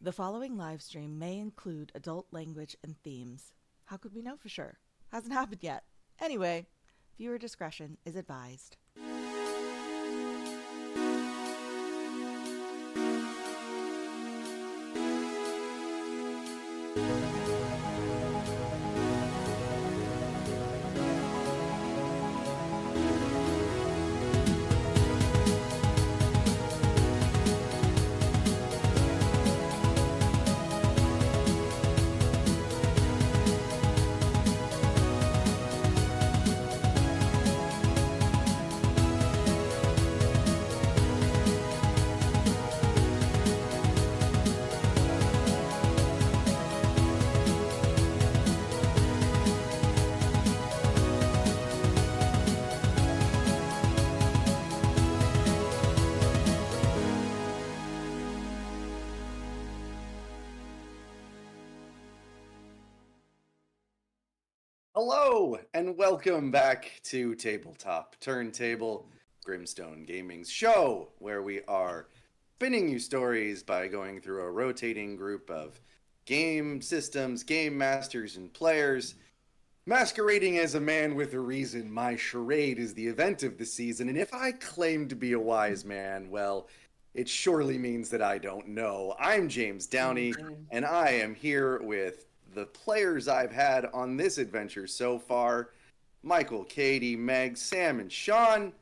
The following live stream may include adult language and themes. How could we know for sure? Hasn't happened yet. Anyway, viewer discretion is advised. Hello, and welcome back to Tabletop Turntable, Grimstone Gaming's show, where we are spinning you stories by going through a rotating group of game systems, game masters, and players. Masquerading as a man with a reason, my charade is the event of the season, and if I claim to be a wise man, well, it surely means that I don't know. I'm James Downey, and I am here with the players I've had on this adventure so far: Michael, Katie, Meg, Sam, and Sean.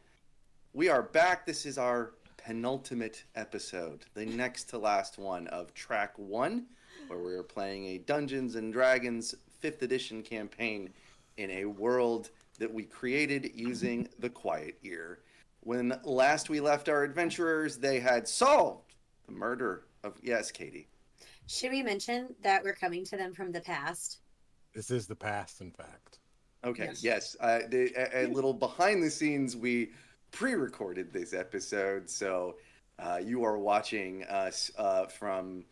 We are back. This is our penultimate episode, the next to last one of Track 1, where we are playing a Dungeons & Dragons 5th edition campaign in a world that we created using the Quiet Ear. When last we left our adventurers, they had solved the murder of... Yes, Katie. Should we mention that we're coming to them from the past? This is the past, in fact. Okay, yes. A little behind the scenes, we pre-recorded this episode, so you are watching us from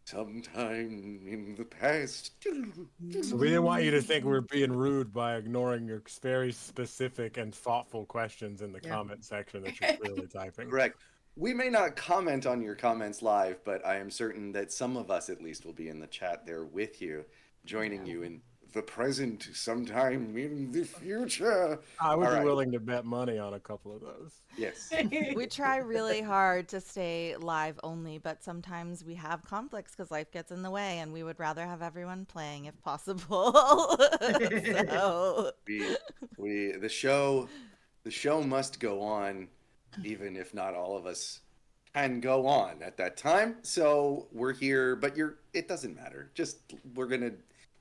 sometime in the past. So we didn't want you to think we were being rude by ignoring your very specific and thoughtful questions in the comment section that you're clearly typing. Correct. We may not comment on your comments live, but I am certain that some of us at least will be in the chat there with you, joining you in the present sometime in the future. I would be willing to bet money on a couple of those. Yes. We try really hard to stay live only, but sometimes we have conflicts because life gets in the way, and we would rather have everyone playing if possible. So... the show must go on, even if not all of us can go on at that time. So we're here, but it doesn't matter.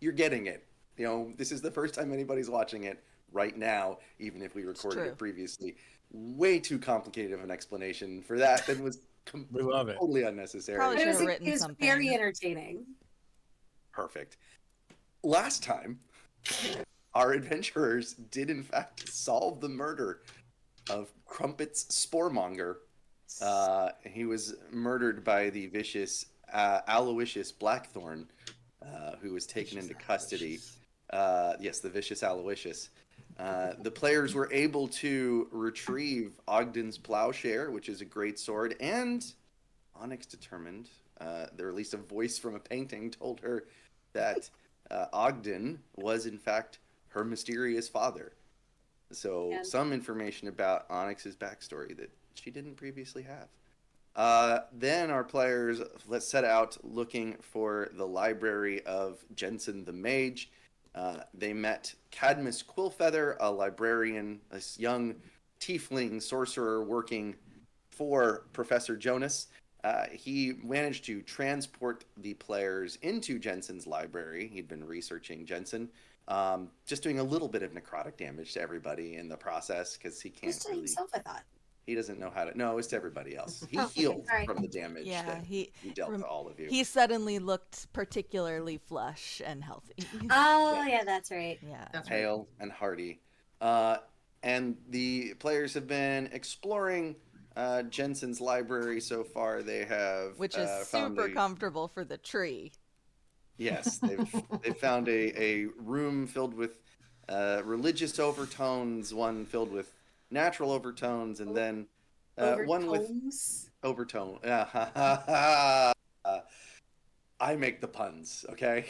You're getting it. You know, this is the first time anybody's watching it right now, even if we recorded it previously. Way too complicated of an explanation for that. That was we love it. Totally unnecessary. Probably should have written it was something. Very entertaining. Perfect. Last time, our adventurers did in fact solve the murder of Crumpet's Sporemonger. He was murdered by the vicious Aloysius Blackthorn, who was taken into custody. Yes, the vicious Aloysius. The players were able to retrieve Ogden's Plowshare, which is a great sword, and Onyx determined, or at least a voice from a painting told her that Ogden was in fact her mysterious father. So some information about Onyx's backstory that she didn't previously have. Then our players set out looking for the library of Jensen the Mage. They met Cadmus Quillfeather, a librarian, a young tiefling sorcerer working for Professor Jonas. He managed to transport the players into Jensen's library. He'd been researching Jensen. Just doing a little bit of necrotic damage to everybody in the process because he can't really... himself, I thought. He doesn't know how to... No, it's to everybody else. He healed from the damage that he dealt to all of you. He suddenly looked particularly flush and healthy. Oh, yeah, that's right. Yeah, that's Hale and hearty. And the players have been exploring Jensen's library so far. They have... Which is super comfortable for the tree. Yes, they've found a room filled with religious overtones, one filled with natural overtones, and then one with overtone. I make the puns, okay?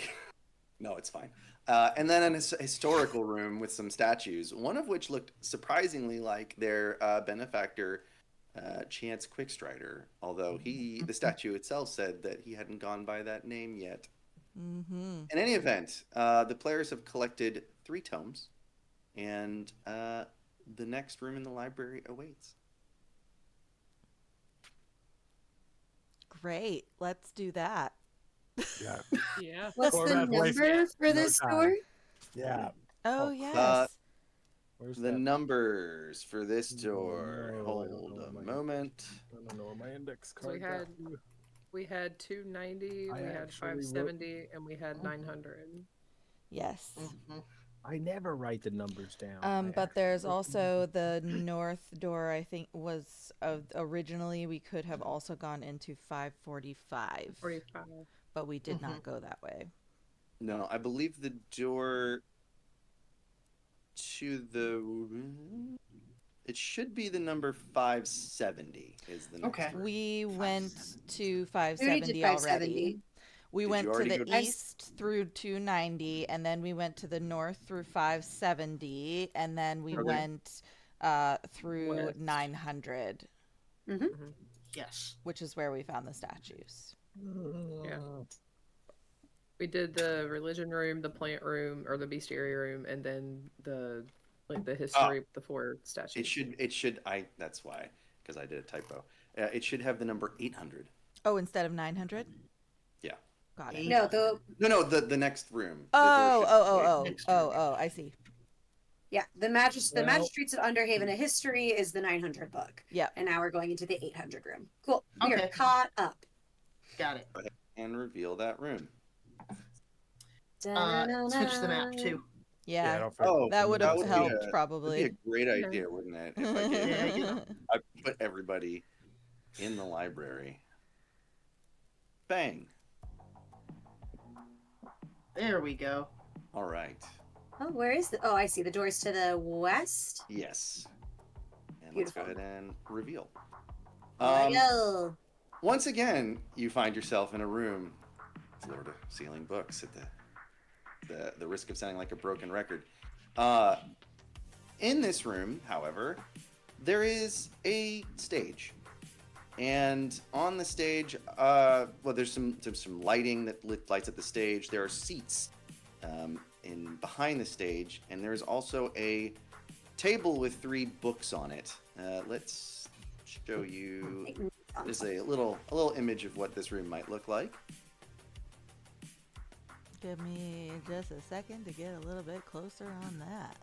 No, it's fine. And then a historical room with some statues, one of which looked surprisingly like their benefactor, Chance Quickstrider, although the statue itself said that he hadn't gone by that name yet. Mm-hmm. In any event, the players have collected 3 tomes, and the next room in the library awaits. Great. Let's do that. Yeah. Yeah. What's the Format number wasted. for this No time. door? Yeah. Oh, Oh, yes. Where's The that? numbers for this door. No, I Hold don't know a my- moment. I don't know where my index So we card we had 290, I we had actually wrote- 570, and we had 900. Yes. I never write the numbers down. But there's also the north door, I think was originally we could have also gone into 545, 45. but we did not go that way. No, I believe the door to it should be the number 570 is the next Okay. room. We went to did 570 already. 570. We Did went you to already the go to- east through 290, and then we went to the north through 570, and then we Okay. went through West. 900, Yes. which is where we found the statues. Yeah. We did the religion room, the plant room, or the bestiary room, and then the history, the 4 statues. It should that's why, because I did a typo. It should have the number 800. Oh, instead of 900? Yeah. Got it. No, The next room. The door should be- Oh, I see. the Magistrates of Underhaven, a history is the 900 book. Yep. And now we're going into the 800 room. Cool. We are Okay. caught up. Got it. And reveal that room. Switch the map too. Yeah, don't forget. Oh, that would have would be helped That'd be probably. a great idea, wouldn't it? If I did. Yeah, you know. I put everybody in the library. Bang. There we go. All right. Oh, where is the? Oh, I see. The doors to the west. Yes. And Beautiful. let's go ahead and reveal. Yo. Once again, you find yourself in a room, floor to ceiling books at the risk of sounding like a broken record. In this room, however, there is a stage. And on the stage, there's some lighting that lights up the stage. There are seats in behind the stage, and there's also a table with 3 books on it. Let's show you. There's a little image of what this room might look like. Give me just a second to get a little bit closer on that.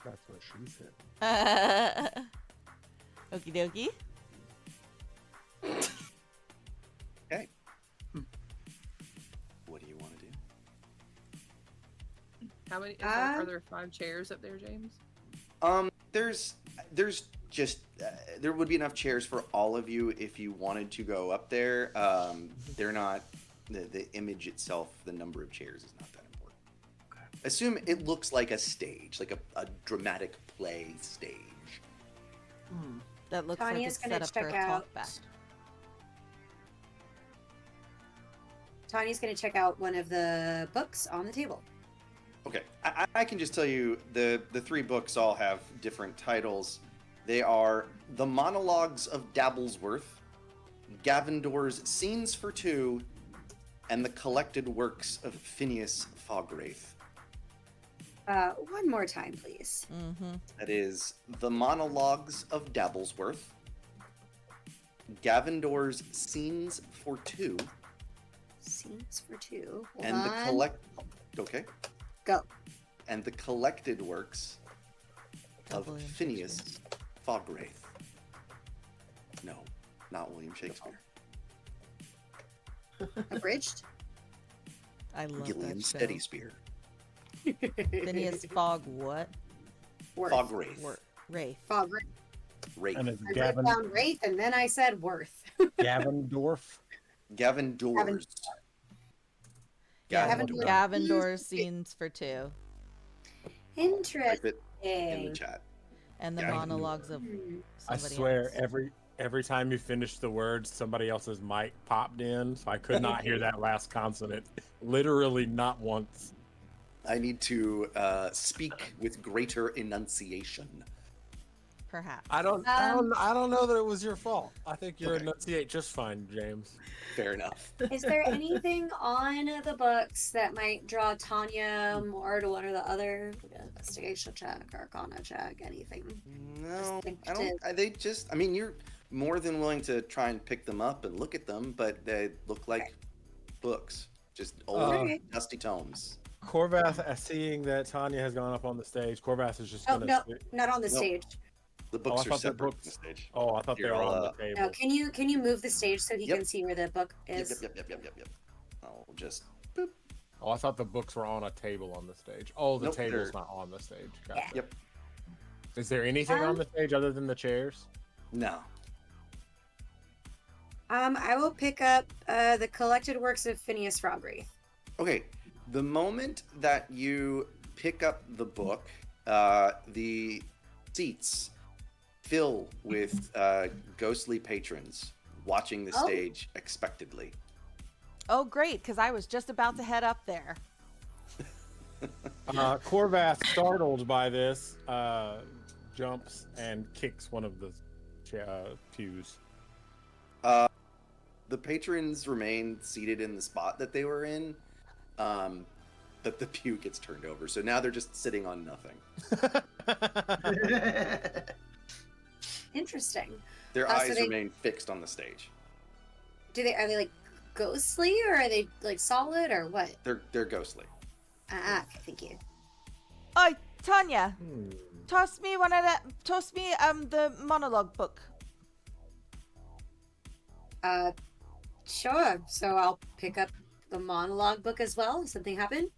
That's what she said. Okie dokie. Okay. What do you want to do? How many? Are there 5 chairs up there, James? There's just there would be enough chairs for all of you if you wanted to go up there. They're not the image itself. The number of chairs is not that important. Assume it looks like a stage, like a dramatic play stage. That looks Tanya's like gonna it's set up for check a out. talkback. Tanya's going to check out one of the books on the table. Okay, I can just tell you the 3 books all have different titles. They are The Monologues of Dabblesworth, Gavendor's Scenes for Two, and The Collected Works of Phineas Fogwraith. One more time, please. Mm-hmm. That is The Monologues of Dabblesworth, Gavendor's Scenes for Two, Scenes for 2. Hold and on. Okay. Go. And The Collected Works of William Phineas Fogwraith. No, not William Shakespeare. Abridged. I love Gilliam that show. Steadyspear. Phineas Fogg what? Worth. Fogwraith. Wraith. Fog. Wraith. And it's I Gavin wrote down Wraith and then I said Worth. Gavendorf. Gavendor's. Gavendor. Gavendor. Gavendor's Scenes for Two. Type Interesting. it in the chat. And the Gavendor. monologues of Hmm. I somebody swear, else. every time you finished the words, somebody else's mic popped in, so I could not hear that last consonant. Literally not once. I need to speak with greater enunciation. Perhaps. I don't know that it was your fault. I think you Okay. enunciate just fine, James. Fair enough. Is there anything on the books that might draw Tanya more to one or the other? Investigation check, Arcana check, anything? No, Just I don't. They just. I mean, you're more than willing to try and pick them up and look at them, but they look like books, just old, Okay. dusty tomes. Corvath, seeing that Tanya has gone up on the stage, Corvath is just Oh, gonna. no, sit- not on the Nope. stage. The I books are thought the separate books- from the stage. Oh, I thought they Here, were I'll, on the table. No, can you move the stage so he Yep. can see where the book Yep, is? yep. I'll just. Boop. Oh, I thought the books were on a table on the stage. Oh, the Nope, table's they're- not on the stage. Gotcha. Yeah. Yep. Is there anything on the stage other than the chairs? No. I will pick up the collected works of Phineas Frogwraith. Okay. The moment that you pick up the book, the seats fill with ghostly patrons watching the Oh. stage expectedly. Oh, great, because I was just about to head up there. Corvath, startled by this, jumps and kicks one of the pews. The patrons remain seated in the spot that they were in, but the pew gets turned over. So now they're just sitting on nothing. Interesting. Their So eyes they- remain fixed on the stage. Are they like ghostly or are they like solid or what? They're ghostly. Thank you. Oh, Tanya, Hmm. toss me the monologue book. Sure. So I'll pick up the monologue book as well. Something happen?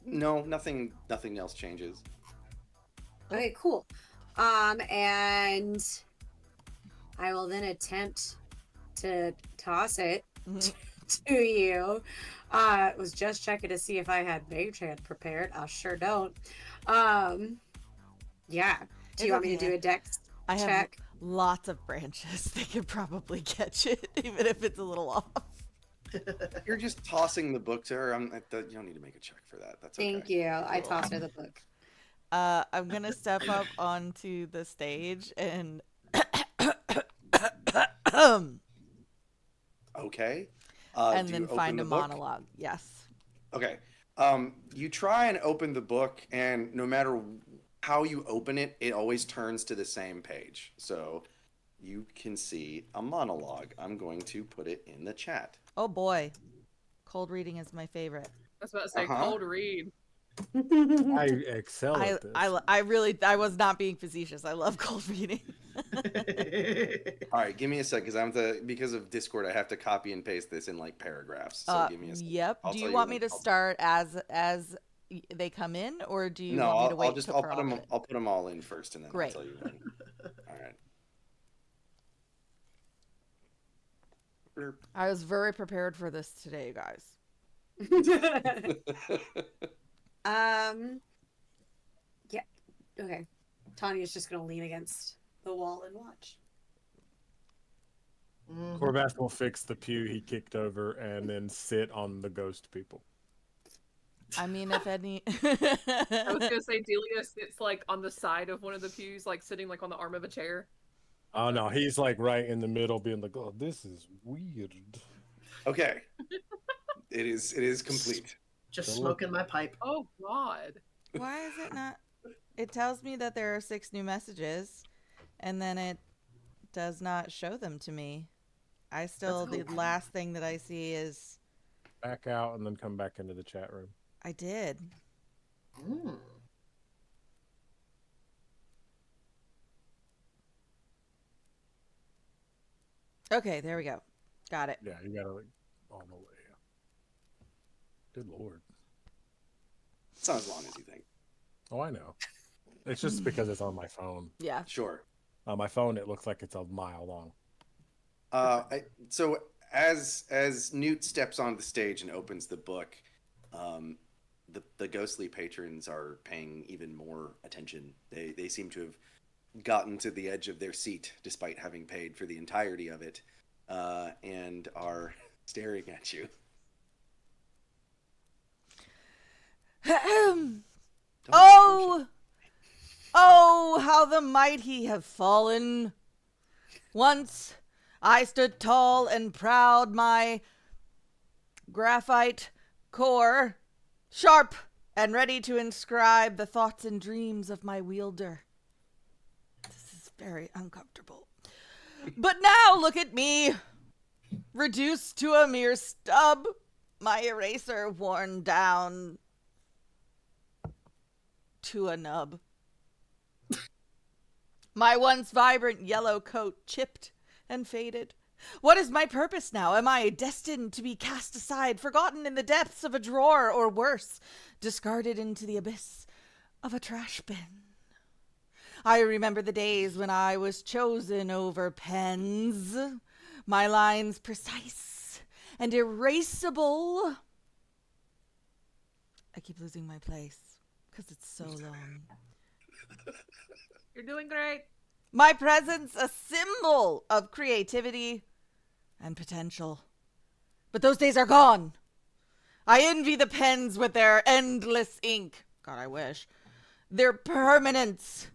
No, nothing else changes. Okay, cool. And I will then attempt to toss it to you. Was just checking to see if I had Mage Hand prepared. I sure don't. Yeah. Do you want me to do a dex I have check? lots of branches. They could probably catch it, even if it's a little off. You're just tossing the book to her. You don't need to make a check for that. That's okay. Thank you. I tossed her the book. I'm gonna step up onto the stage and Okay. and do then you find a open the book? monologue. Yes. Okay. You try and open the book, and no matter how you open it, it always turns to the same page. So you can see a monologue. I'm going to put it in the chat. Oh boy, cold reading is my favorite. I was about to say Uh-huh. cold read. I excel at this. I was not being facetious. I love cold reading. All right, give me a sec, because of Discord, I have to copy and paste this in like paragraphs. So give me a sec. Yep. I'll Do tell you want me when- to start as they come in, or do you No, want me to wait I'll for all of it? put them all in first, and then Great. I'll tell you when. All right. I was very prepared for this today, guys. Yeah. Okay. Tanya's just gonna lean against the wall and watch. Corvath will fix the pew he kicked over and then sit on the ghost people. I mean, if any. I was gonna say Delia sits like on the side of one of the pews, like sitting like on the arm of a chair. Oh no, he's like right in the middle, being like, "Oh, this is weird." Okay. It is complete. Just smoking my pipe. Oh God. Why is it not? It tells me that there are 6 new messages, and then it does not show them to me. The last thing that I see is Back out and then come back into the chat room. I did. Mm. Okay, there we go. Got it. Yeah, you gotta like all the way. Good lord. It's not as long as you think. Oh, I know. It's just because it's on my phone. Yeah. Sure. On my phone, it looks like it's a mile long. So as Newt steps on the stage and opens the book, the ghostly patrons are paying even more attention. They seem to have gotten to the edge of their seat despite having paid for the entirety of it, and are staring at you. Don't Oh, oh, how the mighty have fallen. Once I stood tall and proud, my graphite core sharp and ready to inscribe the thoughts and dreams of my wielder. This is very uncomfortable. But now look at me, reduced to a mere stub, my eraser worn down to a nub. My once vibrant yellow coat chipped and faded. What is my purpose now? Am I destined to be cast aside, forgotten in the depths of a drawer, or worse, discarded into the abyss of a trash bin? I remember the days when I was chosen over pens, my lines precise and erasable. I keep losing my place because it's so long. You're doing great. My presence a symbol of creativity and potential. But those days are gone. I envy the pens with their endless ink. God, I wish. Their permanence.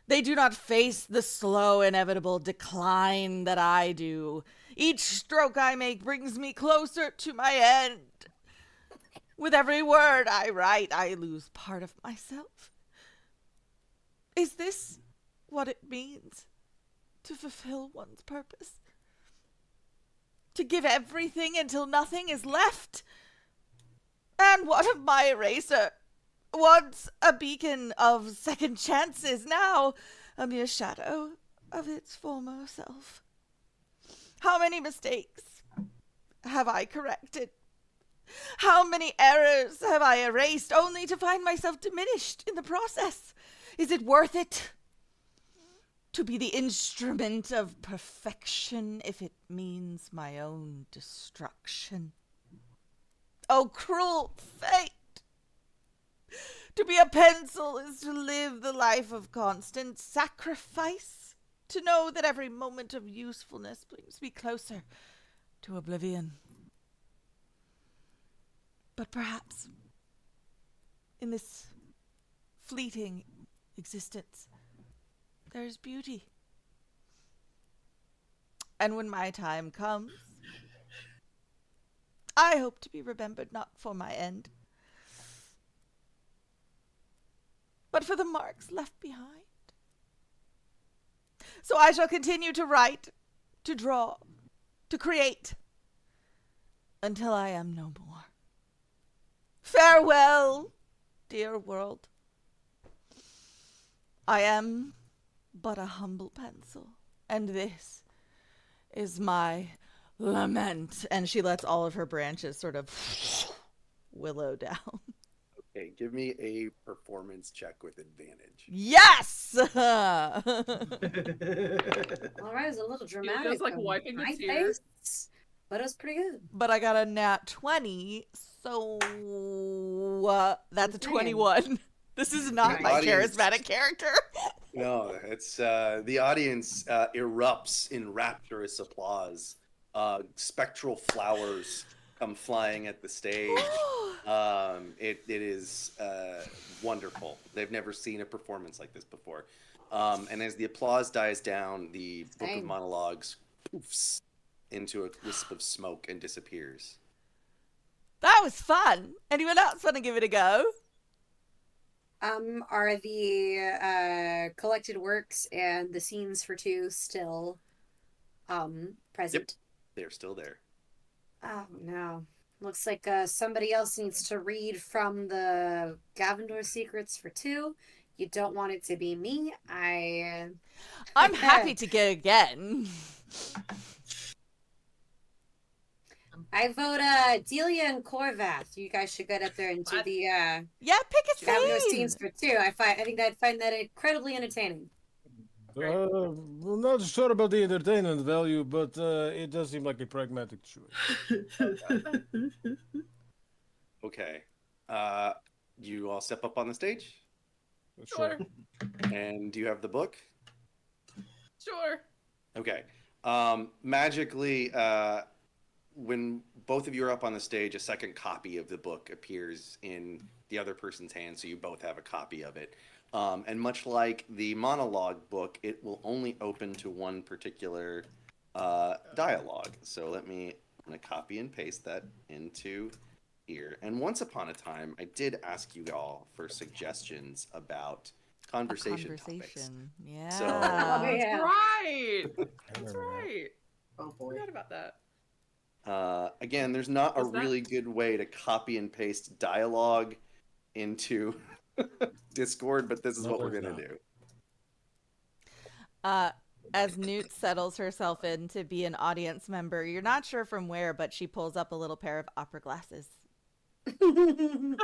They do not face the slow, inevitable decline that I do. Each stroke I make brings me closer to my end. With every word I write, I lose part of myself. Is this what it means to fulfill one's purpose? To give everything until nothing is left? And what of my eraser? Once a beacon of second chances, now a mere shadow of its former self. How many mistakes have I corrected? How many errors have I erased only to find myself diminished in the process? Is it worth it to be the instrument of perfection if it means my own destruction? Oh, cruel fate! To be a pencil is to live the life of constant sacrifice, to know that every moment of usefulness brings me closer to oblivion. But perhaps in this fleeting existence, there is beauty. And when my time comes, I hope to be remembered not for my end, but for the marks left behind. So I shall continue to write, to draw, to create, until I am no more. Farewell, dear world. I am but a humble pencil, and this is my lament. And she lets all of her branches sort of willow down. Okay, give me a performance check with advantage. Yes! All right, it was a little dramatic. Just like wiping my his tears. face, but it was pretty good. But I got a nat 20, so that's a Dang. 21. This is not The my audience- charismatic character. No, it's the audience erupts in rapturous applause. Spectral flowers come flying at the stage. It is wonderful. They've never seen a performance like this before. And as the applause dies down, the book of Same. monologues poofs into a wisp of smoke and disappears. That was fun. Anyone else want to give it a go? Are the collected works and the scenes for two still present? They're still there. Oh no. Looks like somebody else needs to read from the Gavendor Secrets for two. You don't want it to be me. I'm happy to go again. I vote Delia and Corvath. You guys should get up there and do What? the Yeah, pick a Gavendor scene. scenes for two. I think I'd find that incredibly entertaining. I'm not sure about the entertainment value, but it does seem like a pragmatic choice. Okay. You all step up on the stage, Sure. and do you have the book? Sure. Okay. Magically, when both of you are up on the stage, a second copy of the book appears in the other person's hand, so you both have a copy of it. And much like the monologue book, it will only open to one particular dialogue. So I'm going to copy and paste that into here. And once upon a time, I did ask you all for suggestions about conversation topics. Yeah. So- Oh, That's yeah. right. I That's remember that. right. Oh boy. Forgot about that. Again, there's not a Is that- really good way to copy and paste dialogue into Discord, but this is No, what we're there's gonna not. do. As Newt settles herself in to be an audience member, you're not sure from where, but she pulls up a little pair of opera glasses. One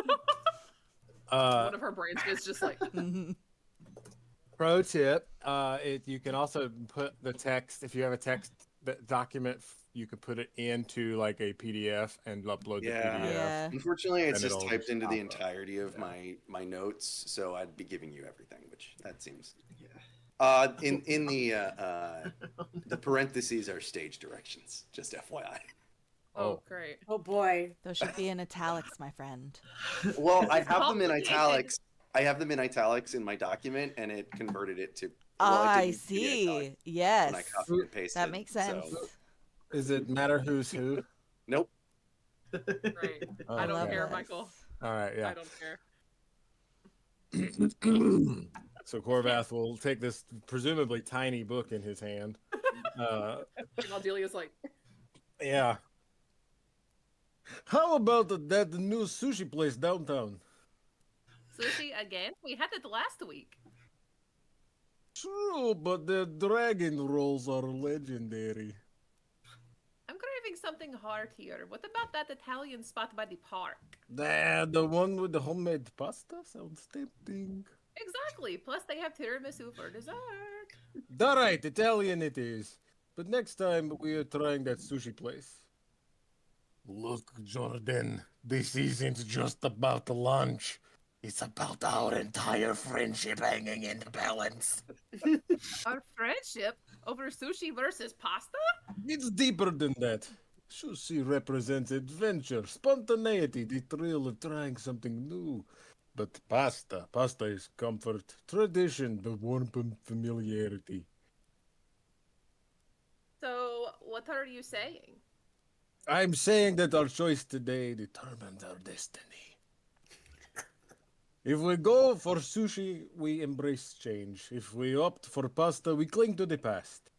of her branches just like Mhm. Pro tip: you can also put the text if you have a text document. You could put it into like a PDF and upload the Yeah. PDF. Yeah. Unfortunately, it's And just it'll typed into the pop up. entirety of Yeah. my notes, so I'd be giving you everything, which that seems. Yeah. In the parentheses are stage directions. Just FYI. oh great. Oh boy. Those should be in italics, my friend. Well, I have them in complicated. italics. I have them in italics in my document, and it converted it to. Well, it I didn't be italics see. Yes. when I copied and pasted. That makes sense. So, Does it matter who's who? nope. Great. Oh, I don't love care, this. Michael. All right, I yeah. don't care. So Corvath will take this presumably tiny book in his hand. While Delia's like, Yeah. How about that new sushi place downtown? sushi again? We had it last week. True, but the dragon rolls are legendary. I'm craving something heartier. What about that Italian spot by the park? The one with the homemade pasta sounds tempting. Exactly. Plus, they have tiramisu for dessert. All right, Italian it is. But next time we are trying that sushi place. Look, Jordan, this isn't just about lunch. It's about our entire friendship hanging in the balance. Our friendship over sushi versus pasta? It's deeper than that. Sushi represents adventure, spontaneity, the thrill of trying something new. But pasta is comfort, tradition, the warmth and familiarity. So, what are you saying? I'm saying that our choice today determines our destiny. If we go for sushi, we embrace change. If we opt for pasta, we cling to the past.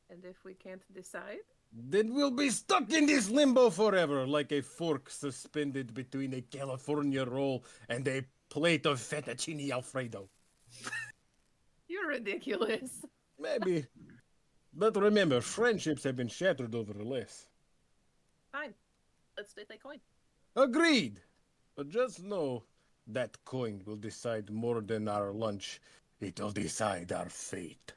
And if we can't decide? Then we'll be stuck in this limbo forever, like a fork suspended between a California roll and a plate of fettuccine Alfredo. You're ridiculous. Maybe. But remember, friendships have been shattered over less. Fine. Let's take a coin. Agreed. But just know that coin will decide more than our lunch. It'll decide our fate.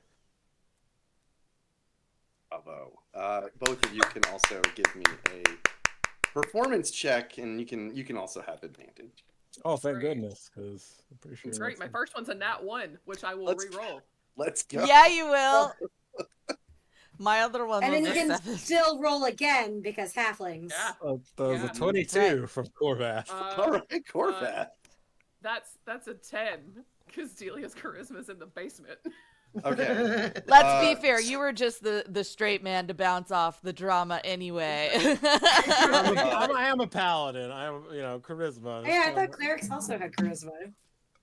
Bravo. Both of you can also give me a performance check, and you can also have advantage. Oh, thank Great. goodness, because I'm pretty sure. Great. My first one's a nat 1, which I will Let's- re-roll. Let's go. Yeah, you will. My other one And then was you a can 7. still roll again because halflings. Yeah. That was Yeah. a 22 from Corvath. All right, Corvath. That's a 10, because Delia's charisma's in the basement. Okay. Let's be fair. You were just the straight man to bounce off the drama anyway. I am a paladin. I am, charisma. Yeah, I thought clerics also had charisma.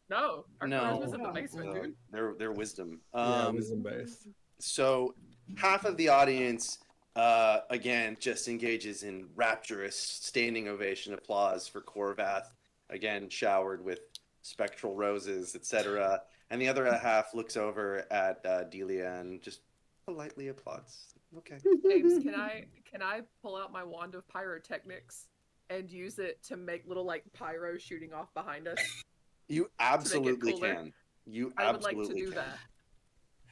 No, our charisma's in the No. basement, dude. Their wisdom. Yeah, wisdom based. So half of the audience, again, just engages in rapturous standing ovation applause for Corvath, again showered with spectral roses, etc. And the other half looks over at Delia and just politely applauds. Okay. James, can I pull out my wand of pyrotechnics and use it to make little like pyro shooting off behind us? You absolutely cooler. can. You I would like absolutely to do can. that.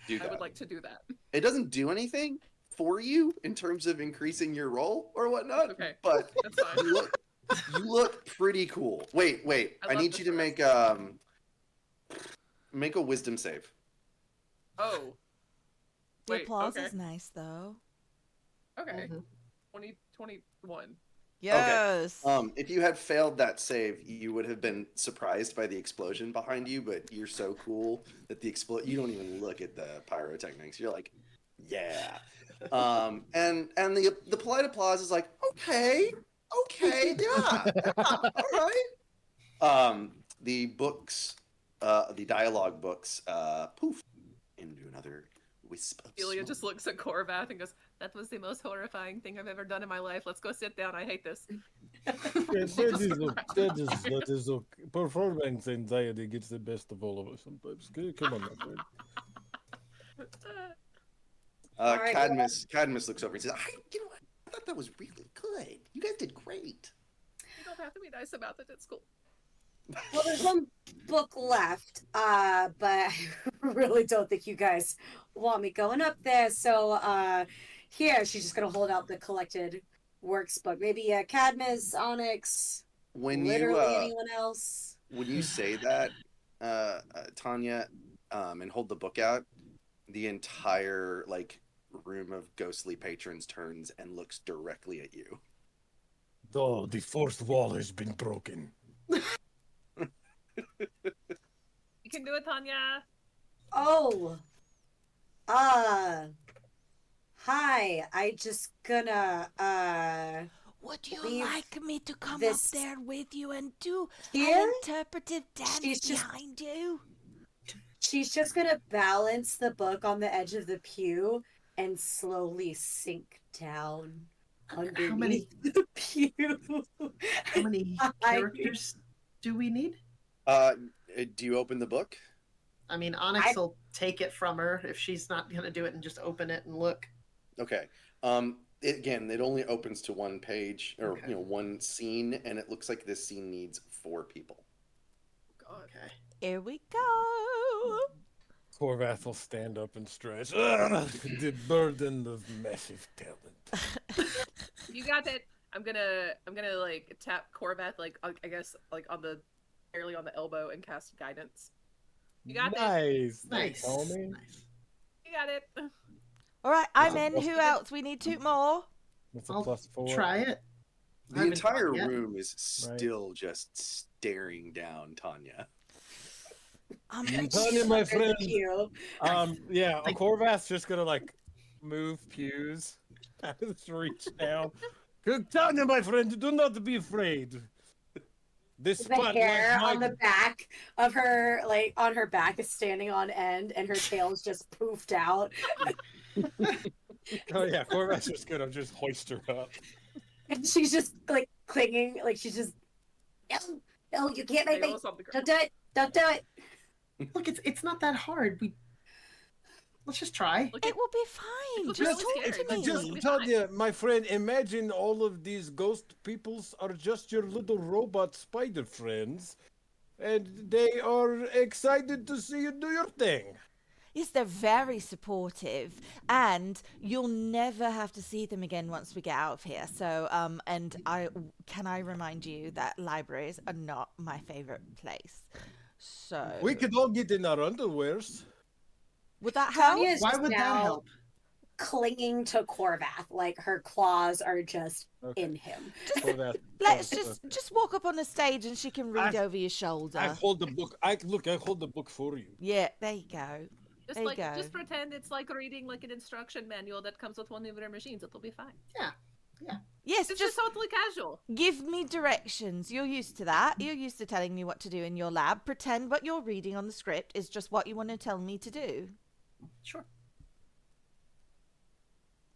Do that. I would like to do that. It doesn't do anything for you in terms of increasing your roll or whatnot. Okay. But That's fine. you look pretty cool. Wait. I I love need this you to dress. make a wisdom save. Oh, The Wait, applause okay. is nice, though. Okay. Mhm. 2021. Yes. If you had failed that save, you would have been surprised by the explosion behind you, but you're so cool that you don't even look at the pyrotechnics. You're like, yeah. And the polite applause is like, okay, yeah, all right. The books, the dialogue books, poof into another wisp of Celia smoke. just looks at Korvath and goes, "That was the most horrifying thing I've ever done in my life. Let's go sit down. I hate this." Yeah, that is okay. Performance anxiety gets the best of all of us sometimes. Come on, my friend. All right, Cadmus looks over and says, I thought that was really good. You guys did great. You don't have to be nice about it. It's cool. Well, there's one book left, but I really don't think you guys want me going up there. So here, she's just gonna hold out the collected works book. Maybe Cadmus, Onyx, literally anyone else. When you say that, Tanya, and hold the book out, the entire room of ghostly patrons turns and looks directly at you. Oh, the fourth wall has been broken. You can do it, Tanya. Oh, hi. I just gonna Would you leave like me to come this up there with you and do here? an interpretive dance She's just- behind you? She's just gonna balance the book on the edge of the pew and slowly sink down underneath How many the pew. how many characters do we need? Do you open the book? I mean, Onyx will take it from her if she's not gonna do it and just open it and look. Okay. It only opens to one page or Okay. one scene, and it looks like this scene needs 4 people. God. Okay. Here we go. Korvath will stand up and stretch. The burden of massive talent. You got it. I'm gonna tap Korvath I guess on the barely on the elbow and cast guidance. You got it. Nice. Nice. Homie. Nice. You got it. All right, I'm Yeah. in. Who else? We need 2 more. That's a I'll +4. Try it. I The haven't entire tried yet. room is still just staring down Tanya. Tanya, my Under the friend. pew. Yeah, Korvath's just gonna move pews. Just reach down. Tanya, my friend, do not be afraid. This The spot hair lies on the back of her, on her back, is standing on end, and her tail's just poofed out. Oh yeah, Korvath's just gonna hoist her up. And she's just clinging, she's just no, you can't make me. Nails on the Don't ground. do it. Don't do it. Look, it's not that hard. Let's just try. Look It at will be fine. It's Just really talk scary. to me. Just Tanya, my friend, imagine all of these ghost peoples are just your little robot spider friends, and they are excited to see you do your thing. Yes, they're very supportive, and you'll never have to see them again once we get out of here. So, and I remind you that libraries are not my favorite place. So, We could all get in our underwears. would that help? Tanya is Why just would that now help? clinging to Korvath, her claws are just Okay. in him. Korvath, Let's Korvath, just walk up on the stage, and she can read I- over your shoulder. I hold the book. I hold the book for you. Yeah, there you go. just There you go. just pretend it's like reading an instruction manual that comes with one of their machines. It'll be fine. Yes, It's just just totally casual. give me directions. You're used to that. You're used to telling me what to do in your lab. Pretend what you're reading on the script is just what you want to tell me to do. Sure.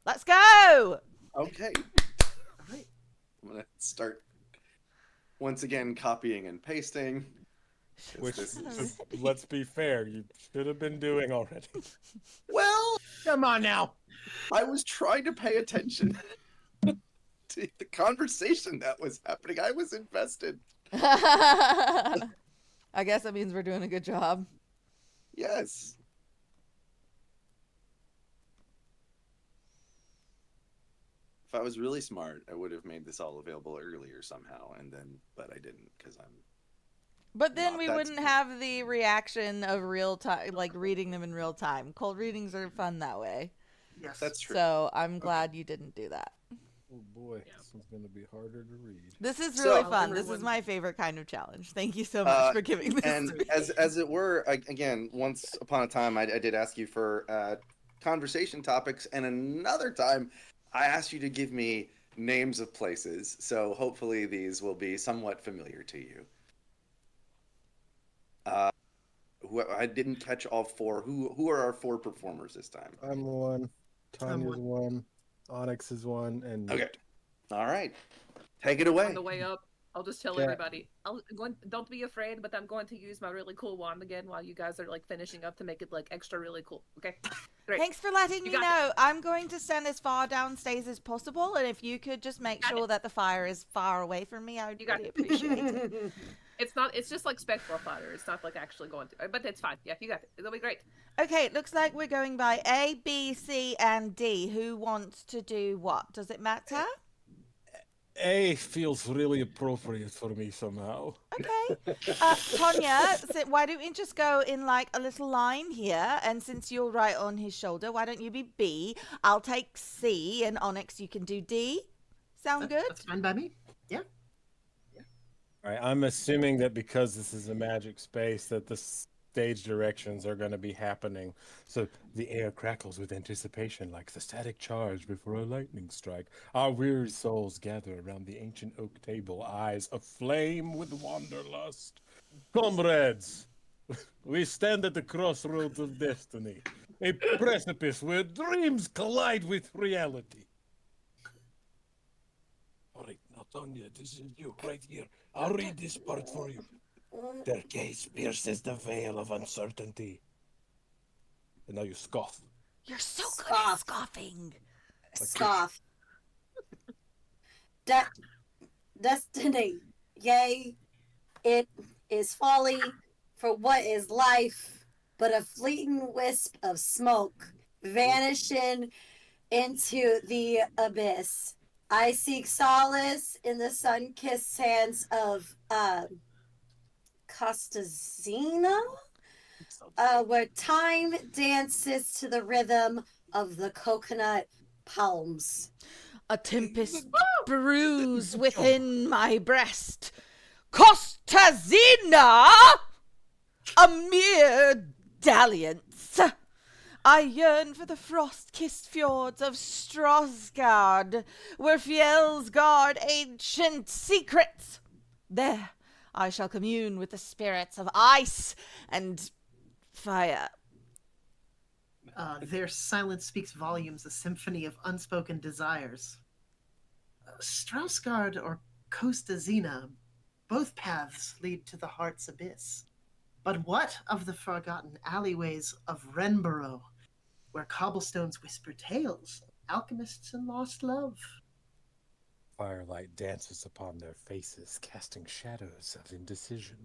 Let's go! Okay. All right. I'm gonna start once again copying and pasting. Which, This is- Just- let's be fair, you should have been doing already. Well, Come on now. I was trying to pay attention to the conversation that was happening. I was invested. I guess that means we're doing a good job. Yes. If I was really smart, I would have made this all available earlier somehow, but I didn't because I'm. But then Not we that wouldn't smart. have the reaction of real time, reading them in real time. Cold readings are fun that way. Yes. That's true. So I'm glad you didn't do that. Oh boy, Yeah. this one's gonna be harder to read. This is So- really fun. This is Everyone- my favorite kind of challenge. Thank you so much for giving this And to me. as it were, again, once upon a time, I did ask you for conversation topics, and another time, I asked you to give me names of places. So hopefully these will be somewhat familiar to you. I didn't catch all four. Who are our four performers this time? I'm one. Tanya's one. Onyx is one, and Okay. All right. Take it On away. the way up, I'll just tell Yeah. everybody, don't be afraid, but I'm going to use my really cool wand again while you guys are like finishing up to make it like extra really cool. Okay? Great. Thanks for letting You me got know. I'm going to stand as far downstairs as possible, and if you could just make Got sure it. that the fire is far away from me, I would You got really it. appreciate it. It's just like spectral fire. It's not like actually going to, but it's fine. Yeah, you got it. It'll be great. Okay, it looks like we're going by A, B, C, and D. Who wants to do what? Does it matter? A feels really appropriate for me somehow. Okay. Tonya, so why don't we just go in like a little line here? And since you're right on his shoulder, why don't you be B? I'll take C, and Onyx, you can do D. Sound good? That's fine by me. Yeah. All right, I'm assuming that because this is a magic space, that the stage directions are going to be happening. So the air crackles with anticipation like the static charge before a lightning strike. Our weary souls gather around the ancient oak table, eyes aflame with wanderlust. Comrades, we stand at the crossroads of destiny, a precipice where dreams collide with reality. All right, now, Tonya, this is you right here. I'll read this part for you. Their gaze pierces the veil of uncertainty. And now you scoff. You're so good at Scoff. scoffing. Scoff. Destiny. Yea, it is folly, for what is life but a fleeting wisp of smoke vanishing into the abyss. I seek solace in the sun-kissed hands of Costazina, where time dances to the rhythm of the coconut palms. A tempest brews within my breast. Costazina! A mere dalliance. I yearn for the frost-kissed fjords of Strosgard, where Fields guard ancient secrets. There I shall commune with the spirits of ice and fire. Their silence speaks volumes, a symphony of unspoken desires. Straussgard or Costa Zena, both paths lead to the heart's abyss. But what of the forgotten alleyways of Renborough, where cobblestones whisper tales of alchemists and lost love? Firelight dances upon their faces, casting shadows of indecision.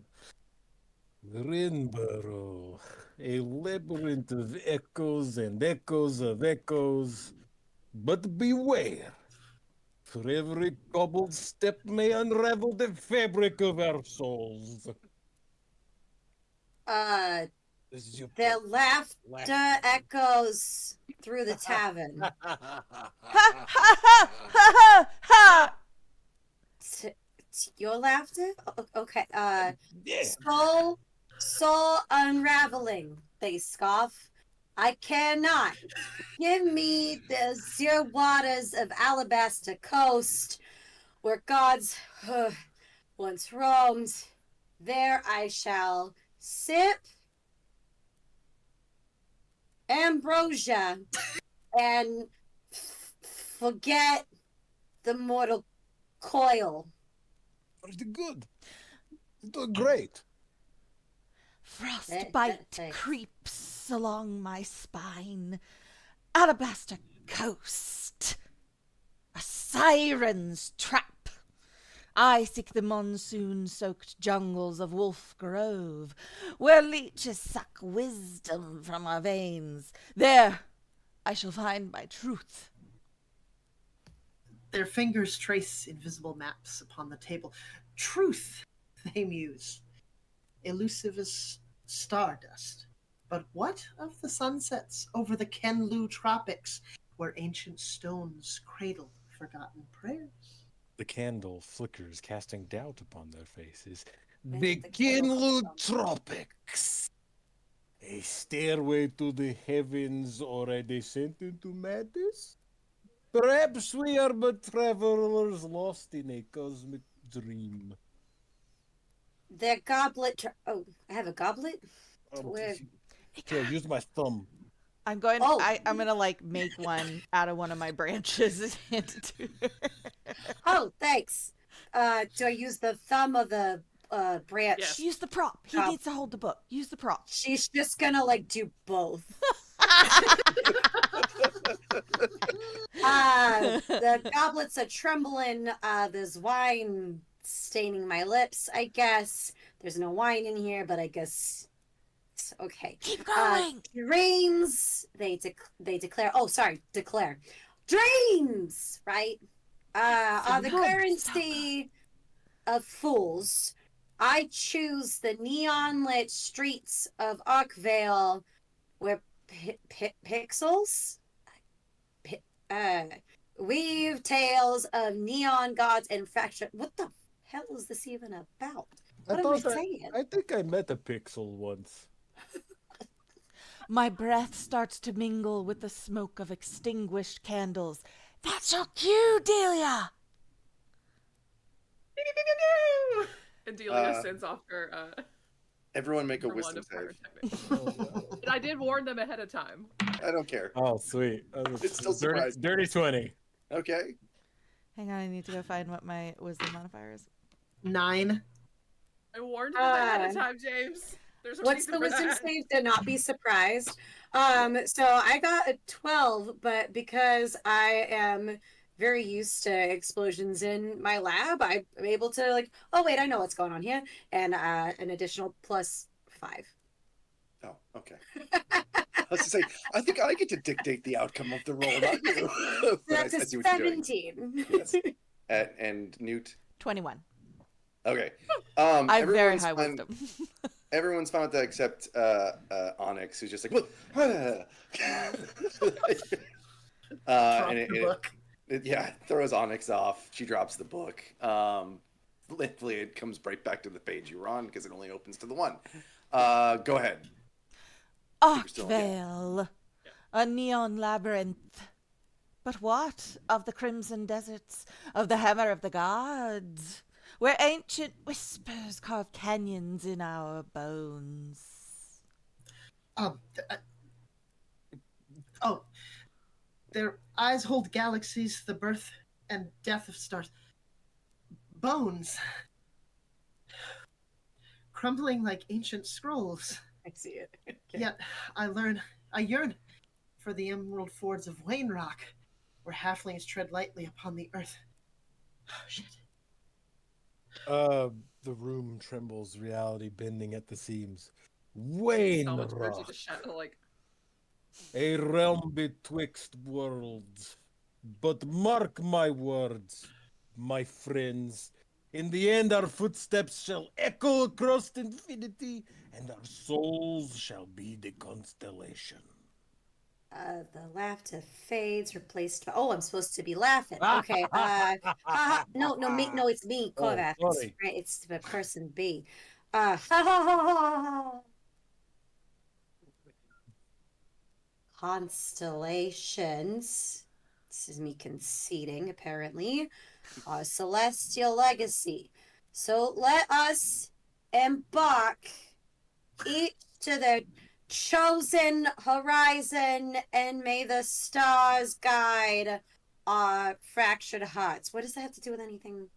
Rinborough, a labyrinth of echoes and echoes of echoes. But beware, for every cobbled step may unravel the fabric of our souls. This is your Their laughter echoes through the tavern. Ha ha ha ha ha! Your laughter? Okay. Yeah. Soul unraveling, they scoff. I cannot. Give me the zero waters of Alabaster Coast, where gods once roamed. There I shall sip ambrosia and forget the mortal coil. Pretty good. You're doing great. Frostbite Thanks. creeps along my spine. Alabaster Coast. A siren's trap. I seek the monsoon-soaked jungles of Wolf Grove, where leeches suck wisdom from our veins. There I shall find my truth. Their fingers trace invisible maps upon the table. Truth, they muse. Elusive as stardust. But what of the sunsets over the Kenlu tropics, where ancient stones cradle forgotten prayers. The candle flickers, casting doubt upon their faces. Where's The the candle come Tropics. A stairway to the heavens or a descent into madness? Perhaps we are but travelers lost in a cosmic dream. The goblet. Oh, I have a goblet? Um, Where- Here, use my thumb. I'm going. Oh. I'm gonna like make one out of one of my branches and hand it to her. Oh, thanks. Do I use the thumb of the branch? Yes. Use the prop. He Oh. needs to hold the book. Use the prop. She's just gonna like do both. The goblet's a trembling. There's wine staining my lips, I guess. There's no wine in here, but I guess it's okay. Keep going. Dreams. They declare. Oh, sorry, declare. Dreams, right? Are the Good. currency of fools. I choose the neon lit streets of Arkvale where pixels weave tales of neon gods and faction. What the hell is this even about? What am I saying? I think I met a pixel once. My breath starts to mingle with the smoke of extinguished candles. That's your cue, Delia. And Delia Uh, sends off her Everyone make a her wand wisdom of fire save. technique. And I did warn them ahead of time. I don't care. Oh, sweet. It's still surprising. dirty 20. Okay. Hang on, I need to go find what my wisdom modifier is. 9. I warned them ahead of time, James. There's a What's reason the for wisdom that. save to not be surprised? So I got a 12, but because I am very used to explosions in my lab, I'm able to like, oh wait, I know what's going on here, and an additional +5. Oh, okay. I was to say, I think I get to dictate the outcome of the roll, not you. But I That's a see what you're doing. 17. Yes. And Newt. 21. Okay. I have very everyone's high fine- wisdom. Everyone's fine with that except Onyx, who's just like, "Look," and Drop it, the it- book. it- yeah, throws Onyx off. She drops the book. Thankfully, it comes right back to the page you were on because it only opens to the one. Go ahead. We're still- Arkvale, a neon labyrinth. But what of the crimson deserts, of the hammer of the gods, where ancient whispers carve canyons in our bones? Oh, their eyes hold galaxies, the birth and death of stars. Bones. Crumbling like ancient scrolls. I see it. Yet I yearn for the emerald fords of Wayne Rock, where halflings tread lightly upon the earth. Oh, shit. The room trembles, reality bending at the seams. Wayne Salvage turns Rock, into shadow, like, a realm betwixt worlds. But mark my words, my friends. In the end, our footsteps shall echo across infinity, and our souls shall be the constellation. The laughter fades, replaced by. Oh, I'm supposed to be laughing. Okay. No, me. No, it's me. Oh, Kovac. sorry. Right. It's the person B. Ha ha ha ha. Constellations. This is me conceding, apparently. Our celestial legacy. So let us embark each to their chosen horizon, and may the stars guide our fractured hearts. What does that have to do with anything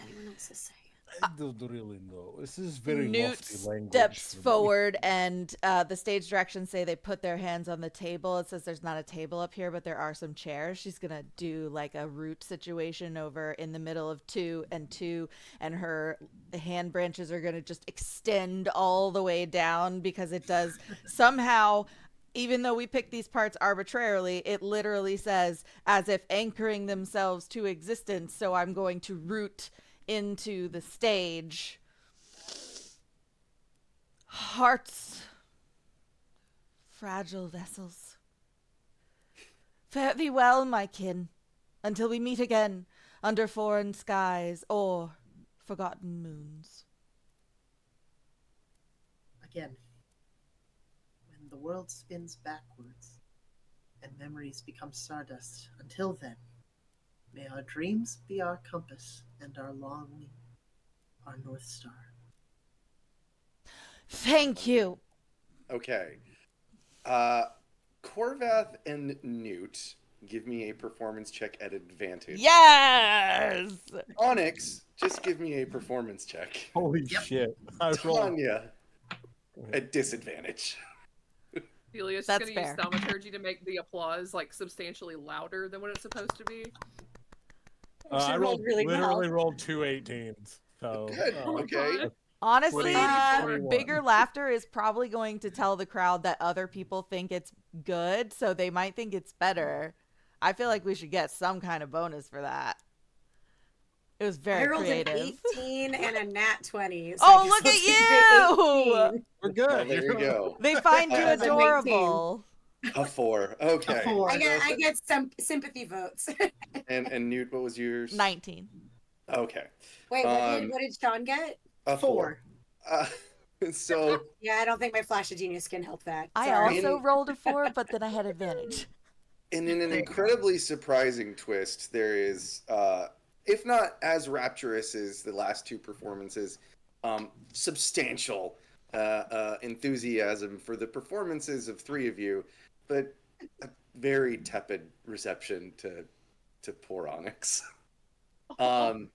anyone else is saying? I don't really know. This is very Newt lofty language. steps for me. forward, and the stage directions say they put their hands on the table. It says there's not a table up here, but there are some chairs. She's gonna do like a root situation over in the middle of 2 and 2, and her hand branches are gonna just extend all the way down because it does somehow. Even though we pick these parts arbitrarily, it literally says as if anchoring themselves to existence. So I'm going to root into the stage. Hearts, fragile vessels, Fare thee well, my kin, until we meet again under foreign skies or forgotten moons. Again, when the world spins backwards and memories become stardust, until then, may our dreams be our compass and our longing our North Star. Thank you. Okay. Corvath and Newt, give me a performance check at advantage. Yes! Onyx, just give me a performance check. Holy Yep. shit. I rolled. Tanya, at disadvantage. Delia's That's going to use fair. thaumaturgy to make the applause like substantially louder than what it's supposed to be. I She rolled really literally well. rolled 2 18s. So Good. Okay. Honestly, 21. bigger laughter is probably going to tell the crowd that other people think it's good, so they might think it's better. I feel like we should get some kind of bonus for that. It was I very rolled creative. an 18 and a nat 20. So Oh, I look guess at I'll take you! 18. We're good. Oh, there you go. They find you That's a 19. adorable. A 4. Okay. A 4. I get some sympathy votes. And Newt, what was yours? 19. Okay. Wait, Um, what did Sean get? A 4. So Yeah, I don't think my Flash of Genius can help that. I Sorry. also rolled a 4, but then I had advantage. and in an incredibly surprising twist, there is, if not as rapturous as the last two performances, substantial enthusiasm for the performances of three of you, but a very tepid reception to poor Onyx. I'm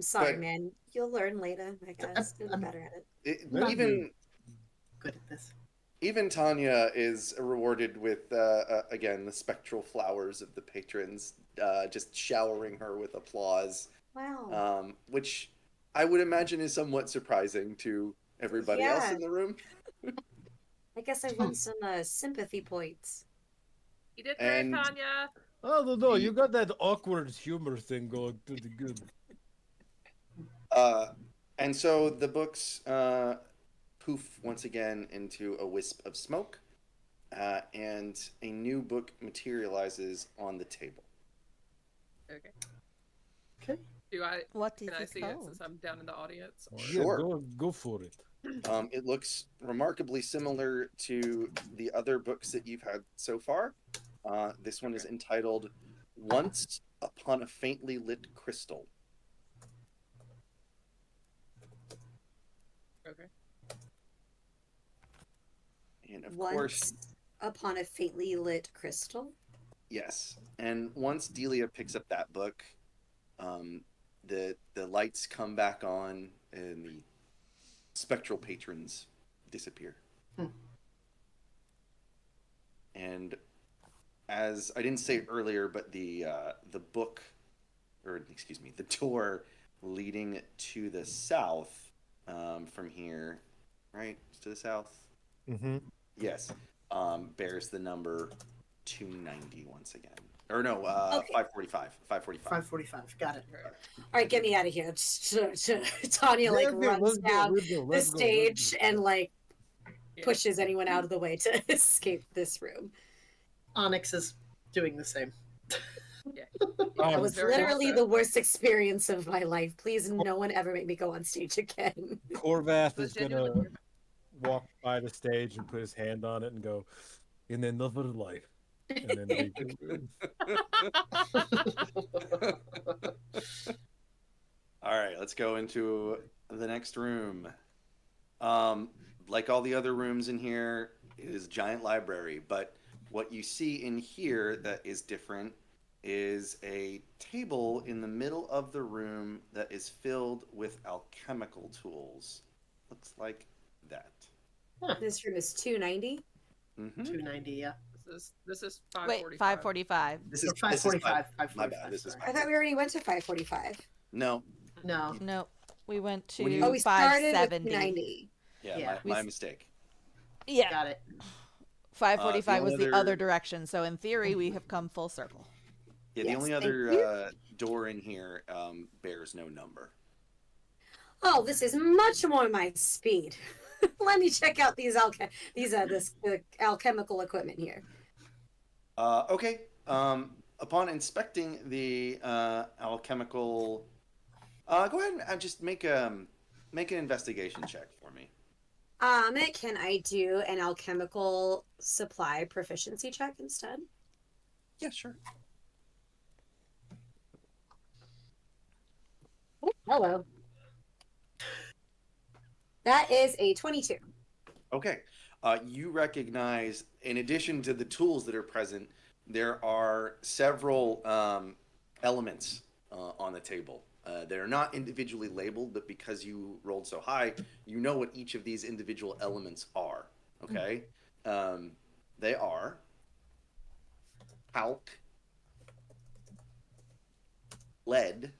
sorry, but- man. You'll learn later, I guess. You'll be better at it. Even Good at this. even Tanya is rewarded with again the spectral flowers of the patrons, just showering her with applause, Wow. which I would imagine is somewhat surprising to everybody else Yeah. in the room. I guess I won some sympathy points. You did And- great, Tanya. I don't know. You got that awkward humor thing going pretty good. And so the books poof once again into a wisp of smoke, and a new book materializes on the table. Okay. Okay. What is Can I it see it called? since I'm down in the audience? Or... Sure. Yeah, go for it. It looks remarkably similar to the other books that you've had so far. This one is entitled Once Upon a Faintly Lit Crystal. Okay. And of Once course, upon a faintly lit crystal. yes. And once Delia picks up that book, the lights come back on and the spectral patrons disappear. And as I didn't say earlier, but the book, or excuse me, the door leading to the south from here, right to the south. Mm-hmm. Yes, bears the number 290 once again. Or no, Okay. 545. 545. 545. Got it. All right, get me out of here. Tanya like runs down the stage and like pushes anyone out of the way to escape this room. Onyx is doing the same. That was very literally well the worst experience of my life. Please, no one ever make me go on stage again. Corvath But is gonna genuinely- walk by the stage and put his hand on it and go, "In another life," and then leave the room. All right, let's go into the next room. Like all the other rooms in here, it is a giant library, but what you see in here that is different is a table in the middle of the room that is filled with alchemical tools. Looks like that. This room is 290. Mm-hmm. 290, yeah. This is Wait, 545. 545. This Or is 545. 545. My bad. This is I thought we already went to 545. No, No. No, we went to When you- Oh, we started with 570. 290. yeah, Yeah. my mistake. Yeah, Got it. 545 was only the other- other direction. So in theory, we have come full circle. Yeah, the Yes, only thank other you. door in here bears no number. Oh, this is much more my speed. Let me check out this alchemical equipment here. Okay, Upon inspecting the alchemical, go ahead and just make an investigation check for me. Can I do an alchemical supply proficiency check instead? Yeah, sure. Oh, hello. That is a 22. Okay. You recognize, in addition to the tools that are present, there are several elements on the table. They're not individually labeled, but because you rolled so high, you know what each of these individual elements are. Okay? They are talc, lead,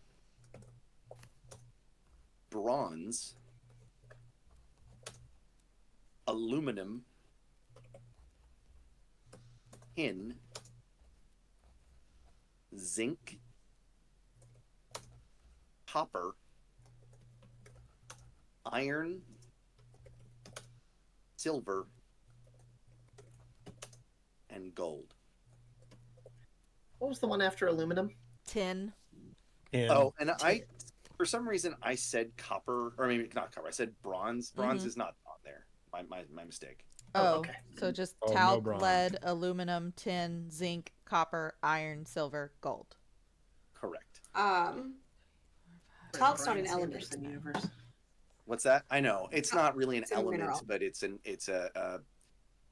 bronze, aluminum, tin, zinc, copper, iron, silver, and gold. What was the one after aluminum? Tin. And Oh, and for some reason, I said copper, or maybe not copper. I said bronze. Bronze is not on there. My mistake. Oh, okay. so just Oh, no talc, bronze. lead, aluminum, tin, zinc, copper, iron, silver, gold. Correct. Talc's not an Brian element. Sanderson universe. What's that? I know it's not really an It's a element, mineral. but it's a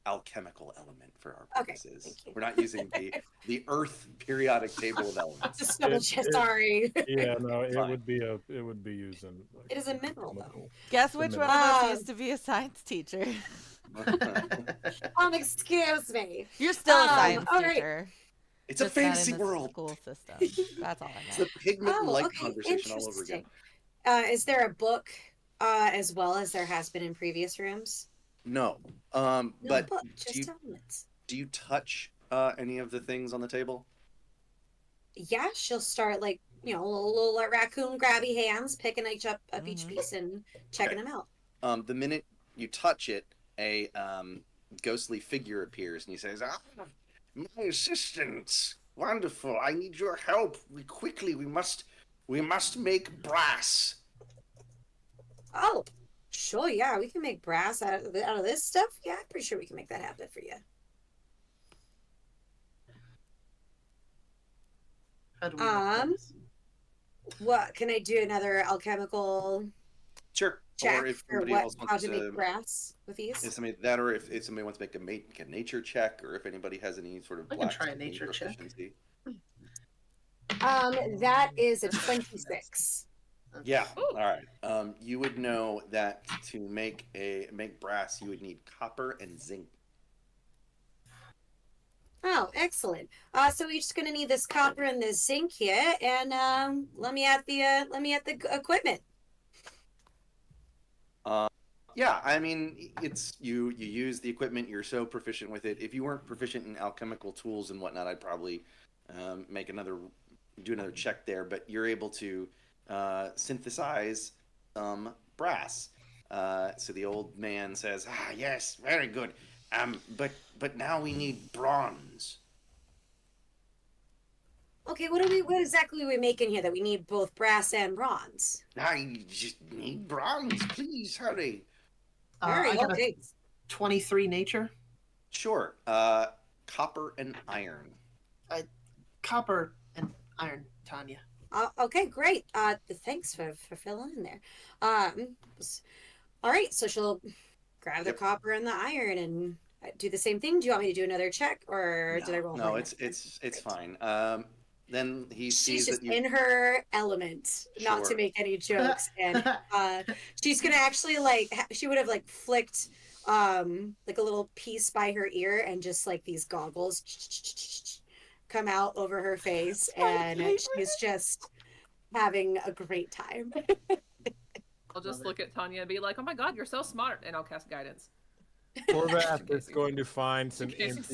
alchemical element for our Okay, purposes. thank you. We're not using the Earth periodic table of elements. Just double check. Sorry. yeah, no, it Fine. would be used in. Like, It is a mineral, though. chemical. Guess which one of us used Um, to be a science teacher? Excuse me. You're still a science all right. teacher. It's a just not fantasy in the world. school system. That's all I It's know. the pigment and light Okay, conversation all over again. interesting. Is there a book as well as there has been in previous rooms? No, No but book, do just you elements. touch any of the things on the table? Yeah, she'll start like little raccoon grabby hands, picking each up each piece and checking them out. The minute you touch it, a ghostly figure appears and he says, my assistants, wonderful, I need your help. Quickly, we must make brass. Oh, sure, yeah, we can make brass out of this stuff. Yeah, I'm pretty sure we can make that happen for you. How do we make this? What can I do? Another alchemical Sure. check Or if for somebody what? else How wants to make brass with if these? somebody that, or if somebody wants to make a nature check, or if anybody has any sort of I can try a nature check. proficiency. That is a 26. Yeah. All right. You would know that to make brass, you would need copper and zinc. Oh, excellent. So we're just gonna need this copper and this zinc here, and let me at the equipment. Yeah, I mean, it's you use the equipment. You're so proficient with it. If you weren't proficient in alchemical tools and whatnot, I'd probably do another check there. But you're able to synthesize brass. So the old man says, yes, very good. But now we need bronze. Okay, what exactly are we making here that we need both brass and bronze? I just need bronze, please hurry. Very I got a okay. 23 nature. Sure. Copper and iron. Copper and iron, Tanya. Okay, great. Thanks for filling in there. All right, so she'll grab the copper and the iron and do the same thing. Do you want me to do another check, or did I roll? No, it's fine. Then he sees She's just that you. in her element, not to Sure. make any jokes, and she's gonna actually she would have flicked like a little piece by her ear, and just like these goggles come out over her face, and she's just having a great time. I'll just look at Tanya and be like, "Oh my god, you're so smart," and I'll cast guidance. Horvath is going to find some Jesus.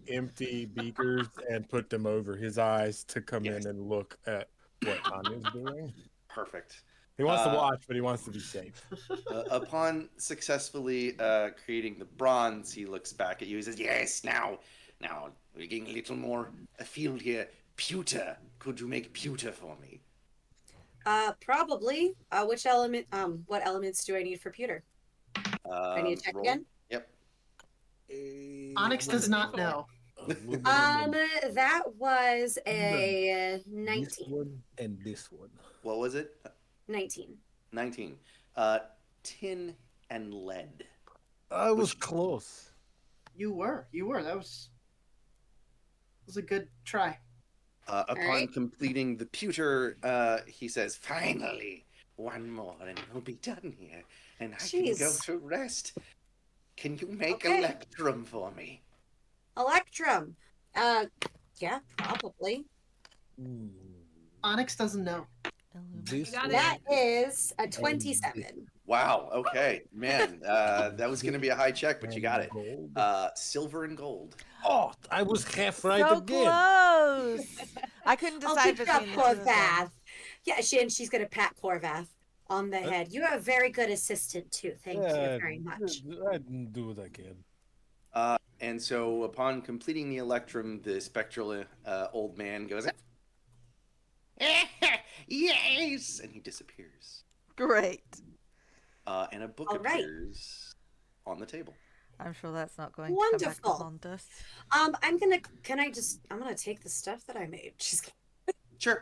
empty beakers and put them over his eyes to come in and look at what Tanya's doing. Perfect. He wants to watch, but he wants to be safe. Upon successfully creating the bronze, he looks back at you. He says, "Yes, now Now, we're getting a little more afield here. Pewter. Could you make pewter for me? Probably. Which element? What elements do I need for pewter? I need to check Roll. again. Yep. Onyx does not know. That was a This 19. one and this one. What was it? 19. 19. Tin and lead. I was close. You were. That was a good try. Upon right. completing the pewter, he says, "Finally, one more and we'll be done here, and I can go Jeez. to rest. Can you make Okay. electrum for me?" Electrum. Yeah, probably. Onyx doesn't know. This got one. it. That is a 27. Wow. Okay, man. That was going to be a high check, but you got it. Gold. Silver and gold. Oh, I was half right so again. close. I couldn't I'll decide keep up, between the two of them. Corvath. Yeah, she's going to pat Corvath on the head. You're a very good assistant, too. Thank you very much. I didn't do what I can. And so, upon completing the electrum, the spectral old man goes, "Yes!" and he disappears. Great. And a book All right. appears on the table. I'm sure that's not going to come back to Wonderful. haunt us. I'm gonna take the stuff that I made. Sure.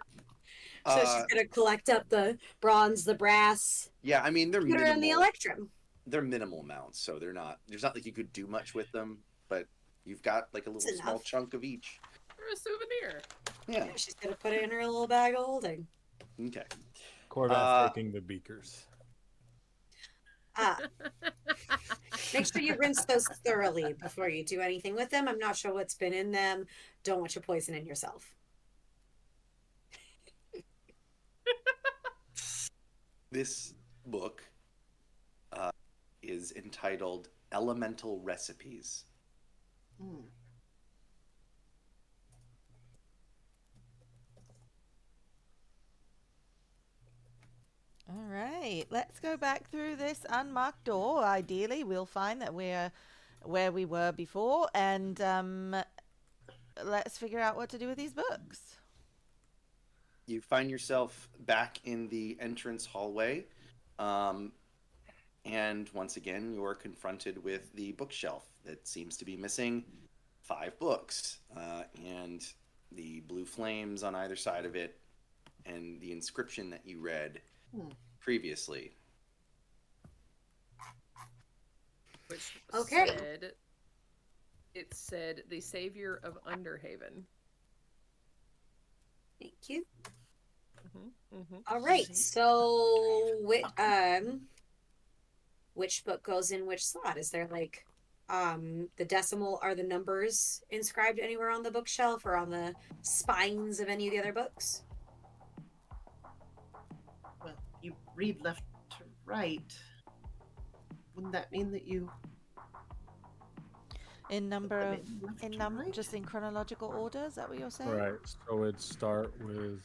So she's gonna collect up the bronze, the brass, Yeah, I mean they're put her in the minimal. electrum. They're minimal amounts, so there's not like you could do much with them, but you've got like a little It's small enough. chunk of each. For a souvenir. Yeah. Yeah, she's gonna put it in her little bag of holding. Okay. Corvath taking the beakers. Make sure you rinse those thoroughly before you do anything with them. I'm not sure what's been in them. Don't want you poisoning yourself. This book is entitled Elemental Recipes. Hmm. All right, let's go back through this unmarked door. Ideally, we'll find that we're where we were before, and let's figure out what to do with these books. You find yourself back in the entrance hallway, and once again, you're confronted with the bookshelf that seems to be missing 5 books, and the blue flames on either side of it, and the inscription that you read previously. Which Okay. it said the savior of Underhaven. Thank you. Mm-hmm. All right. So, which book goes in which slot? Is there like the decimal? Are the numbers inscribed anywhere on the bookshelf or on the spines of any of the other books? Well, you read left to right. Wouldn't that mean that you In number I of, mean, left in to num, right? just in chronological order. Is that what you're saying? Right. So it'd start with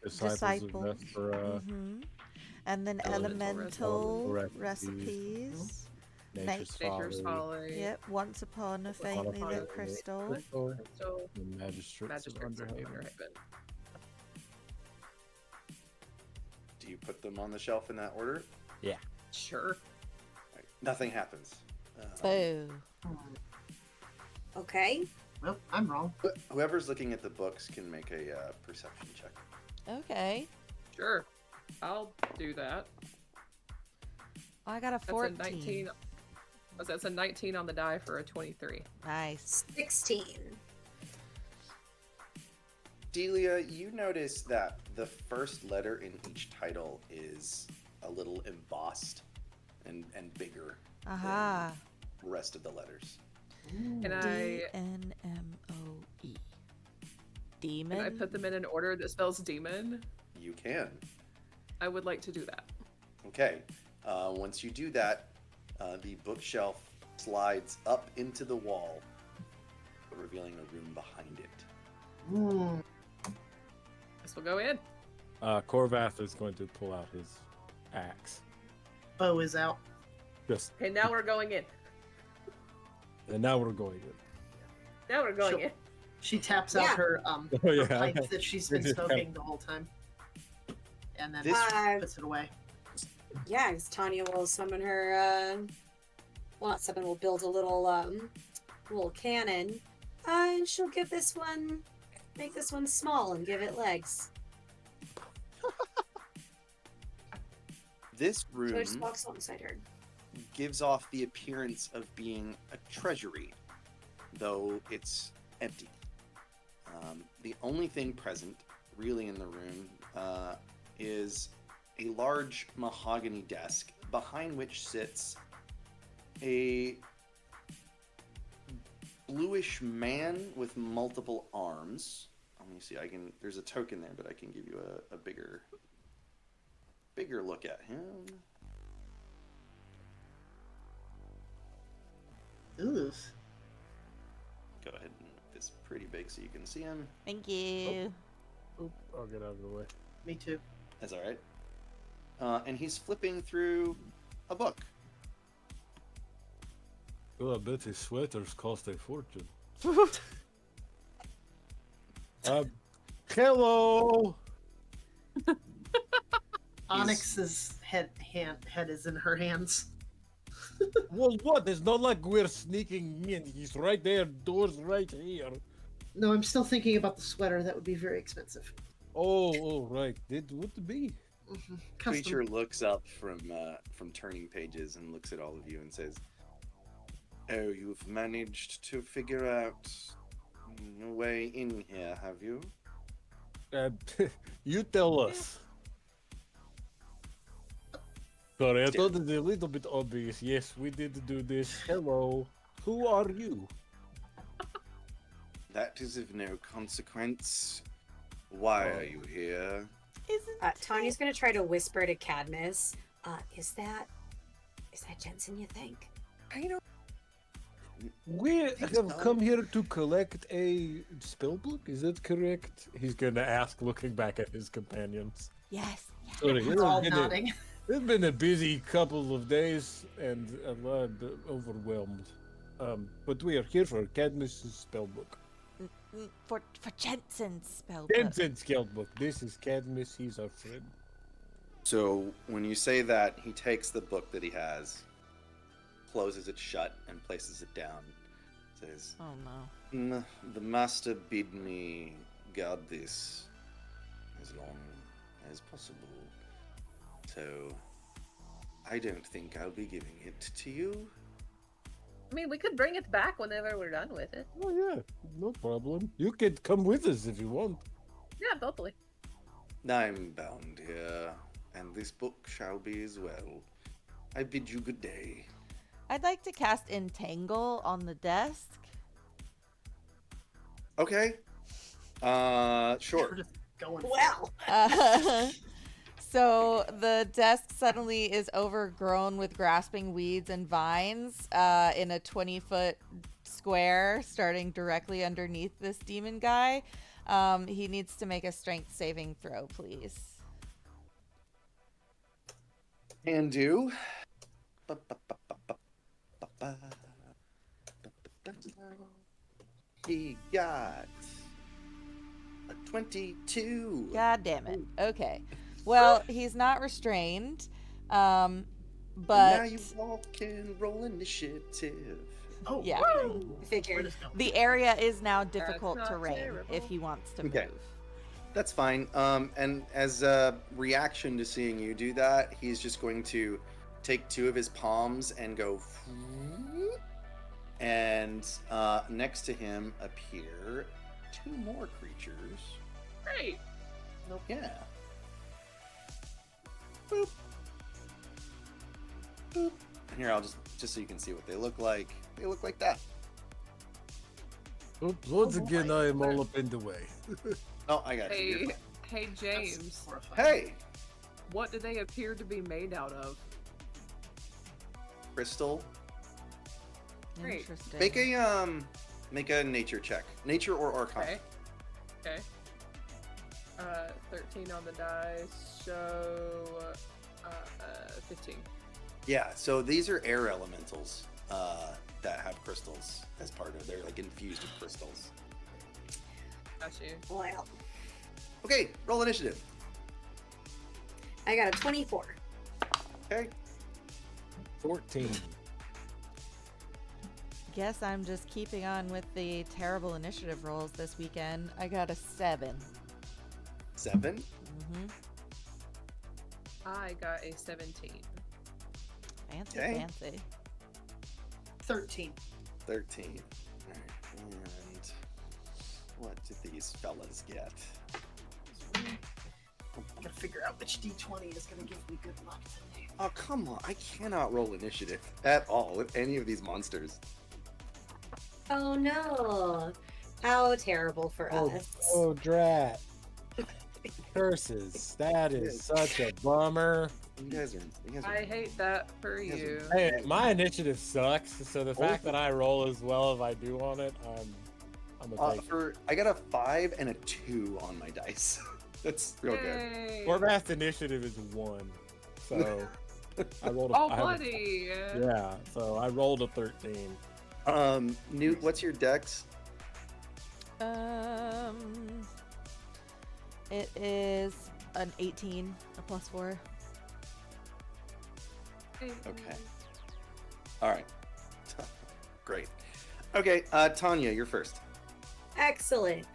disciples Disciples. of Vespera, And then Elemental elemental recipes. recipes. Nature's Nature's Folly, Folly. Yep. Once upon a faintly upon a lit crystal. Crystal, So the Magistrates of Magistrates of Underhaven. Underhaven. Do you put them on the shelf in that order? Sure. Right. Nothing happens. Oh. Okay. Well, I'm wrong. Whoever's looking at the books can make a perception check. Okay. Sure. I'll do that. I got a That's 14. a 19. That's a 19 on the die for a 23. Nice. 16. Delia, you notice that the first letter in each title is a little embossed and bigger Aha. than the rest of the letters. Can I DNMOE. can I Demon. put them in an order that spells demon? You can. I would like to do that. Okay. Once you do that, the bookshelf slides up into the wall, revealing a room behind it. This will go in. Corvath is going to pull out his axe. Bow is out. Just, Okay, now we're going in. and now we're going in. Now we're going in. She taps out Yeah. her Oh, yeah. pipe that she's been smoking the whole time, and then This- puts it away. Yeah, because Tanya will summon her. Well, not summon. Will build a little cannon, and she'll give this one, make this one small and give it legs. This So it just room walks alongside her. gives off the appearance of being a treasury, though it's empty. The only thing present, really, in the room is a large mahogany desk, behind which sits a bluish man with multiple arms. Let me see. There's a token there, but I can give you a bigger look at him. Ooh. Go ahead and make this pretty big so you can see him. Thank you. Oop, I'll get out of the way. Me too. That's all right. And he's flipping through a book. Well, I bet his sweaters cost a fortune. Hello. Onyx's head is in her hands. Well, what? It's not like we're sneaking in. He's right there. Door's right here. No, I'm still thinking about the sweater. That would be very expensive. Oh, right. It would be. Mm-hmm. Creature looks up from turning pages and looks at all of you and says, "Oh, you've managed to figure out a way in here, have you?" You tell us. Sorry, I thought it was a little bit obvious. Yes, we did do this. Hello. Who are you? That is of no consequence. Why are you here? Isn't Tanya's gonna try to whisper to Cadmus. Is that Jensen? You think? I don't. We have come here to collect a spell book. Is that correct? He's gonna ask, looking back at his companions. Yes. Sorry, We're all nodding. It's been a busy couple of days and a lot overwhelmed. But we are here for Cadmus' spellbook. For Jensen's spell. Jensen's spellbook. This is Cadmus. He's our friend. So when you say that, he takes the book that he has, closes it shut, and places it down. Says, Oh no. The master bid me guard this as long as possible. So I don't think I'll be giving it to you. I mean, we could bring it back whenever we're done with it. Oh yeah, no problem. You can come with us if you want. Yeah, totally. I'm bound here, and this book shall be as well. I bid you good day. I'd like to cast Entangle on the desk. Okay. We're Sure. just going. Well, So the desk suddenly is overgrown with grasping weeds and vines in a 20-foot square starting directly underneath this demon guy. He needs to make a strength saving throw, please. Can do. He got a 22. God damn it. Okay. Well, he's not restrained, but Now you all can roll initiative. Oh, Yeah. okay. We're figured. just going. the area is now difficult not terrain terrible. if he wants to Okay. move. That's fine. And as a reaction to seeing you do that, he's just going to take two of his palms and go. And next to him appear two more creatures. Great. Yeah. Boop. Boop. And here, I'll just so you can see what they look like. They look like that. Oops, once Oh, again, boy. I am all up in the way. Oh, I got you. You're Hey, hey, That's James. horrifying. Hey, What do they appear to be made out of? Crystal. Great. Interesting. Make a nature check. Nature or Arcana. Okay. Okay. 13 on the dice, so 15. Yeah, so these are air elementals. that have crystals as part of. They're like infused with crystals. Got you. Well, Okay, roll initiative. I got a 24. Okay. 14. Guess I'm just keeping on with the terrible initiative rolls this weekend. I got a 7. 7. Mm-hmm. I got a 17. Fancy, Okay. fancy. 13. 13. All right. And what did these fellas get? Gotta figure out which D20 is gonna give me good luck today. Oh, come on. I cannot roll initiative at all with any of these monsters. Oh no. How terrible for us. Oh, drat. Curses. That is such a bummer. You guys are. I hate that for Yes, you. Hey, my initiative sucks, so the Oh. fact that I roll as well as I do on it, I'm a take. I got a 5 and a 2 on my dice. That's real good. Yay. Warcraft initiative is 1, so I rolled a Oh, I have a- buddy. Yeah, so I rolled a 13. Newt, what's your dex? It is an 18, a +4. Okay. All right. Great. Okay, Tanya, you're first. Excellent.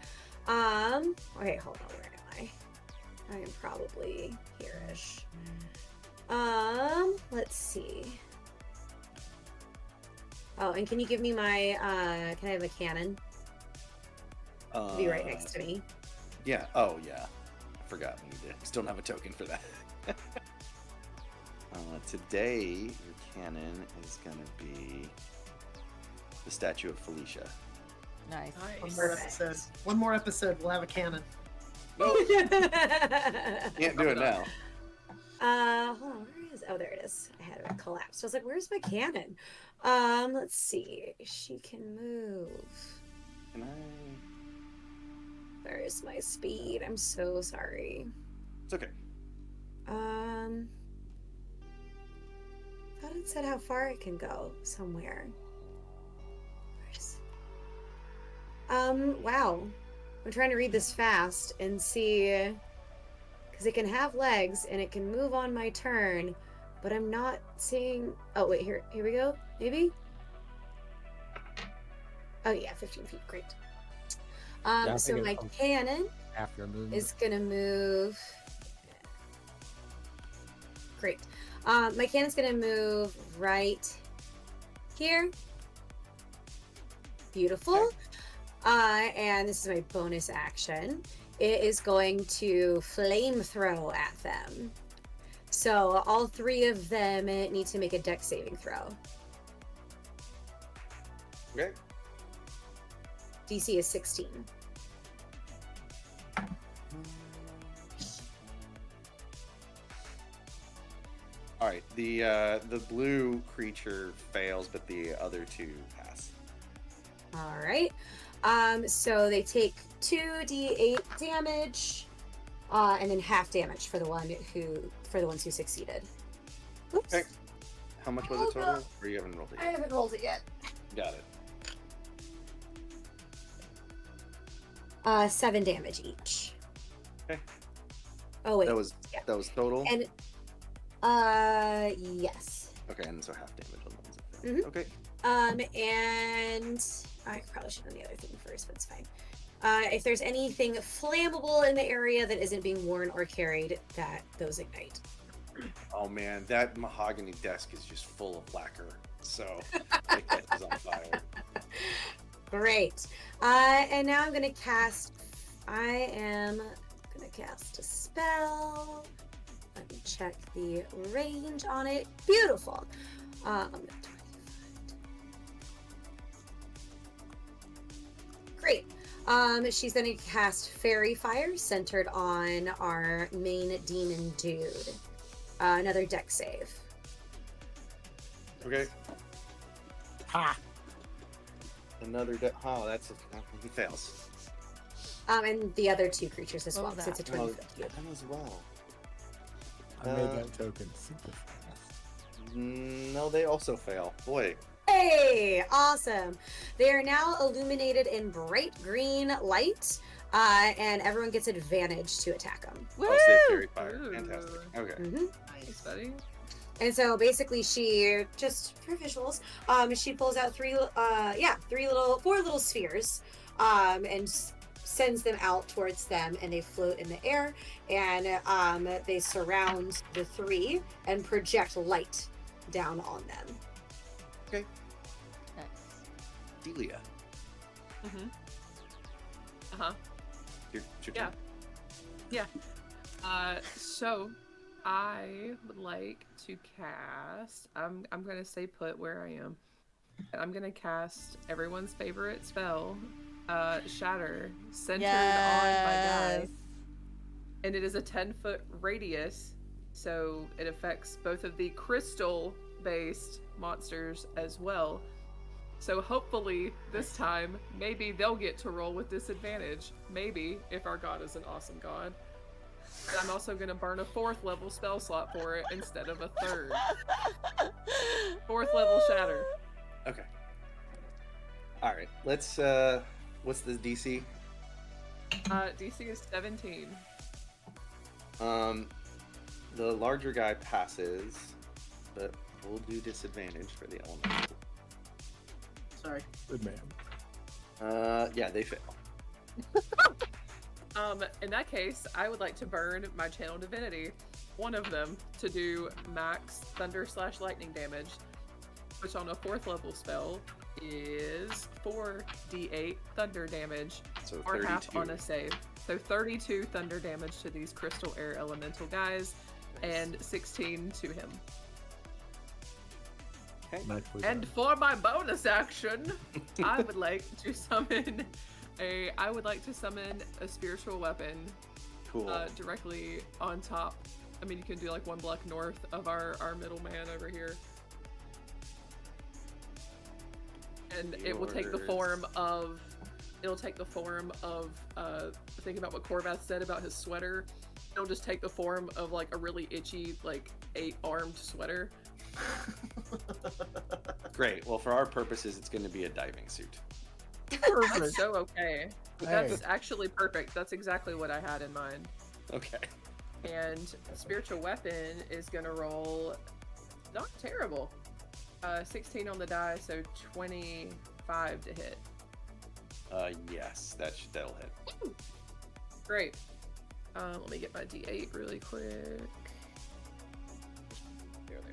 Okay, hold on, where am I? I am probably here-ish. Let's see. Oh, and can you give me my, can I have a cannon? It'll be right next to me. Yeah. Oh, yeah. I forgot. Still don't have a token for that. Today, your cannon is going to be the statue of Felicia. Nice. One more Perfect. episode. One more episode, we'll have a cannon. No, can't do it now. Hold on, where is? Oh, there it is. I had it collapsed. I was like, "Where's my cannon?" Let's see. She can move. Can I? Where is my speed? I'm so sorry. It's okay. Thought it said how far it can go somewhere. Wow. I'm trying to read this fast and see, because it can have legs and it can move on my turn, but I'm not seeing. Oh wait, here we go. Maybe. Oh yeah, 15 feet. Great. Yeah, I So think my it's- cannon After movement. is gonna move. Great. My cannon's gonna move right here. Beautiful. And this is my bonus action. It is going to flame throw at them. So all 3 of them need to make a dex saving throw. Okay. DC is 16. All right. The blue creature fails, but the other 2 pass. All right. So they take 2d8 damage, and then half damage for the ones who succeeded. Oops. Okay. How much was it total? Or you haven't rolled it I yet? haven't rolled it yet. Got it. 7 damage each. Okay. Oh wait. That was total. And yes. Okay, and so half damage on the ones that Mhm. failed. Okay. And I probably should have done the other thing first, but it's fine. If there's anything flammable in the area that isn't being worn or carried, those ignite. Oh man, that mahogany desk is just full of lacquer, so it catches on fire. Great. And now I'm gonna cast. I am gonna cast a spell. Let me check the range on it. Beautiful. 25. Great. She's gonna cast Fairy Fire centered on our main demon dude. Another dex save. Okay. Ha! Another he fails. And the other 2 creatures as What well, was because it's a that? 20-foot cube. That as well. I made that token super fast. No, they also fail. Boy. Hey! Yay! Awesome. They are now illuminated in bright green light, and everyone gets advantage to attack them. Woo! Oh, so they have fairy fire. Ooh. Fantastic. Okay. Thanks, Nice. buddy. And so basically, she just for visuals, she pulls out four little spheres, and sends them out towards them, and they float in the air, and they surround the three and project light down on them. Okay. Nice. Delia, Mm-hmm. Uh-huh. your Yeah. turn. Yeah. So I would like to cast. I'm gonna stay put where I am. I'm gonna cast everyone's favorite spell, Shatter, centered on my guy, Yes. and it is a 10-foot radius, so it affects both of the crystal-based monsters as well. So hopefully this time, maybe they'll get to roll with disadvantage. Maybe, if our god is an awesome god. And I'm also going to burn a 4th level spell slot for it instead of a 3rd. 4th level Shatter. Okay. All right. Let's. What's the DC? DC is 17. The larger guy passes, but we'll do disadvantage for the elemental. Sorry. Good man. Yeah, they fail. In that case, I would like to burn my Channel Divinity, one of them, to do max thunder/lightning damage, which on a 4th level spell is 4d8 thunder damage, So or 32. half on a save. So 32 thunder damage to these crystal air elemental guys, and 16 to him. Okay. Nicely And done. for my bonus action, I would like to summon a spiritual weapon Cool. directly on top. I mean, you can do like 1 block north of our middleman over here. And it will take the form of, think about what Corvath said about his sweater. It'll just take the form of like a really itchy, like 8-armed sweater. Great. Well, for our purposes, it's going to be a diving suit. That's so okay. That's actually perfect. That's exactly what I had in mind. Okay. And spiritual weapon is gonna roll not terrible. 16 on the die, so 25 to hit. Yes, that'll hit. Great. Let me get my D8 really quick. Here they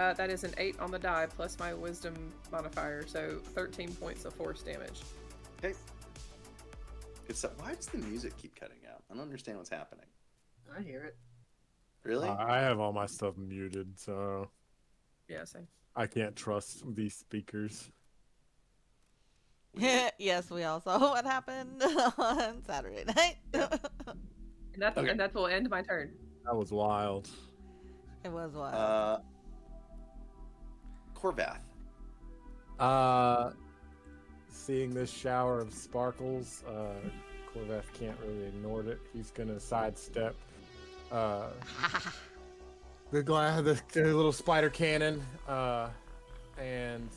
are. That is an 8 on the die plus my wisdom modifier, so 13 points of force damage. Okay. Good stuff. Why does the music keep cutting out? I don't understand what's happening. I hear it. Really? I have all my stuff muted, so Yeah, same. I can't trust these speakers. Yes, we all saw what happened on Saturday night. And that will end my turn. That was wild. It was wild. Corvath. Seeing this shower of sparkles, Corvath can't really ignore it. He's gonna sidestep the little spider cannon, and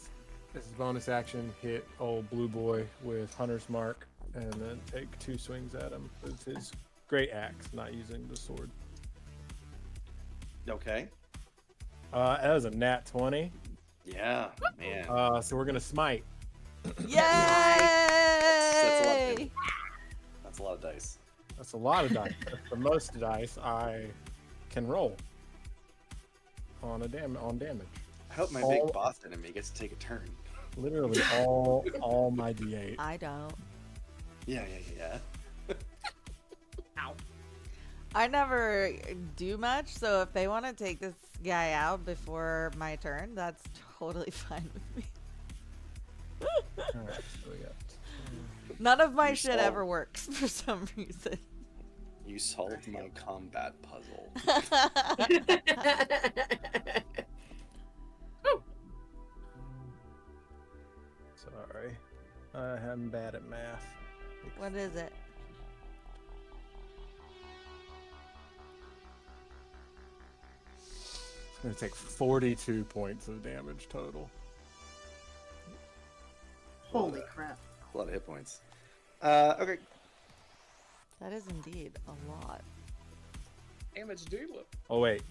this is bonus action, hit old blue boy with Hunter's Mark, and then take 2 swings at him with his great axe, not using the sword. Okay. That was a nat 20. Yeah, man. So we're gonna smite. Yay! That's a lot of dice. That's a lot of dice. That's the most dice I can roll on damage. I hope my All- big boss enemy gets to take a turn. Literally all my D8. I don't. Yeah. I never do much, so if they want to take this guy out before my turn, that's totally fine with me. All right, so we got None of my You shit solved- ever works for some reason. You solved my combat puzzle. Sorry, I'm bad at math. What is it? gonna take 42 points of damage total. Holy crap. A lot of hit points. Okay. That is indeed a lot. Damage dealer. Oh wait,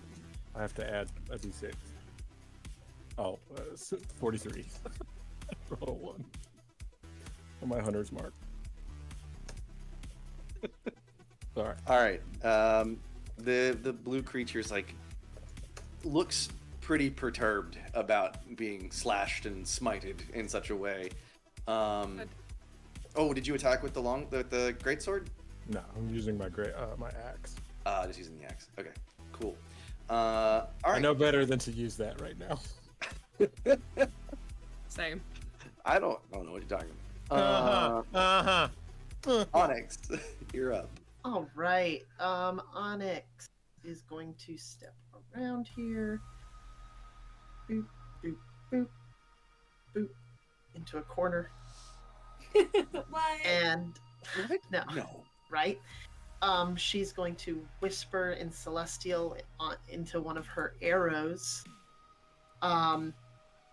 I have to add a d6. Oh, 43. Roll 1 on my hunter's mark. Sorry. All right. The blue creature's like looks pretty perturbed about being slashed and smited in such a way. Oh, did you attack with the greatsword? No, I'm using my my axe. Just using the axe. Okay, cool. All right. I know better than to use that right now. Same. I don't know what you're talking about. Onyx, you're up. All right. Onyx is going to step around here. Boop, boop, boop, boop. Into a corner. What? And no, No. right? She's going to whisper in Celestial into one of her arrows.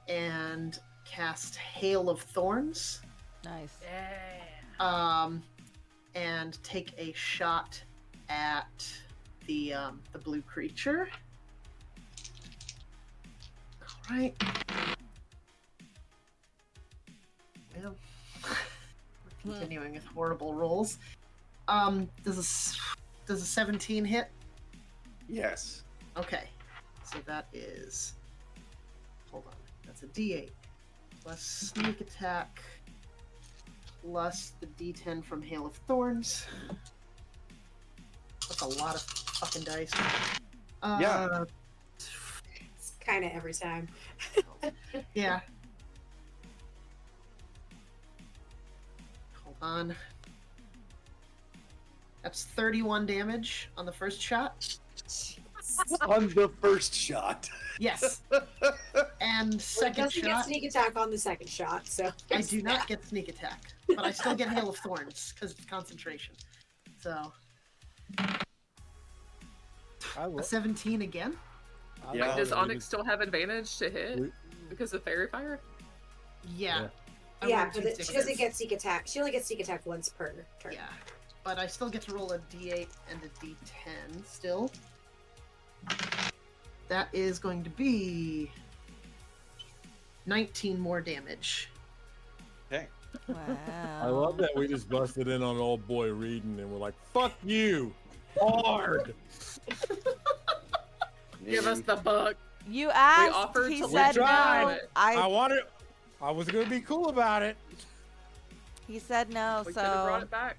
And cast Hail of Thorns. Nice. And take a shot at the blue creature. All right. Well, we're continuing with horrible rolls. Does a 17 hit? Yes. Okay. So that is. Hold on. That's a D8 plus sneak attack plus the D10 from Hail of Thorns. That's a lot of fucking dice. Yeah. It's kind of every time. Yeah. Hold on. That's 31 damage on the first shot. On the first shot. Yes. And second doesn't get shot, sneak attack on the second shot, so I do not get sneak attack, but I still get Hail of Thorns because it's concentration. So a 17 again. Yeah. Does Onyx still have advantage to hit because of fairy fire? Yeah. I yeah, rolled but two she sixes. doesn't get sneak attack. She only gets sneak attack once per turn. Yeah, but I still get to roll a D8 and a D10 still. That is going to be 19 more damage. Okay. Wow. I love that we just busted in on old boy reading and we're like, "Fuck you, hard." Give us the book. You asked. offered He to said no. tried. I I. wanted. I was gonna be cool about it. He said no. We could have brought So it back.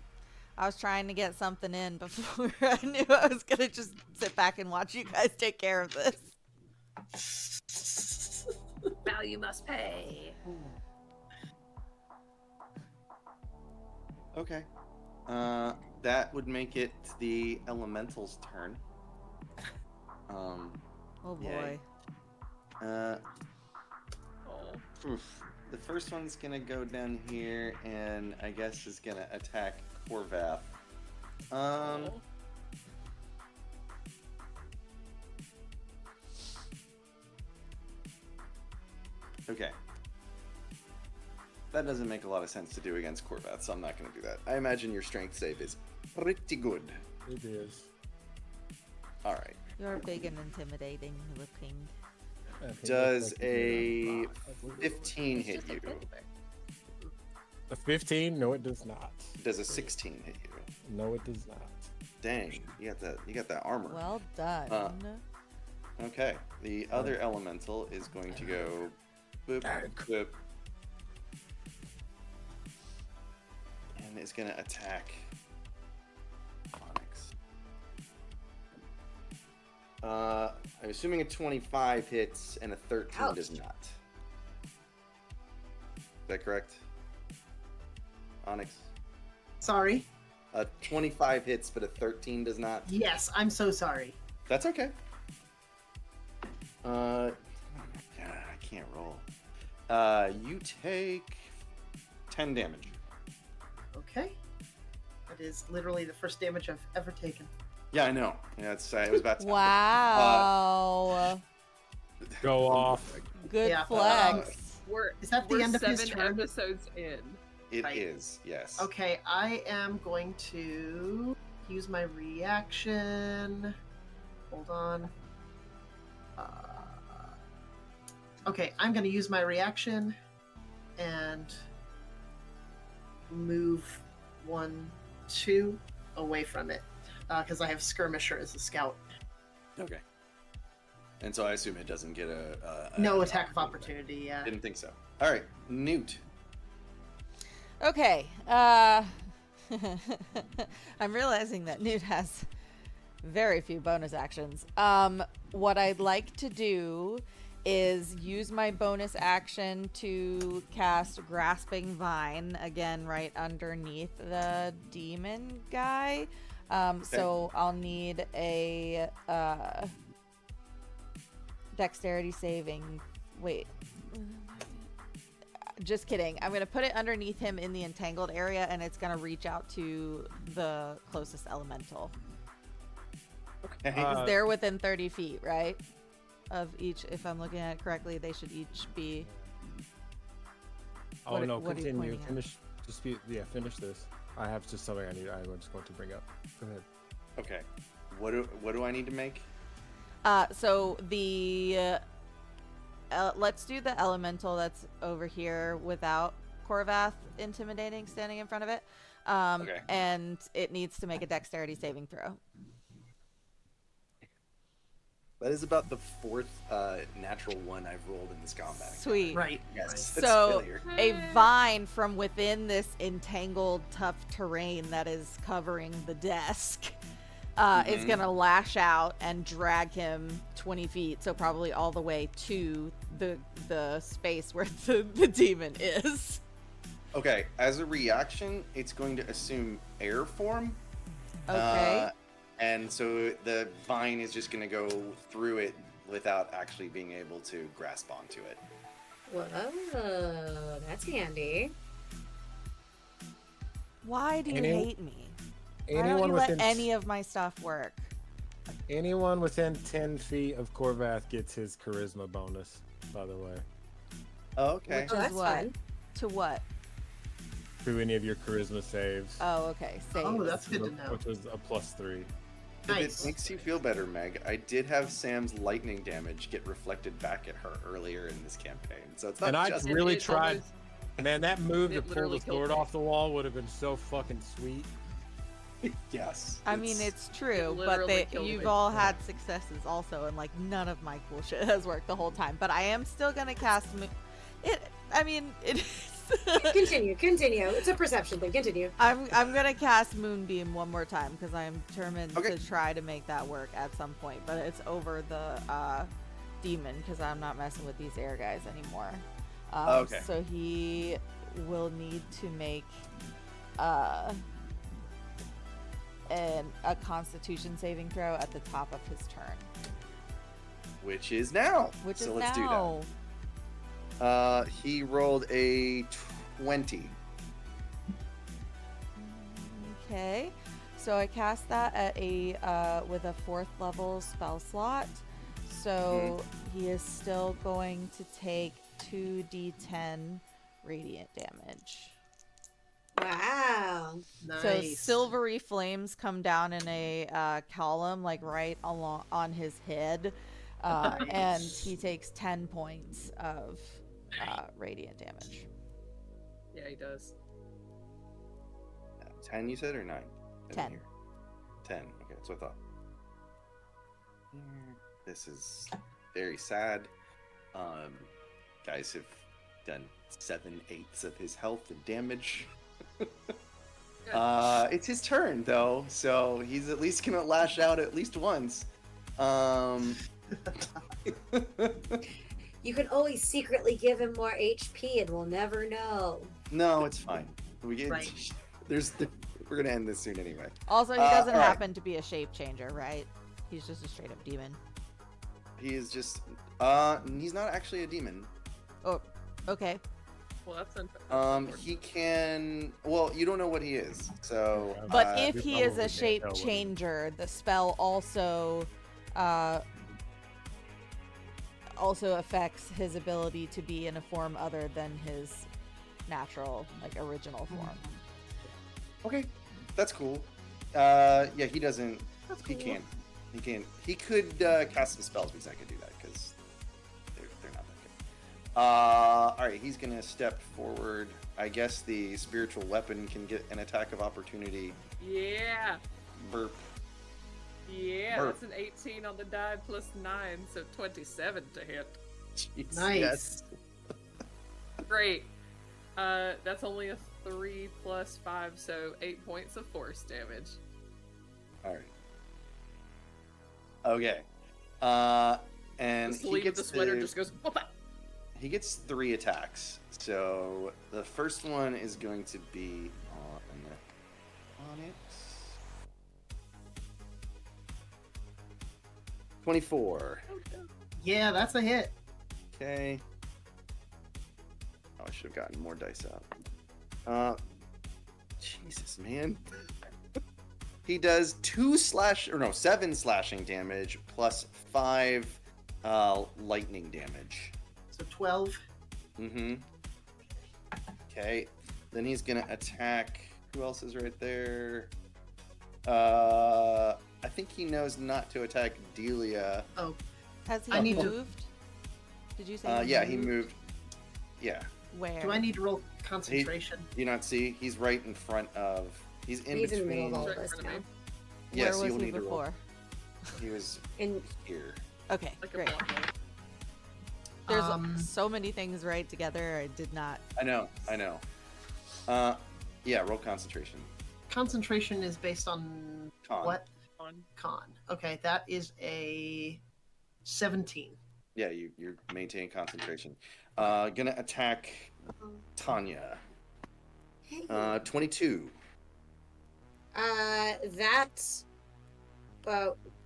I was trying to get something in before I knew I was gonna just sit back and watch you guys take care of this. Now you must pay. Okay. That would make it the elemental's turn. Oh boy. Yay. Oh. Oof. The first one's gonna go down here and I guess is gonna attack Korvath. Okay. That doesn't make a lot of sense to do against Korvath, so I'm not gonna do that. I imagine your strength save is pretty good. It is. Alright. You're big and intimidating looking. I think Does that's like a a 15 hit you? A 15? No, it does not. Does a 16 hit you? No, it does not. Dang, you got that armor. Well done. Okay, the other elemental is going to go boop, boop, and is going to attack Onyx. I'm assuming a 25 hits and a 13 Ouch. does not. Is that correct? Onyx? Sorry. A 25 hits, but a 13 does not. Yes, I'm so sorry. That's okay. God, I can't roll. You take 10 damage. Okay. That is literally the first damage I've ever taken. Yeah, I know. Yeah, it was about time. Wow. Go off. Good Yeah. flex. Is that the we're end of his 7 turn? episodes in. It Right. is, yes. Okay, I am going to use my reaction. Hold on. Okay, I'm going to use my reaction and move 1, 2 away from it because I have Skirmisher as a scout. Okay. And so I assume it doesn't get No an attack of opportunity, yeah. Didn't think so. All right, Newt. Okay. I'm realizing that Newt has very few bonus actions. What I'd like to do is use my bonus action to cast Grasping Vine again right underneath the demon guy. So I'll need a dexterity saving. Wait. Just kidding. I'm going to put it underneath him in the entangled area, and it's going to reach out to the closest elemental. Okay. 'Cause they're within 30 feet, right? Of each, if I'm looking at it correctly, they should each be... Oh What- no, what are you continue. pointing at? Finish. Finish this. I have just something I was going to bring up. Go ahead. Okay. What do I need to make? So the... let's do the elemental that's over here without Korvath intimidating, standing in front of it. Okay. And it needs to make a dexterity saving throw. That is about the 4th natural one I've rolled in this combat. Sweet. Right. Yes. That's So failure. a vine from within this entangled, tough terrain that is covering the desk is going to lash out and drag him 20 feet. So probably all the way to the space where the demon is. Okay. As a reaction, it's going to assume air form. Okay. And so the vine is just going to go through it without actually being able to grasp onto it. Whoa, that's handy. Why do you Any- hate me? Why don't Anyone you let within any of my stuff work? anyone within 10 feet of Korvath gets his charisma bonus. By the way, Okay. Oh, that's what? fun. To what? through any of your charisma saves, Oh, okay. Save. Oh, that's good to know. which was a +3. If Nice. it makes you feel better, Meg, I did have Sam's lightning damage get reflected back at her earlier in this campaign. So it's not And I just really It's tried. almost- Man, that move It to pull literally the killed sword me. off the wall would have been so fucking sweet. yes. I mean, it's true, but literally killed you've me. all had successes also, and like none of my cool shit has worked the whole time. But I am still gonna cast it. I mean, it is. Continue. It's a perception thing. Continue. I'm gonna cast Moonbeam one more time because I am determined Okay. to try to make that work at some point. But it's over the demon because I'm not messing with these air guys anymore. Okay. So he will need to make a Constitution saving throw at the top of his turn, Which is now. which so is let's now. do that. He rolled a 20. Okay, so I cast that at a with a 4th level spell slot. So he is still going to take 2d10 radiant damage. Wow. Nice. So silvery flames come down in a column, like right along on his head, and he takes 10 points of radiant damage. Yeah, he does. 10, you said, or 9? I didn't 10. hear. 10. Okay, that's what I thought. This is very sad. Guys have done 7/8 of his health and damage. It's his turn though, so he's at least gonna lash out at least once. You can always secretly give him more HP and we'll never know. No, it's fine. We get Right. we're gonna end this soon anyway. Also, he doesn't all right. happen to be a shape changer, right? He's just a straight up demon. He is just he's not actually a demon. Oh, okay. Well, that's unfair. He can. Well, you don't know what he is, so. But if you he is probably a can't shape tell what he- changer, the spell also also affects his ability to be in a form other than his natural, like, original form. Okay, that's cool. Yeah, he doesn't. He can't. He can't. He could cast some spells, but he's not gonna do that because they're not that good. All right, he's gonna step forward. I guess the spiritual weapon can get an attack of opportunity. Yeah. Burp. Yeah, Burp. that's an 18 on the die plus 9, so 27 to hit. Jeez, Nice. yes. Great. That's only a 3 plus 5, so 8 points of force damage. All right. Okay. And The sleeve of the sweater just goes. Whoop-a! He gets 3 attacks. So the first one is going to be on it. 24. Yeah, that's a hit. Okay. Oh, I should have gotten more dice out. Jesus, man. He does 7 slashing damage plus 5 lightning damage. So 12. Mm-hmm. Okay. Then he's gonna attack. Who else is right there? I think he knows not to attack Delia. Oh, Has he I need to- moved? Did you say? Yeah, he moved. Yeah. Where? do I need to roll concentration? Do you not see? He's right in front of. He's in He's in the between. middle of all Right in this front of now. me. Yes, Where you'll was he need to roll. before? He was And here. Okay, Like a great. block roll. There's so many things right together. I did not. I know. Yeah, roll concentration. Concentration is based on Con. what? On. Con. Okay, that is a 17. Yeah, you're maintaining concentration. Gonna attack Tanya. hey, 22. that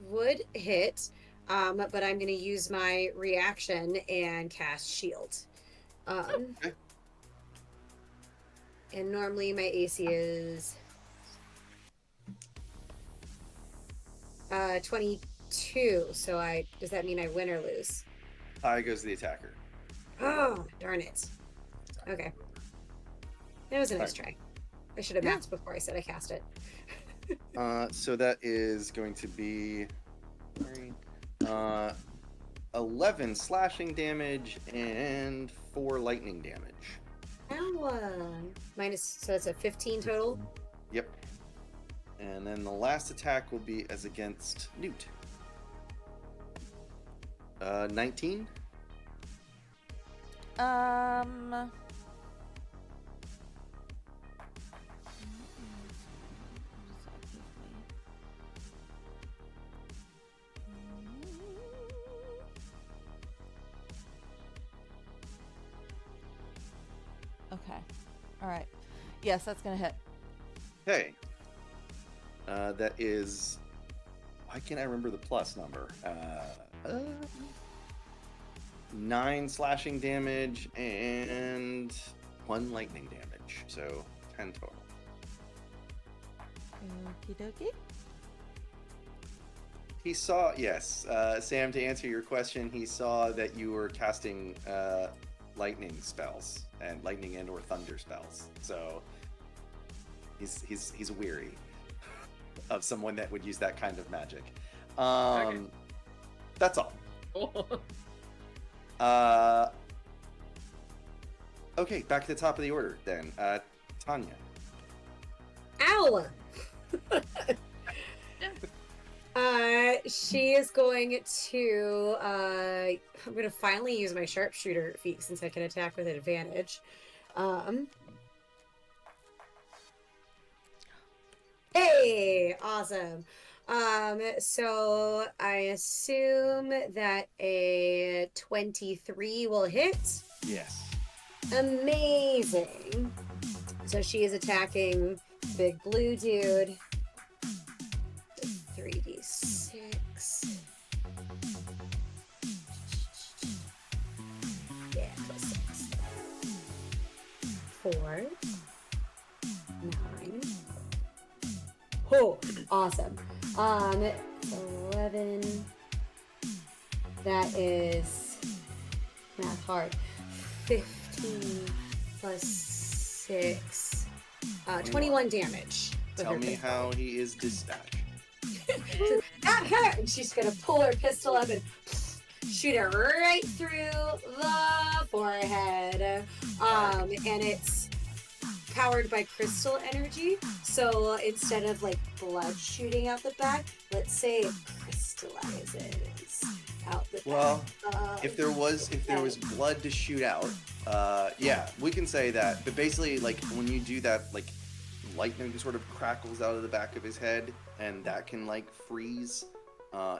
would hit, but I'm going to use my reaction and cast shield. Okay. And normally my AC is 22. So does that mean I win or lose? High goes the attacker. Oh, darn it. Okay. That was a nice try. I should have mapped before I said I cast it. So that is going to be 11 slashing damage and 4 lightning damage. So that's a 15 total. Yep. And then the last attack will be as against Newt. 19. Okay. All right. Yes, that's gonna hit. Okay. That is. Why can't I remember the plus number? 9 slashing damage and 1 lightning damage. So 10 total. Okie dokie. He saw, yes, Sam, to answer your question, he saw that you were casting lightning spells and lightning and or thunder spells. So he's weary of someone that would use that kind of magic. Okay. That's all. Okay, back to the top of the order then. Tanya. Ow! She is going to I'm gonna finally use my sharpshooter feat since I can attack with advantage. Hey, awesome. So I assume that a 23 will hit. Yes. Amazing. So she is attacking big blue dude. 3d6. Yeah, plus 6. 4. 9. Oh, awesome. 11. That is Math hard. 15 plus 6. 21 damage. with Tell her me pistol. how he is dispatched. That hurt! And she's gonna pull her pistol up and shoot it right through the forehead. And it's powered by crystal energy. So instead of like blood shooting out the back, let's say it crystallizes out the Well, back. if there was blood to shoot out, yeah, we can say that. But basically, like when you do that, like lightning sort of crackles out of the back of his head, and that can like freeze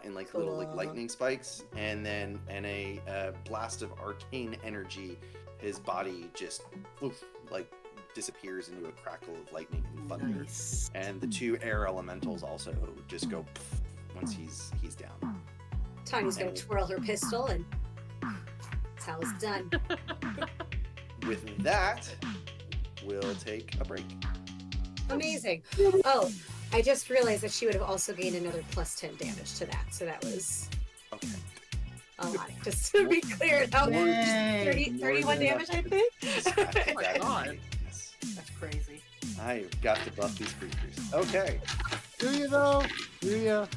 in like little like Cool. lightning spikes, and then a blast of arcane energy, his body just poof, like disappears into a crackle of lightning and thunder, Nice. and the two air elementals also just go poof once he's down. Tanya's gonna twirl her pistol and that's how it's done. With that, we'll take a break. Amazing. Oh, I just realized that she would have also gained another plus 10 damage to that. So that was Okay. a lot. Just to be clear, that was Yay. 31 damage, I think. Oh my God. Yes. That's crazy. I've got to buff these creatures. Okay. Do you though? Do you?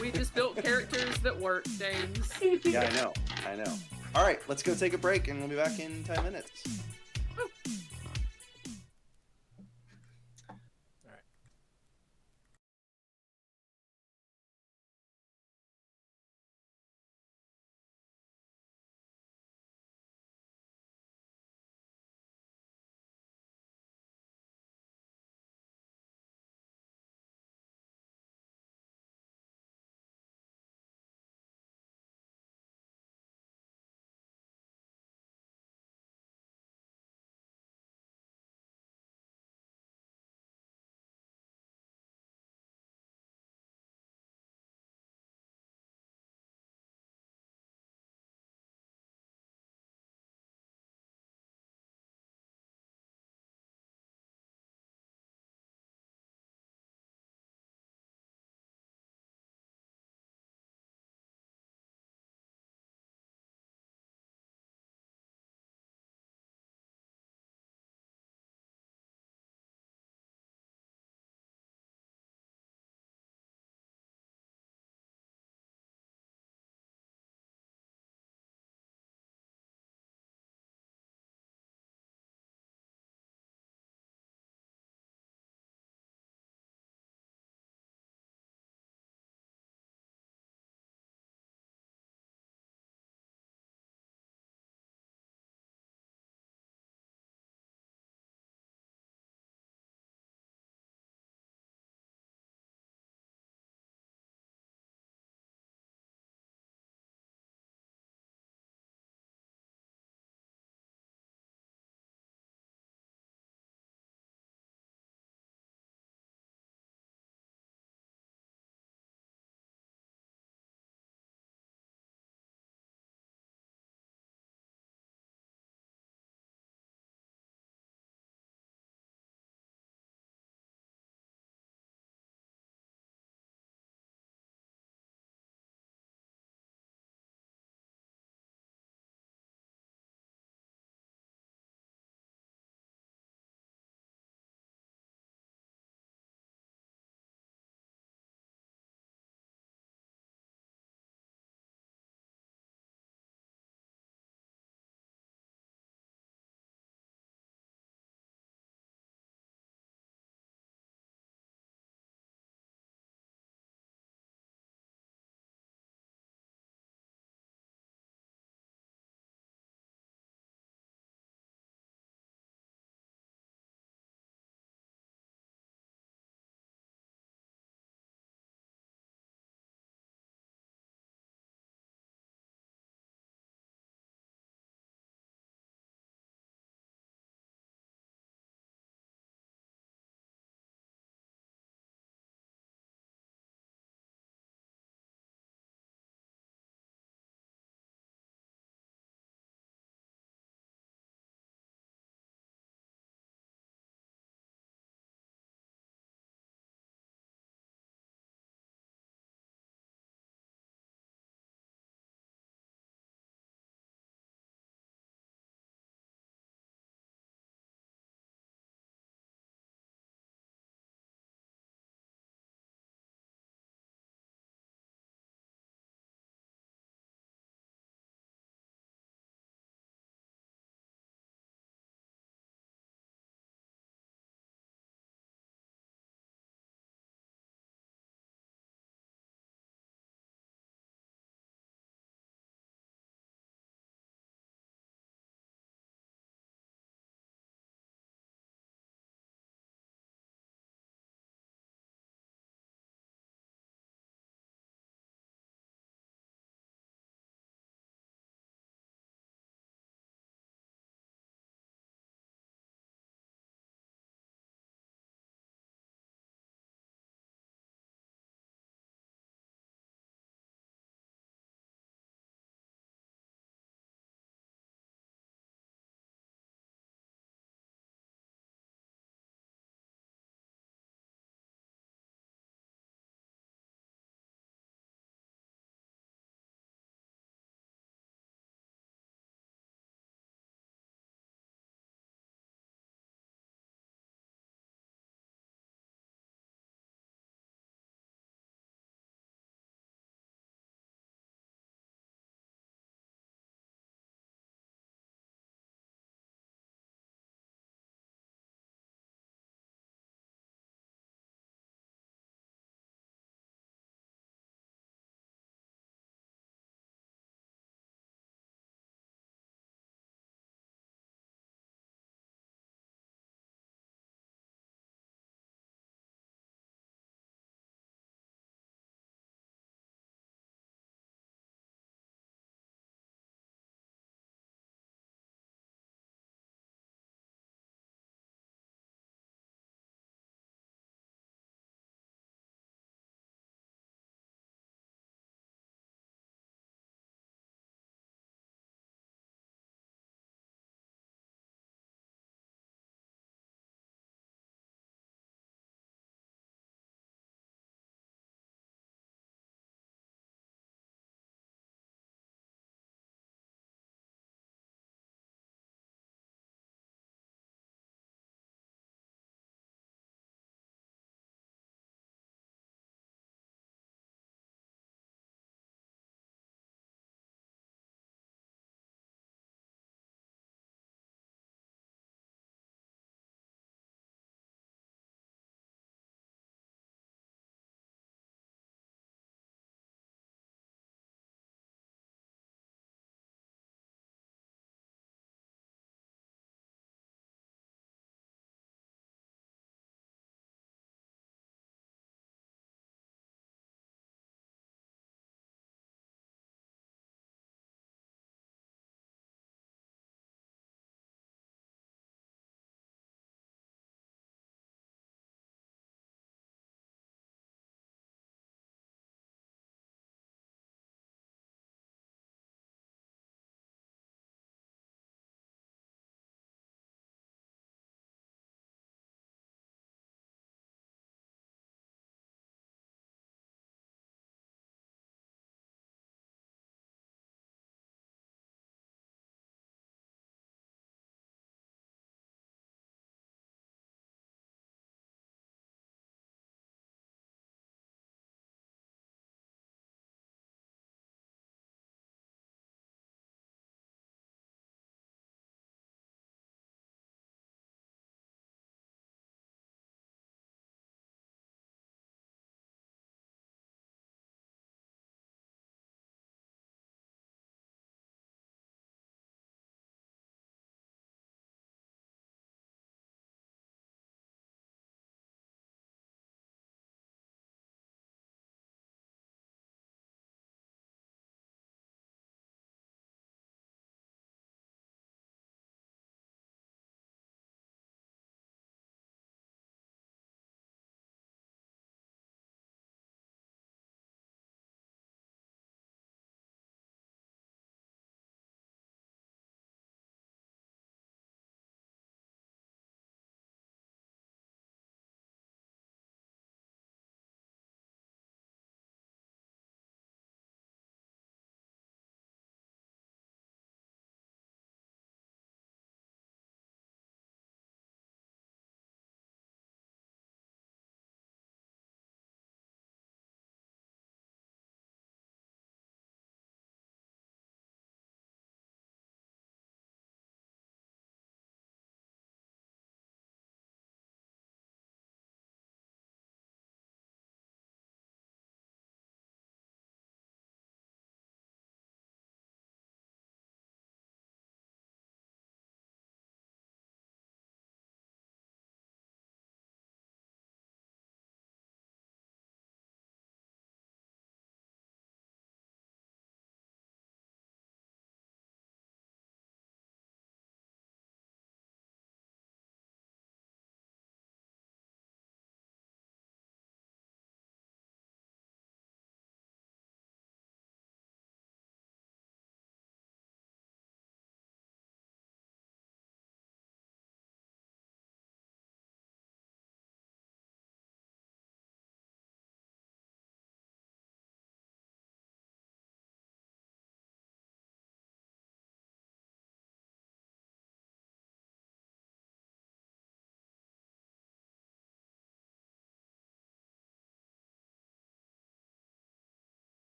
We just built characters that work, James. Yeah, I know. All right, let's go take a break, and we'll be back in 10 minutes.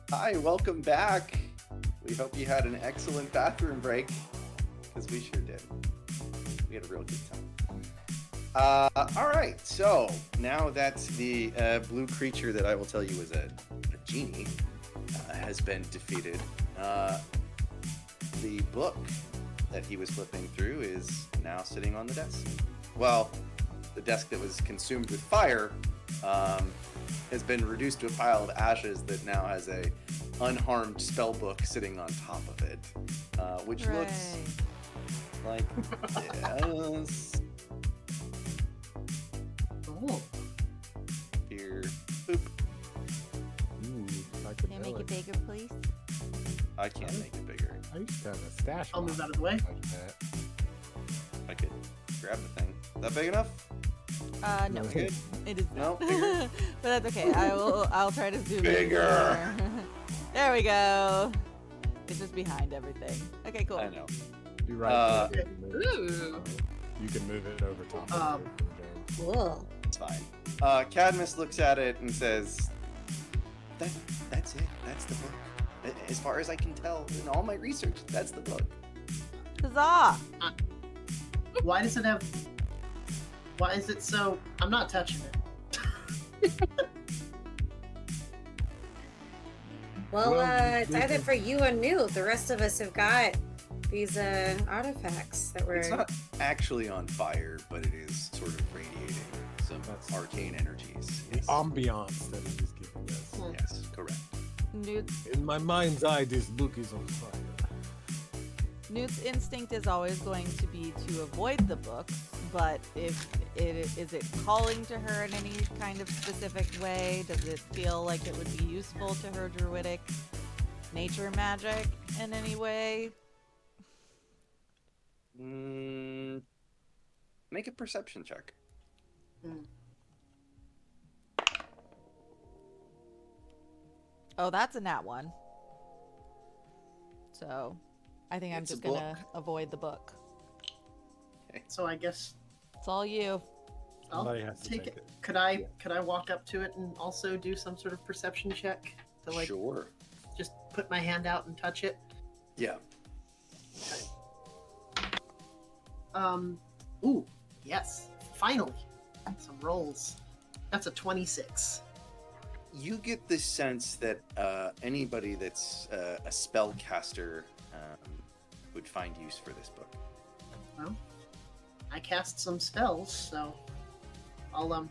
Hi, welcome back. We hope you had an excellent bathroom break, because we sure did. We had a real good time. All right, so now that the blue creature that I will tell you is a genie has been defeated, the book that he was flipping through is now sitting on the desk. Well, the desk that was consumed with fire has been reduced to a pile of ashes that now has a unharmed spell book sitting on top of it, which looks like this. Oh. Here, boop. Ooh, Can you make it bigger, please? I can't make it bigger. I used to have a stash. I'll move out of the way. like that. I could grab the thing. Is that big enough? No. Good. It is No, not. bigger. But that's okay. I'll try to zoom Bigger. in more. There we go. It's just behind everything. Okay, cool. I know. You're right. Okay. Ooh. You can move it over top. Um, Cool. It's fine. Cadmus looks at it and says, that's it. That's the book. As far as I can tell in all my research, that's the book. Huzzah! why does it have? Why is it so? I'm not touching it. Well, Well, it's we either can- for you or Newt. The rest of us have got these artifacts that It's we're. not actually on fire, but it is sort of radiating some That's- arcane energies. The Yes, ambiance that it is giving us. Hmm. yes, correct. Newt's, In my mind's eye, this book is on fire. Newt's instinct is always going to be to avoid the books, but if is it calling to her in any kind of specific way? Does it feel like it would be useful to her druidic nature magic in any way? Make a perception check. Oh, that's a nat one. So, I think I'm It's a just gonna avoid the book. So I guess It's all you. I'll Somebody has to take take it. it. Could I walk up to it and also do some sort of perception check to like Sure. just put my hand out and touch it? Yeah. Ooh, yes. Finally. Some rolls. That's a 26. You get this sense that anybody that's a spellcaster would find use for this book. Well, I cast some spells, so I'll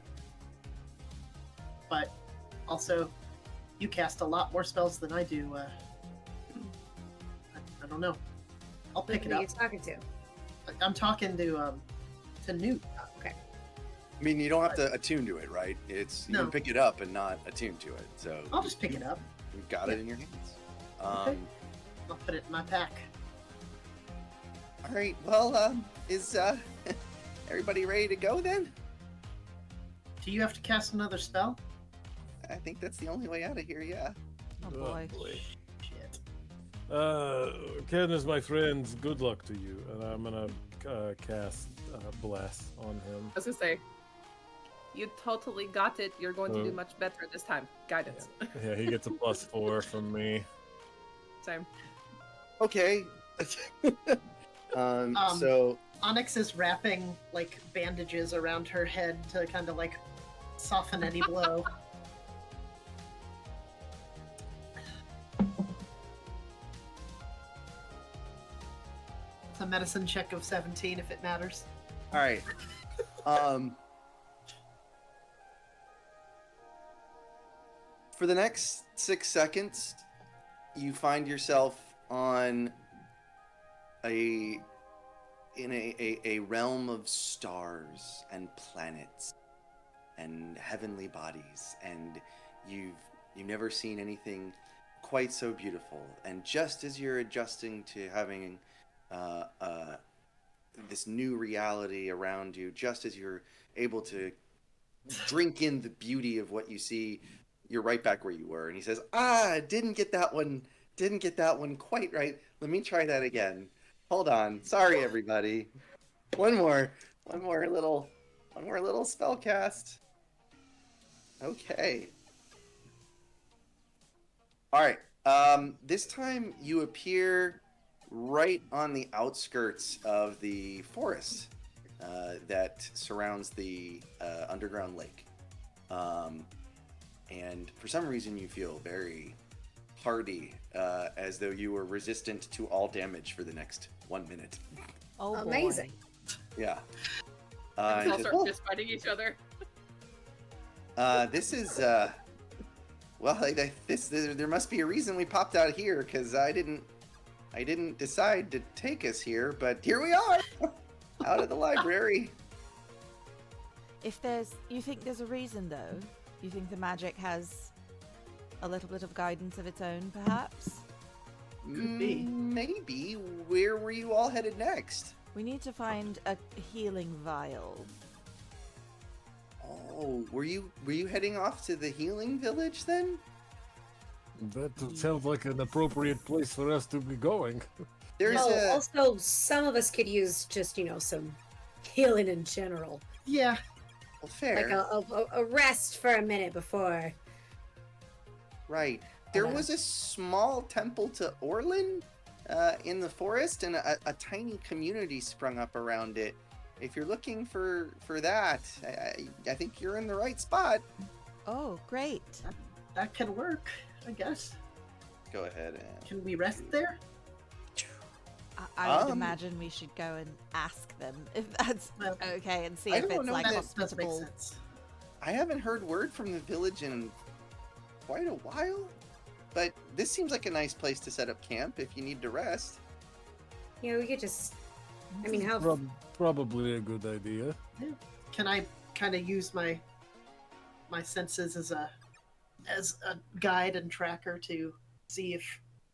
but also you cast a lot more spells than I do. I don't know. I'll pick Who it are up. you talking to? I'm talking to Newt. Okay. I mean, you don't have to attune to it, right? You No. can pick it up and not attune to it. So I'll just pick it up. you've got it in your hands. Okay. I'll put it in my pack. All right. Well, is everybody ready to go then? Do you have to cast another spell? I think that's the only way out of here. Yeah. Oh boy. Shit. Cadmus, my friends, good luck to you. And I'm gonna cast Bless on him. I was gonna say, you totally got it. You're going to do much better this time. Guidance. Yeah, he gets a +4 from me. Same. Okay. So Onyx is wrapping like bandages around her head to kind of like soften any blow. It's a medicine check of 17 if it matters. all right. For the next 6 seconds, you find yourself in a realm of stars and planets and heavenly bodies, and you've never seen anything quite so beautiful. And just as you're adjusting to having this new reality around you, just as you're able to drink in the beauty of what you see, you're right back where you were. And he says, didn't get that one quite right. Let me try that again. Hold on. Sorry, everybody. One more little spell cast. Okay. All right. This time you appear right on the outskirts of the forest that surrounds the underground lake. And for some reason you feel very hardy, as though you were resistant to all damage for the next 1 minute. Oh, boy. Amazing. Yeah. We all He says, start "Well, fist fighting each other. this is well, there must be a reason we popped out here, because I didn't decide to take us here, but here we are, out of the library. You think there's a reason, though? You think the magic has a little bit of guidance of its own, perhaps? Could be. Maybe. Where were you all headed next? We need to find a healing vial. Oh, were you heading off to the healing village then? That sounds like an appropriate place for us to be going. There's Also, some of us could use just, some healing in general. Yeah. well, fair. Like a rest for a minute before. Right. There was a small temple to Orlin in the forest, and a tiny community sprung up around it. If you're looking for that, I think you're in the right spot. Oh, great. That can work, I guess. Go ahead and... Can we rest there? I would imagine we should go and ask them if that's Well, okay, and see I if don't it's know, like That does make hospitable. sense. I haven't heard word from the village in quite a while, but this seems like a nice place to set up camp if you need to rest. We could just. I mean, how. Probably a good idea. Can I kind of use my senses as a guide and tracker to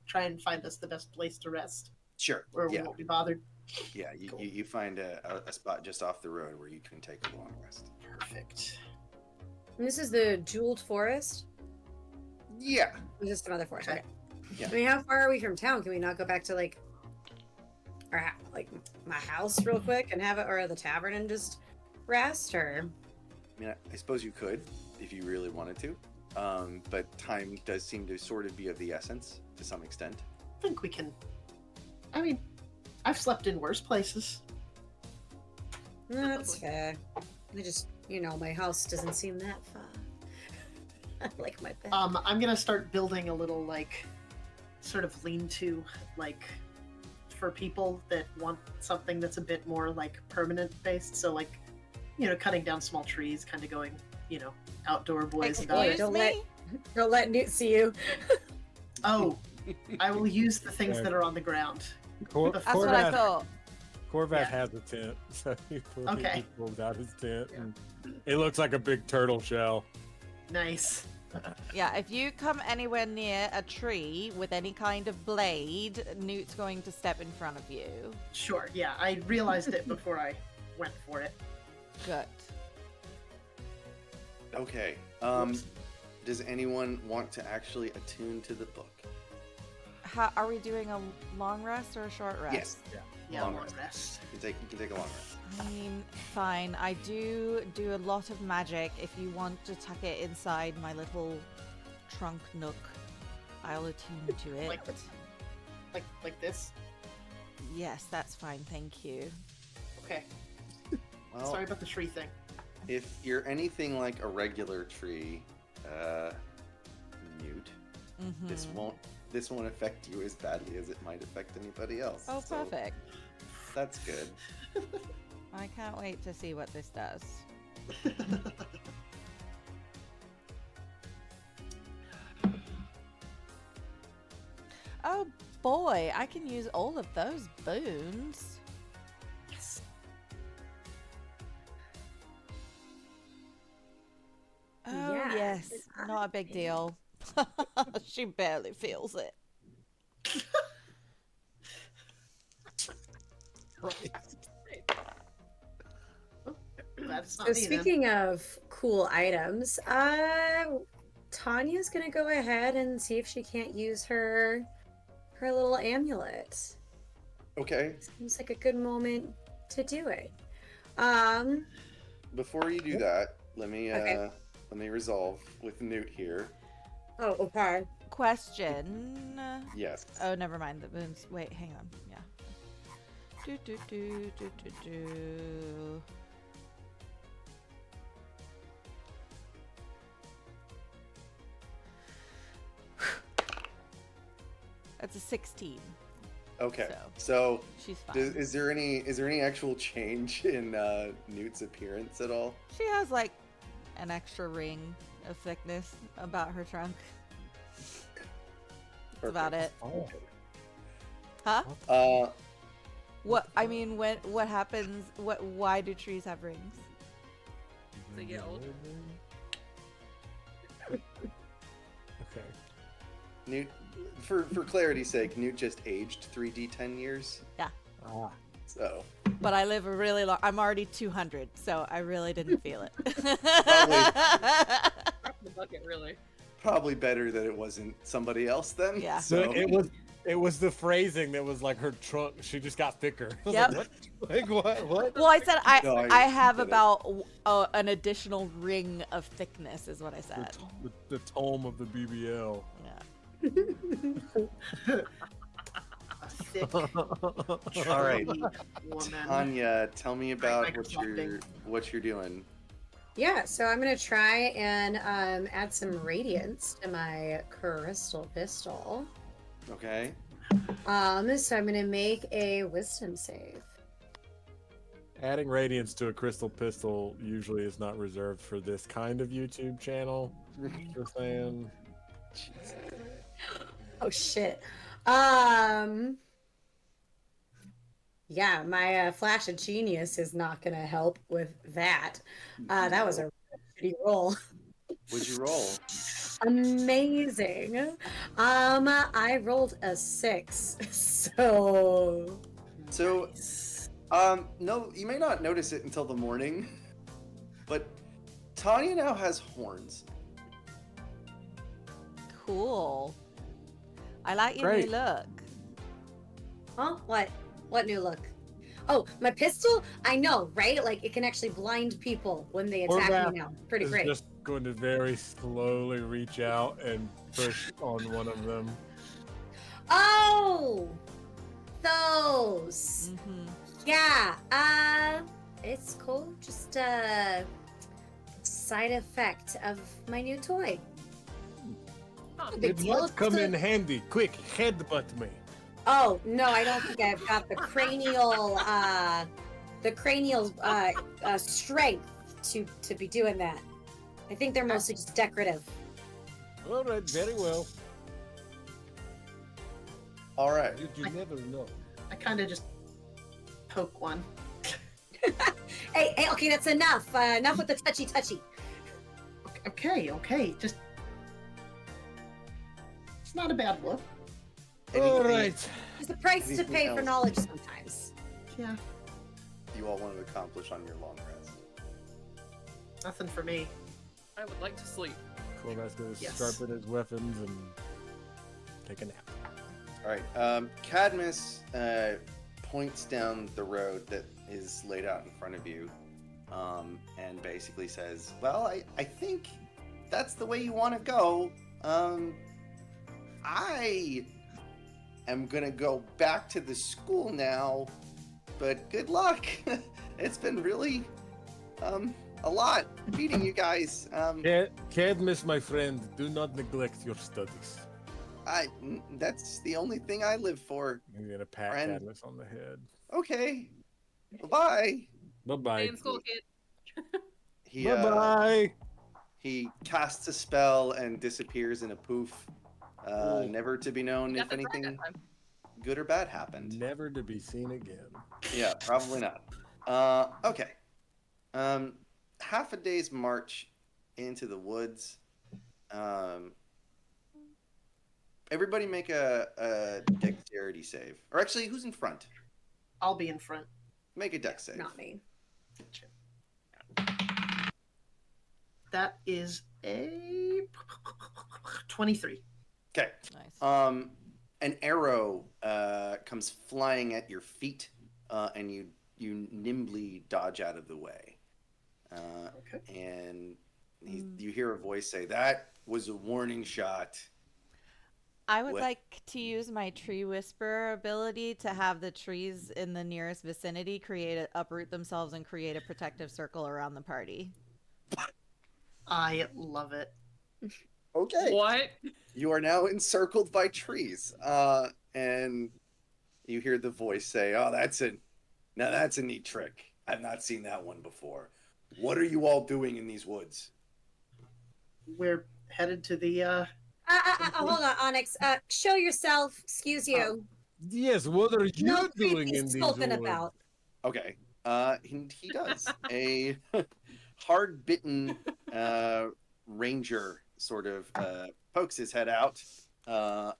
try and find us the best place to rest, Sure. where we Yeah. won't be bothered? Yeah. Cool. You find a spot just off the road where you can take a long rest. Perfect. And this is the jeweled forest? Yeah. Or is this some other forest? Okay. Okay. Yeah. I mean, how far are we from town? Can we not go back to my house real quick and have it, or the tavern and just rest? Or I mean, I suppose you could if you really wanted to, but time does seem to sort of be of the essence to some extent. I think we can. I mean, I've slept in worse places. no, that's fair. I just, my house doesn't seem that far. I like my bed. I'm gonna start building a little sort of lean-to for people that want something that's a bit more permanent based. So cutting down small trees, kind of going outdoor boys about Excuse it. me? Don't let Newt see you. Oh, I will use the things that are on the ground. That's what I thought. Corvat Yeah. has a tent, so he Okay. pulls out his tent. And it looks like a big turtle shell. Nice. Yeah, if you come anywhere near a tree with any kind of blade, Newt's going to step in front of you. Sure. Yeah, I realized it before I went for it. Good. Okay. Does anyone want to actually attune to the book? How are we doing a long rest or a short rest? Yes. Yeah, Long long rest. rest. You can take a long rest. I mean, fine. I do a lot of magic. If you want to tuck it inside my little trunk nook, I'll attune to it. Like this. Yes, that's fine. Thank you. Okay. Well, Sorry about the tree thing. if you're anything like a regular tree, Newt, Mm-hmm. this won't affect you as badly as it might affect anybody else. Oh, so perfect. That's good. I can't wait to see what this does. Oh boy, I can use all of those boons. Yes. Oh Yeah, yes, it's not a big deal. She barely feels it. That's not So me, then. speaking of cool items, Tanya's gonna go ahead and see if she can't use her little amulet. Okay. Seems like a good moment to do it. Before you do that, let me Okay. let me resolve with Newt here. Oh, okay. question. Yes. Oh, never mind. The moons. Wait, hang on. Yeah. Do do do do do do. That's a 16. Okay. So, So, she's fine. is there any actual change in Newt's appearance at all? She has like an extra ring of thickness about her trunk. That's about it. Oh. Huh? Uh, What I mean, what happens? Why do trees have rings? They get older. Okay. Newt, for clarity's sake, Newt just aged 3d10 years. Yeah. Ah. So But I live a really long. I'm already 200, so I really didn't feel it. Drop the bucket, really. probably better that it wasn't somebody else then. Yeah. So It was the phrasing that was like her trunk. She just got thicker. I was Yep. Like, what? Like what? What? Well, I said No, I have get it. about an additional ring of thickness, is what I said. The tome of the BBL. Yeah. A thick, All right, woman. Tanya, tell me about Microsoft what you're doing. Yeah, so I'm gonna try and add some radiance to my crystal pistol. Okay. So I'm gonna make a wisdom save. Adding radiance to a crystal pistol usually is not reserved for this kind of YouTube channel. Just saying. Oh shit. Yeah, my flash of genius is not gonna help with that. That was a shitty roll. What'd you roll? Amazing. I rolled a 6. So So, no, you may not notice it until the morning, but Tanya now has horns. Cool. I like your Great. new look. huh? What new look? Oh, my pistol? I know, right? Like it can actually blind people when they Or attack that me now. Pretty is great. just going to very slowly reach out and push on one of them. Oh, those. Mm-hmm. Yeah. It's cool. Just a side effect of my new toy. Huh. Big It deal. must come in handy. Quick, headbutt me. Oh no, I don't think I've got the cranial, strength to be doing that. I think they're mostly just decorative. All right, very well. All right. You never know. I kind of just poke one. Hey, okay, that's enough. Enough with the touchy. Okay, just. It's not a bad look. All Anything right. There's a price to Anything pay for else? knowledge sometimes. Yeah, you all want to accomplish on your long rest? nothing for me. I would like to sleep. Corvus goes Yes. sharpen his weapons and take a nap. All right. Cadmus points down the road that is laid out in front of you, and basically says, "Well, I think that's the way you want to go. I am gonna go back to the school now, but good luck. It's been really a lot meeting you guys. Cadmus, my friend, do not neglect your studies. That's the only thing I live for. I'm gonna pat Friend. Cadmus on the head. Okay, bye." Bye Stay bye. in school, kid. He Bye bye. he casts a spell and disappears in a poof, Oh. never to be known Got if the brag anything that time. good or bad happened. Never to be seen again. Yeah, probably not. Okay. Half a day's march into the woods. Everybody make a dexterity save. Or actually, who's in front? I'll be in front. Make a dex save. Not me. That is a 23. Okay. Nice. An arrow comes flying at your feet, and you nimbly dodge out of the way. Okay. And you hear a voice say, "That was a warning shot." I would What? like to use my tree whisperer ability to have the trees in the nearest vicinity uproot themselves and create a protective circle around the party. I love it. Okay. What? You are now encircled by trees. And you hear the voice say, "Oh, that's a neat trick. I've not seen that one before. What are you all doing in these woods?" We're headed to the Hold on, Onyx. Show yourself. Excuse you. Yes, what are you No doing creepy in these spoken woods? about. Okay. He does a hard-bitten ranger sort of pokes his head out Oh,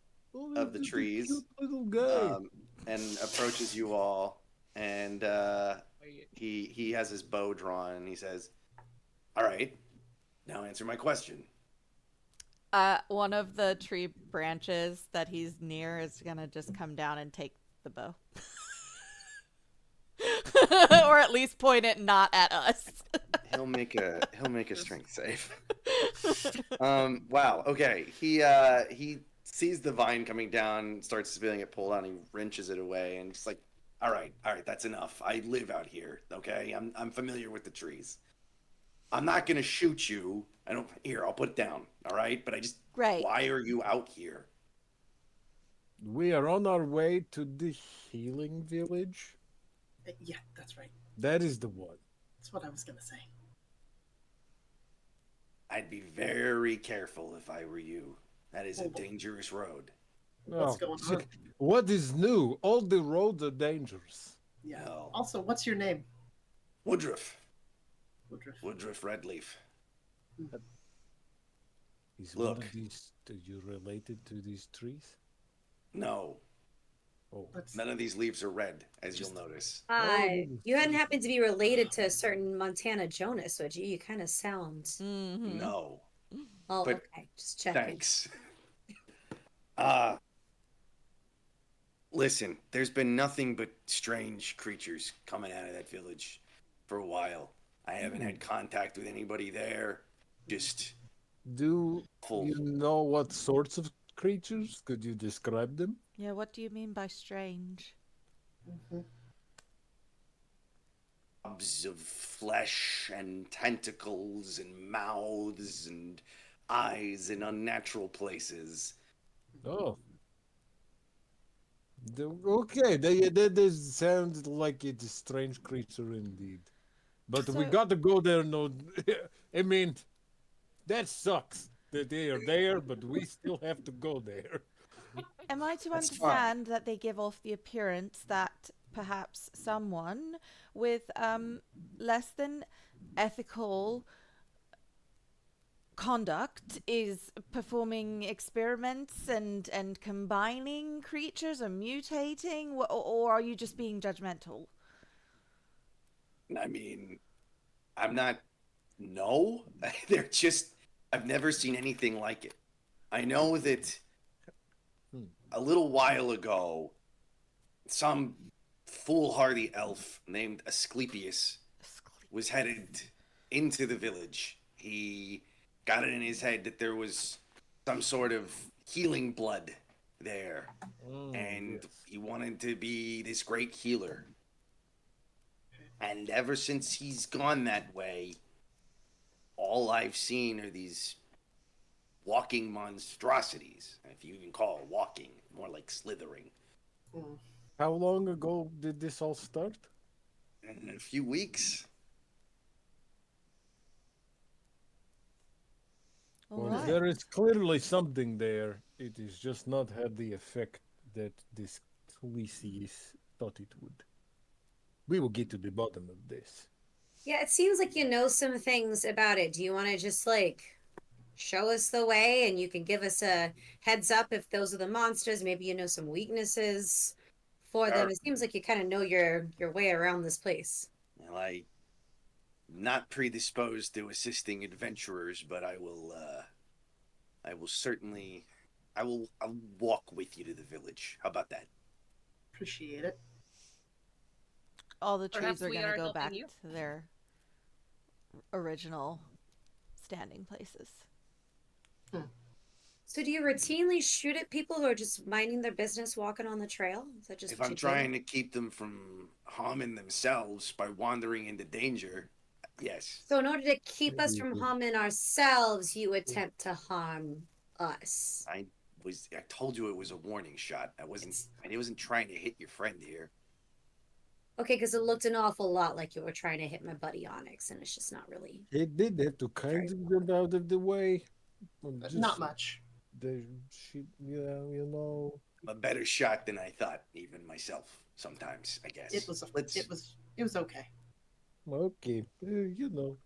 of the this is a trees cute little guy. and approaches you all, and he has his bow drawn, and he says, "All right, now answer my question." One of the tree branches that he's near is gonna just come down and take the bow. Or at least point it not at us. He'll make a strength save. Wow. Okay. He sees the vine coming down, starts feeling it pull down. He wrenches it away, and just like, all right, that's enough. I live out here. Okay. I'm familiar with the trees. I'm not gonna shoot you. I don't. Here, I'll put it down. All right. But Right. why are you out here? We are on our way to the healing village. Yeah, that's right. That is the one. That's what I was gonna say. I'd be very careful if I were you. That is a dangerous road. What's going on? What is new? All the roads are dangerous. Yeah. No. Also, what's your name? Woodruff. Woodruff. Woodruff Redleaf. Is one Look. of these, are you related to these trees? No. Oh, Let's- None of these leaves are red, as you'll notice. You hadn't happened to be related to a certain Montana Jonas, would you? You kind of sound. Mm-hmm. No. Oh, But okay. Just checking. Thanks. Listen, there's been nothing but strange creatures coming out of that village for a while. I haven't had contact with anybody there. Just do full you know what sorts of creatures? Could you describe them? Yeah, what do you mean by strange? blobs of flesh and tentacles and mouths and eyes in unnatural places. Oh. Okay, that sounds like it's a strange creature indeed. But we So- gotta go there, no... I mean, that sucks that they are there, but we still have to go there. Am I to That's understand that they give off the appearance that perhaps someone with less than ethical conduct is performing experiments and combining creatures or mutating, or are you just being judgmental? I mean, I'm not. No, they're just. I've never seen anything like it. I know that a little while ago, some foolhardy elf named Asclepius was headed into the village. He got it in his head that there was some sort of healing blood there, and he wanted to be this great healer. And ever since he's gone that way, all I've seen are these walking monstrosities, if you even call it walking, more like slithering. How long ago did this all start? In a few weeks. All Well, right. there is clearly something there. It is just not had the effect that this Lucier thought it would. We will get to the bottom of this. Yeah, it seems like you know some things about it. Do you want to just like show us the way and you can give us a heads up if those are the monsters? Maybe you know some weaknesses for them. It seems like you kind of know your way around this place. Well, I'm not predisposed to assisting adventurers, but I will certainly, I'll walk with you to the village. How about that? Appreciate it. All the Perhaps trees are we going to are go helping back you. to their original standing places. So do you routinely shoot at people who are just minding their business, walking on the trail? Is that just If what I'm you do? trying to keep them from harming themselves by wandering into danger, yes. So in order to keep us Maybe from you harming ourselves, you attempt to harm us. I told you it was a warning shot. I wasn't trying to hit your friend here. Okay, because it looked an awful lot like you were trying to hit my buddy Onyx, and it's just not really. He did have to kind of get out of the way. Well, Not much. The shit, yeah, you know. I'm a better shot than I thought, even myself. Sometimes, I guess. It was okay. Okay, you know.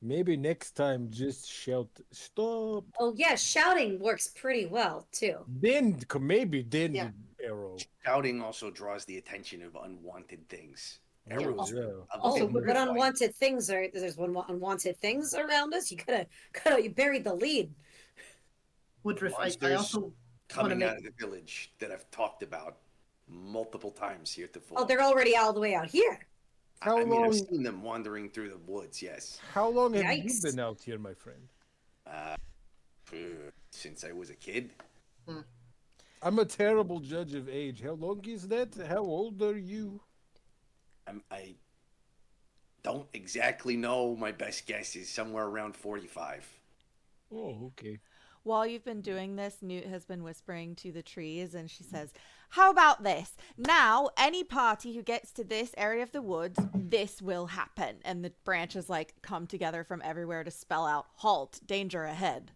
Maybe next time just shout stop. Oh yeah, shouting works pretty well too. Then maybe then Yeah. the arrow. Shouting also draws the attention of unwanted things. Arrows yeah. are a Also, bit what more unwanted things are? There's unwanted things around us. You buried the lead. Woodruff, I Monsters also want to coming make out of the village that I've talked about multiple times heretofore. Oh, they're already all the way out here. How I mean, long? I've seen them wandering through the woods. Yes, How long have you Yikes. been out here, my friend? since I was a kid. I'm a terrible judge of age. How long is that? How old are you? I don't exactly know. My best guess is somewhere around 45. Oh, okay. While you've been doing this, Newt has been whispering to the trees, and she says, "How about this? Now, any party who gets to this area of the woods, this will happen." And the branches like come together from everywhere to spell out, "Halt, danger ahead."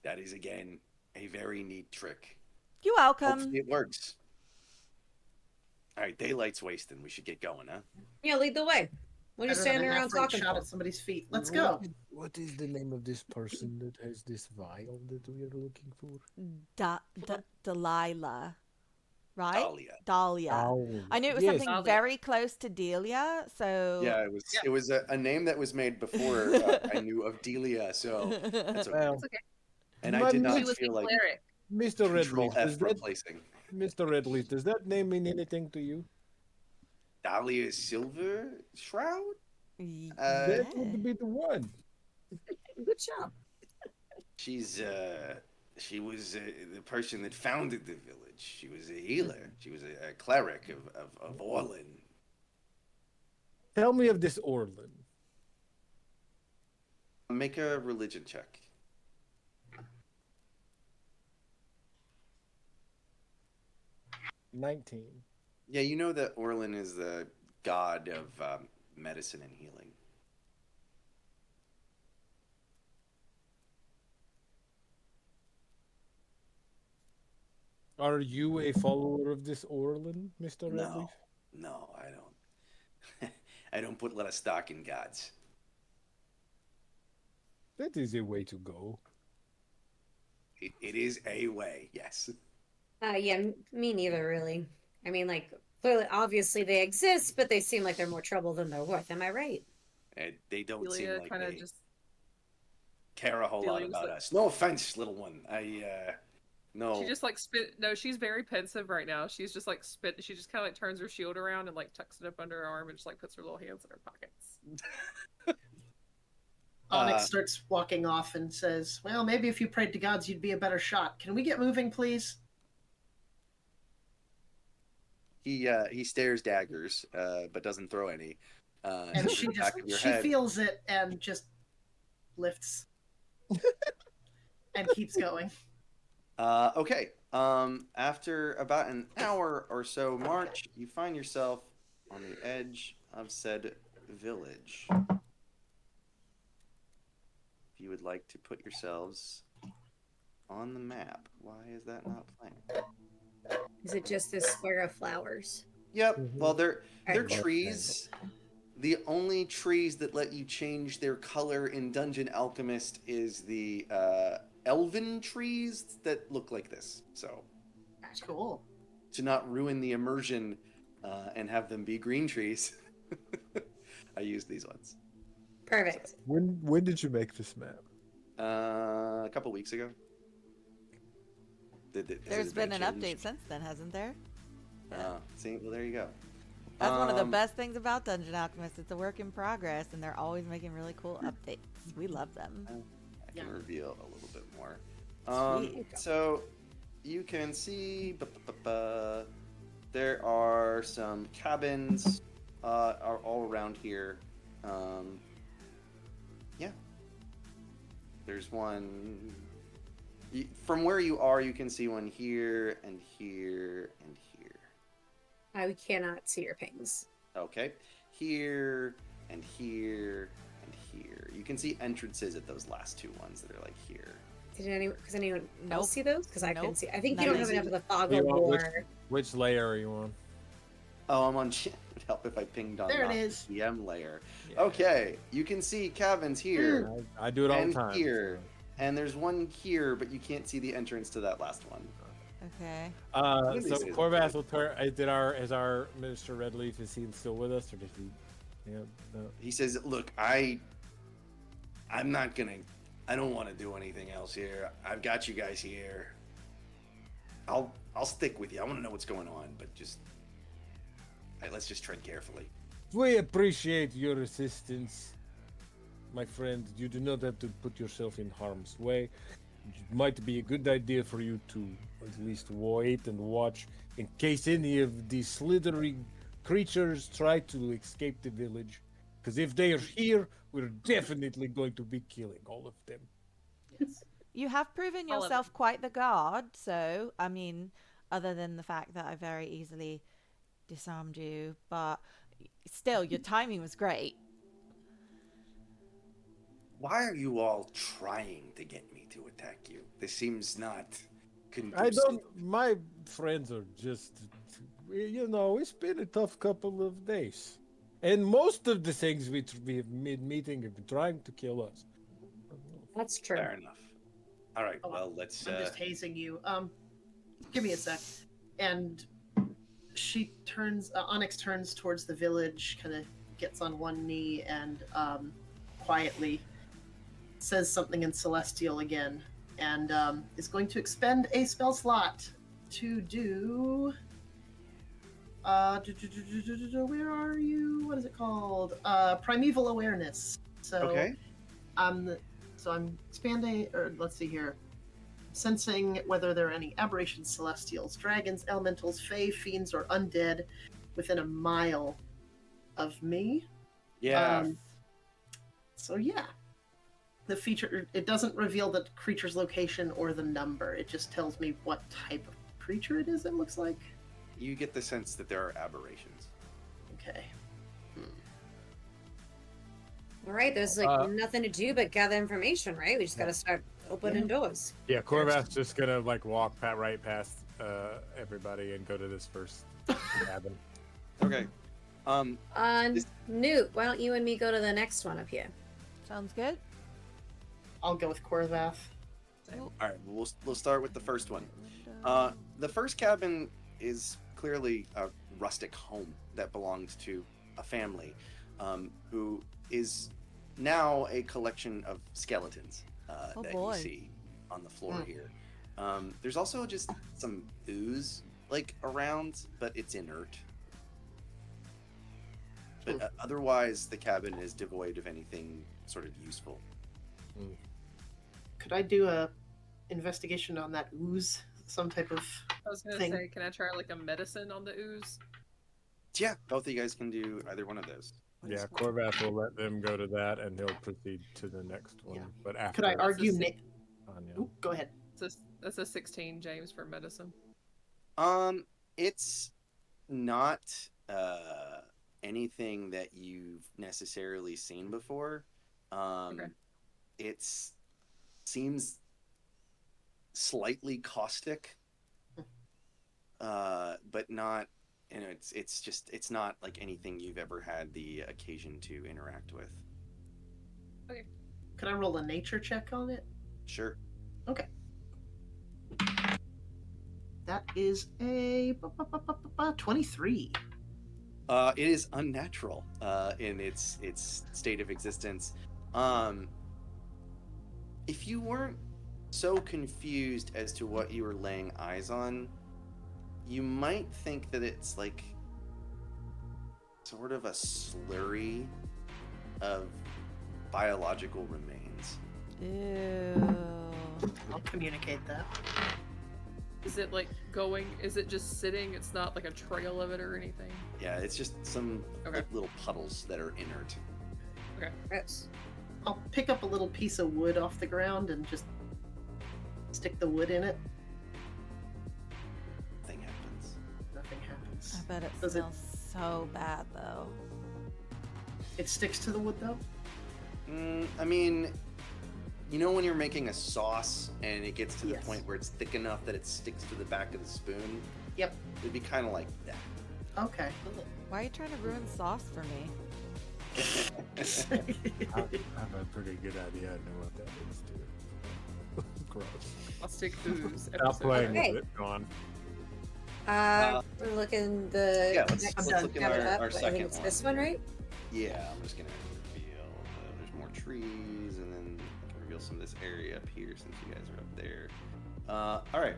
That is again a very neat trick. You're welcome. Hopefully it works. All right, daylight's wasting. We should get going, huh? Yeah, lead the way. What are you better than standing a around half-rate talking shot for? at somebody's feet. Let's go. What is the name of this person that has this vial that we are looking for? Delilah. Right? Dahlia. Dahlia. Oh, I knew it was yes. something Dahlia. very close to Delia, so... Yeah, it was a name that was made before I knew of Delia, so that's okay. Well, It's okay. And I my did not She was the feel like cleric. Mr. Control Redleaf, does F that, replacing. Mr. Redleaf, does that name mean anything to you? Dahlia Silver Shroud? That would be the one. Good job. She was the person that founded the village. She was a healer. She was a cleric of Orlin. Tell me of this Orlin. Make a religion check. 19. Yeah, you know that Orlin is the god of medicine and healing. Are you a follower of this Orlin, Mr. Redleaf? No, I don't. I don't put a lot of stock in gods. That is a way to go. It is a way, yes. Yeah, me neither, really. I mean, like, clearly, obviously they exist, but they seem like they're more trouble than they're worth. Am I right? And they don't seem Delia like kind they of just care a whole lot Delia was about like- us. No offense, little one. No. she just like spit. No, she's very pensive right now. She's just like spit. She just kind of like turns her shield around and like tucks it up under her arm and just like puts her little hands in her pockets. Onyx starts walking off and says, "Well, maybe if you prayed to gods, you'd be a better shot. Can we get moving, please?" He stares daggers, but doesn't throw any. And to she the just back of your she head. feels it and just lifts and keeps going. Okay. After about an hour or so march, you find yourself on the edge of said village. If you would like to put yourselves on the map, why is that not playing? Is it just this square of flowers? Yep. Mhm. Well, they're Alright. trees. The only trees that let you change their color in Dungeon Alchemist is the elven trees that look like this. So Cool. to not ruin the immersion and have them be green trees, I use these ones. Perfect. When did you make this map? A couple weeks ago. Has There's it been an changed? update since then, hasn't there? See, well, there you go. That's one of the best things about Dungeon Alchemist. It's a work in progress, and they're always making really cool updates. We love them. I can Yeah. reveal a little bit more. Sweet. So you can see there are some cabins are all around here. Yeah, there's one. From where you are, you can see one here and here and here. I cannot see your pings. Okay, here and here and here. You can see entrances at those last two ones that are like here. Did anyone Nope. else see those? Because I couldn't Nope. see. I think Not you don't even have enough of the fog You of want war. which layer are you on? Oh, I'm on. It would help if I pinged on There it not is. the DM layer. Yeah. Okay, you can see cabins here I do it all the and time. here, and there's one here, but you can't see the entrance to that last one. Okay. What did So they say? Corvath will turn. Is our Minister Redleaf, is he still with us, or did he? Yeah. No. He says, "Look, I'm not gonna. I don't want to do anything else here. I've got you guys here. I'll stick with you. I want to know what's going on, but just let's just tread carefully." We appreciate your assistance, my friend. You do not have to put yourself in harm's way. It might be a good idea for you to at least wait and watch in case any of these slithery creatures try to escape the village. Because if they are here, we're definitely going to be killing all of them. Yes. You have proven All of yourself quite the guard, so, I mean, other than the fact that I very easily disarmed you, but still, your timing was great. Why are you all trying to get me to attack you? This seems not conducive. I don't. My friends are just, it's been a tough couple of days, and most of the things we have been meeting have been trying to kill us. That's true. Fair enough. All right. Oh, Well, let's. I'm just hazing you. Give me a sec. And she turns. Onyx turns towards the village, kind of gets on one knee, and quietly says something in Celestial again, and is going to expend a spell slot to do. Where are you? What is it called? Primeval Awareness. So, Okay. So I'm expanding, or let's see here. Sensing whether there are any aberrations, celestials, dragons, elementals, fae, fiends, or undead within a mile of me. Yeah. So yeah. The feature, it doesn't reveal the creature's location or the number. It just tells me what type of creature it is, it looks like. You get the sense that there are aberrations. Okay. All right, there's nothing to do but gather information, right? We just got to start opening doors. Yeah, Corvath's just gonna walk right past everybody and go to this first cabin. Okay. Newt, why don't you and me go to the next one up here? Sounds good. I'll go with Korvath. All right. We'll start with the first one. The first cabin is clearly a rustic home that belonged to a family who is now a collection of skeletons that boy. you see on the floor here. There's also just some ooze around, but it's inert. But otherwise, the cabin is devoid of anything sort of useful. Could I do a investigation on that ooze? Some type of I was gonna thing. say, can I try like a medicine on the ooze? Yeah, both of you guys can do either one of those. Yeah, Corvath will let them go to that, and he'll proceed to the next one. Yeah. But after Could I argue? Anya. Ooh, go ahead. That's a 16, James, for medicine. It's not anything that you've necessarily seen before. Okay. It seems slightly caustic, but not. It's not like anything you've ever had the occasion to interact with. Could I roll a nature check on it? Sure. Okay. That is a 23. It is unnatural in its state of existence. If you weren't so confused as to what you were laying eyes on, you might think that it's like sort of a slurry of biological remains. Ew. I'll communicate that. Is it like going? Is it just sitting? It's not like a trail of it or anything. Yeah, it's just some Okay. like, little puddles that are inert. Gross. I'll pick up a little piece of wood off the ground and just stick the wood in it. Thing happens. Nothing happens. I bet it Does it- smells so bad though. It sticks to the wood though? I mean, you know when you're making a sauce and it gets to the Yes. point where it's thick enough that it sticks to the back of the spoon? Yep. It'd be kind of like that. Okay. Why are you trying to ruin sauce for me? I have a pretty good idea. I know what that is too. Gross. Plastic ooze. Stop episode. playing Okay. with it. Go on. We're looking the Yeah, let's next look at tab our up. I second think it's one. this one, right? Yeah, I'm just gonna reveal. There's more trees, and then I can reveal some of this area up here since you guys are up there. All right.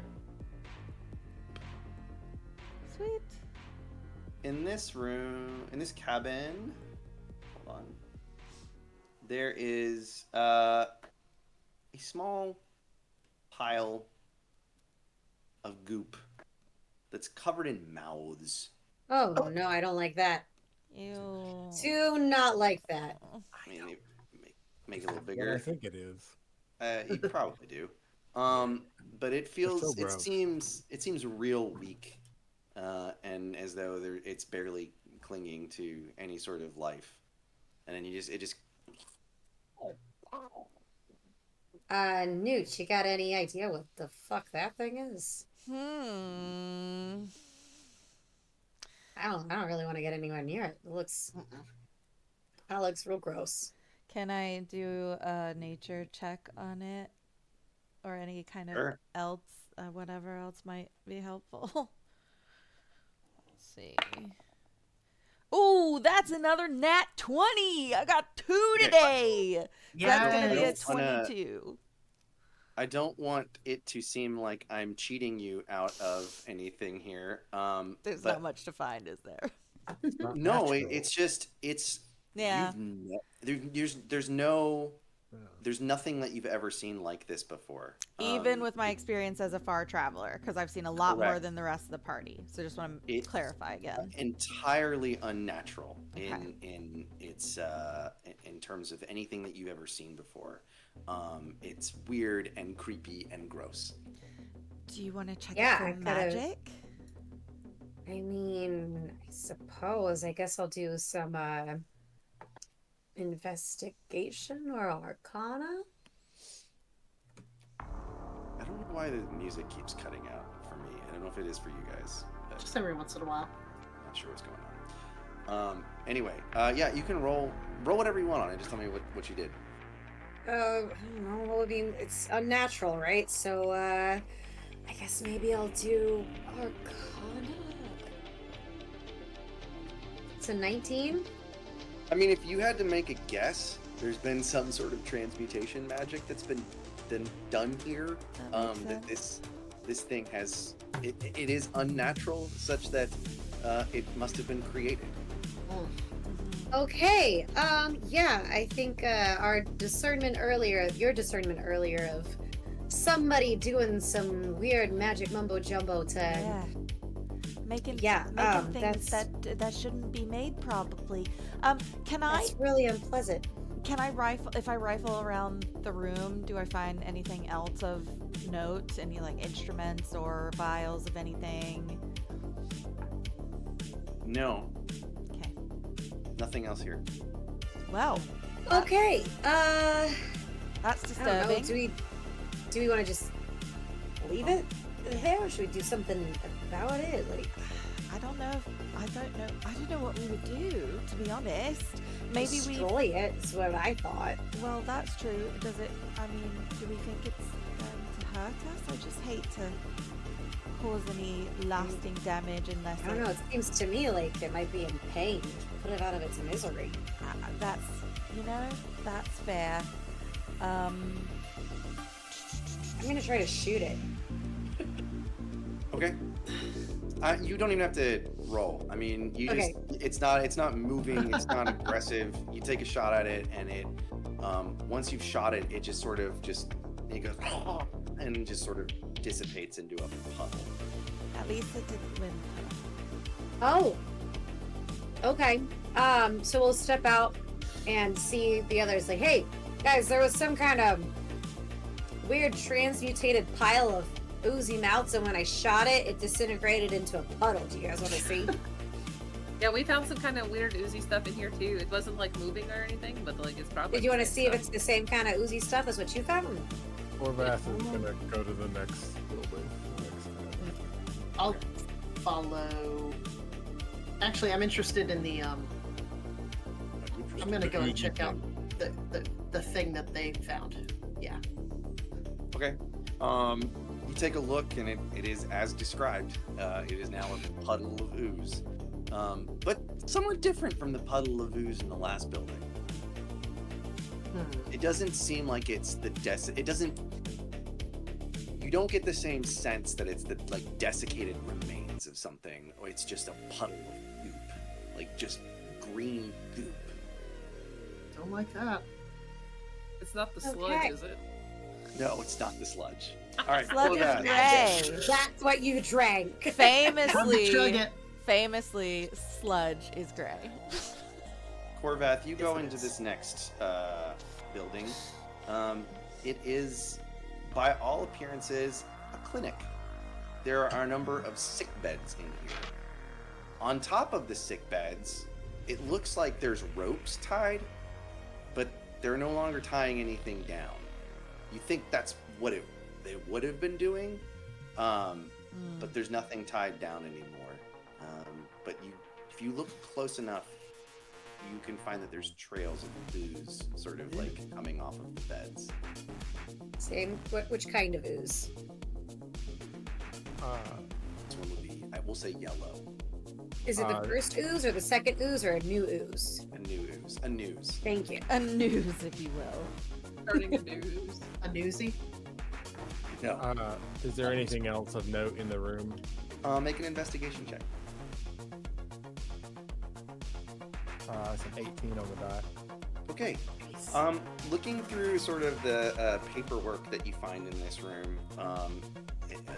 Sweet. In this room, in this cabin, hold on. There is a small pile of goop that's covered in mouths. Oh no, I don't like that. Ew. Do not like that. I mean, they make it a little What I bigger. think it is. You probably do. But it feels, so it gross. seems real weak, and as though it's barely clinging to any sort of life. And then it just. Newt, you got any idea what the fuck that thing is? I don't really want to get anywhere near it. That looks real gross. Can I do a nature check on it? Or any kind of Sure. else, whatever else might be helpful? Let's see. Ooh, that's another nat 20! I got 2 today! That's gonna be a Yes. 22. I don't want it to seem like I'm cheating you out of anything here. There's but not much to find, is there? It's not no, natural. it's just it's. Yeah. There's nothing that you've ever seen like this before. Even with my experience as a far traveler, because I've seen a lot more Correct. than the rest of the party. So just want to It's- clarify again. entirely unnatural Okay. in its in terms of anything that you've ever seen before. It's weird and creepy and gross. Do you want to check Yeah, it for I could've- magic? I mean, I suppose. I guess I'll do some investigation or arcana. I don't know why the music keeps cutting out for me. I don't know if it is for you guys. But Just every once in a while. I'm not sure what's going on. Anyway, yeah, you can roll whatever you want on it. Just tell me what you did. I don't know. Well, I mean, it's unnatural, right? So, I guess maybe I'll do arcana. It's a 19. I mean, if you had to make a guess, there's been some sort of transmutation magic that's been done here. That makes That sense. this thing has it is unnatural, such that it must have been created. Okay. Yeah, I think your discernment earlier of somebody doing some weird magic mumbo jumbo to Yeah. Making Yeah, things that's- that shouldn't be made probably. Can that's really unpleasant. I rifle if I rifle around the room, do I find anything else of note? Any like instruments or vials of anything? No, Okay. nothing else here. Well, Okay. that's I don't know. disturbing. Do we want to just leave it there, or should we do something about it? Like, I don't know what we would do, to be honest. Maybe we destroy it. Is what I thought. Well, that's true. Does it, I mean, do we think it's going to hurt us? I just hate to cause any lasting damage unless I don't know. It seems to me like it might be in pain. Put it out of its misery. That's, that's fair. I'm gonna try to shoot it. Okay. You don't even have to roll. I mean, you Okay. just it's not moving, it's not aggressive. You take a shot at it and it Once you've shot it, it just sort of it goes and just sort of dissipates into a puddle. At least it didn't win. Oh. Okay. So we'll step out and see the others. Like, hey, guys, there was some kind of weird transmutated pile of oozy mouths, and when I shot it, it disintegrated into a puddle. Do you guys want to see? Yeah, we found some kind of weird oozy stuff in here too. It wasn't like moving or anything, but like it's probably. Did you want to the see same if it's the same kind of oozy stuff as what you found? Corvath is gonna go to the next building. I'll follow. Actually, I'm interested in the. I'm gonna go and check out the thing that they found. Yeah. Okay. You take a look, and it is as described. It is now a puddle of ooze, but somewhat different from the puddle of ooze in the last building. It doesn't seem like it's the it doesn't. You don't get the same sense that it's the like desiccated remains of something, or it's just a puddle of goop, like just green goop. Don't like that. It's not the sludge, Okay. is it? No, it's not the sludge. All right, Sludge pull is that. gray. That's what you drank. Chug Famously, it. famously, sludge is gray. Corvath, you go into this next building. It is, by all appearances, a clinic. There are a number of sick beds in here. On top of the sick beds, it looks like there's ropes tied, but they're no longer tying anything down. You think that's what they would have been doing, but there's nothing tied down anymore. But if you look close enough, you can find that there's trails of ooze sort of like coming off of the beds. Same. Which kind of ooze? This one would be, I will say, yellow. Is it the first ooze or the second ooze or a new ooze? A new ooze. A news. Thank you. A news, if you will. Starting a news. A newsie? No. Is there anything else of note in the room? Make an investigation check. It's an 18 on the die. Okay. Looking through sort of the paperwork that you find in this room,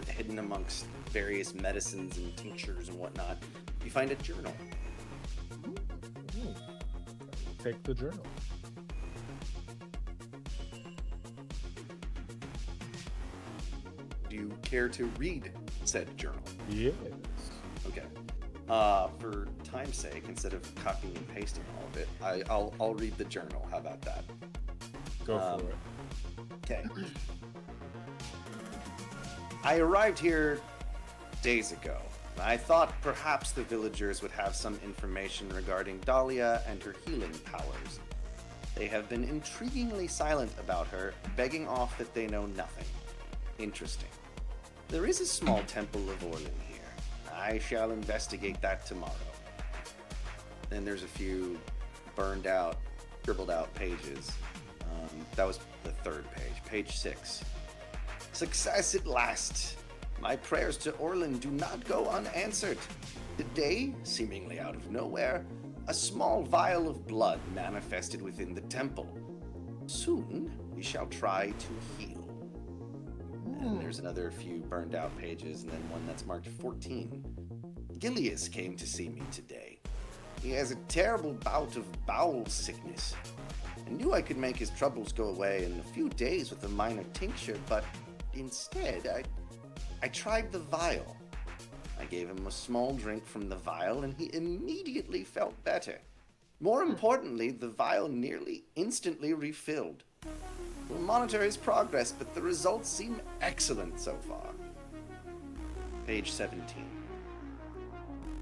hidden amongst various medicines and tinctures and whatnot, you find a journal. Take the journal. Do you care to read said journal? Yes. Okay. For time's sake, instead of copying and pasting all of it, I'll read the journal. How about that? Go for it. Okay. I arrived here days ago. I thought perhaps the villagers would have some information regarding Dahlia and her healing powers. They have been intriguingly silent about her, begging off that they know nothing. Interesting. There is a small temple of Orlin here. I shall investigate that tomorrow. Then there's a few burned out, scribbled out pages. That was the third page, page 6. Success at last. My prayers to Orlin do not go unanswered. Today, seemingly out of nowhere, a small vial of blood manifested within the temple. Soon, we shall try to heal. And there's another few burned out pages, and then one that's marked 14. Gilius came to see me today. He has a terrible bout of bowel sickness. I knew I could make his troubles go away in a few days with a minor tincture, but instead, I tried the vial. I gave him a small drink from the vial, and he immediately felt better. More importantly, the vial nearly instantly refilled. We'll monitor his progress, but the results seem excellent so far. Page 17.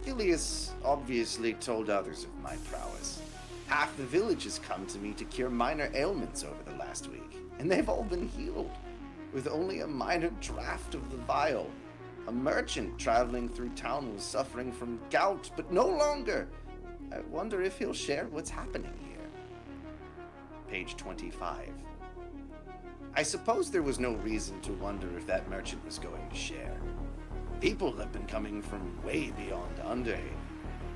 Gilius obviously told others of my prowess. Half the village has come to me to cure minor ailments over the last week, and they've all been healed, with only a minor draft of the vial. A merchant traveling through town was suffering from gout, but no longer. I wonder if he'll share what's happening here. Page 25. I suppose there was no reason to wonder if that merchant was going to share. People have been coming from way beyond Underhaven.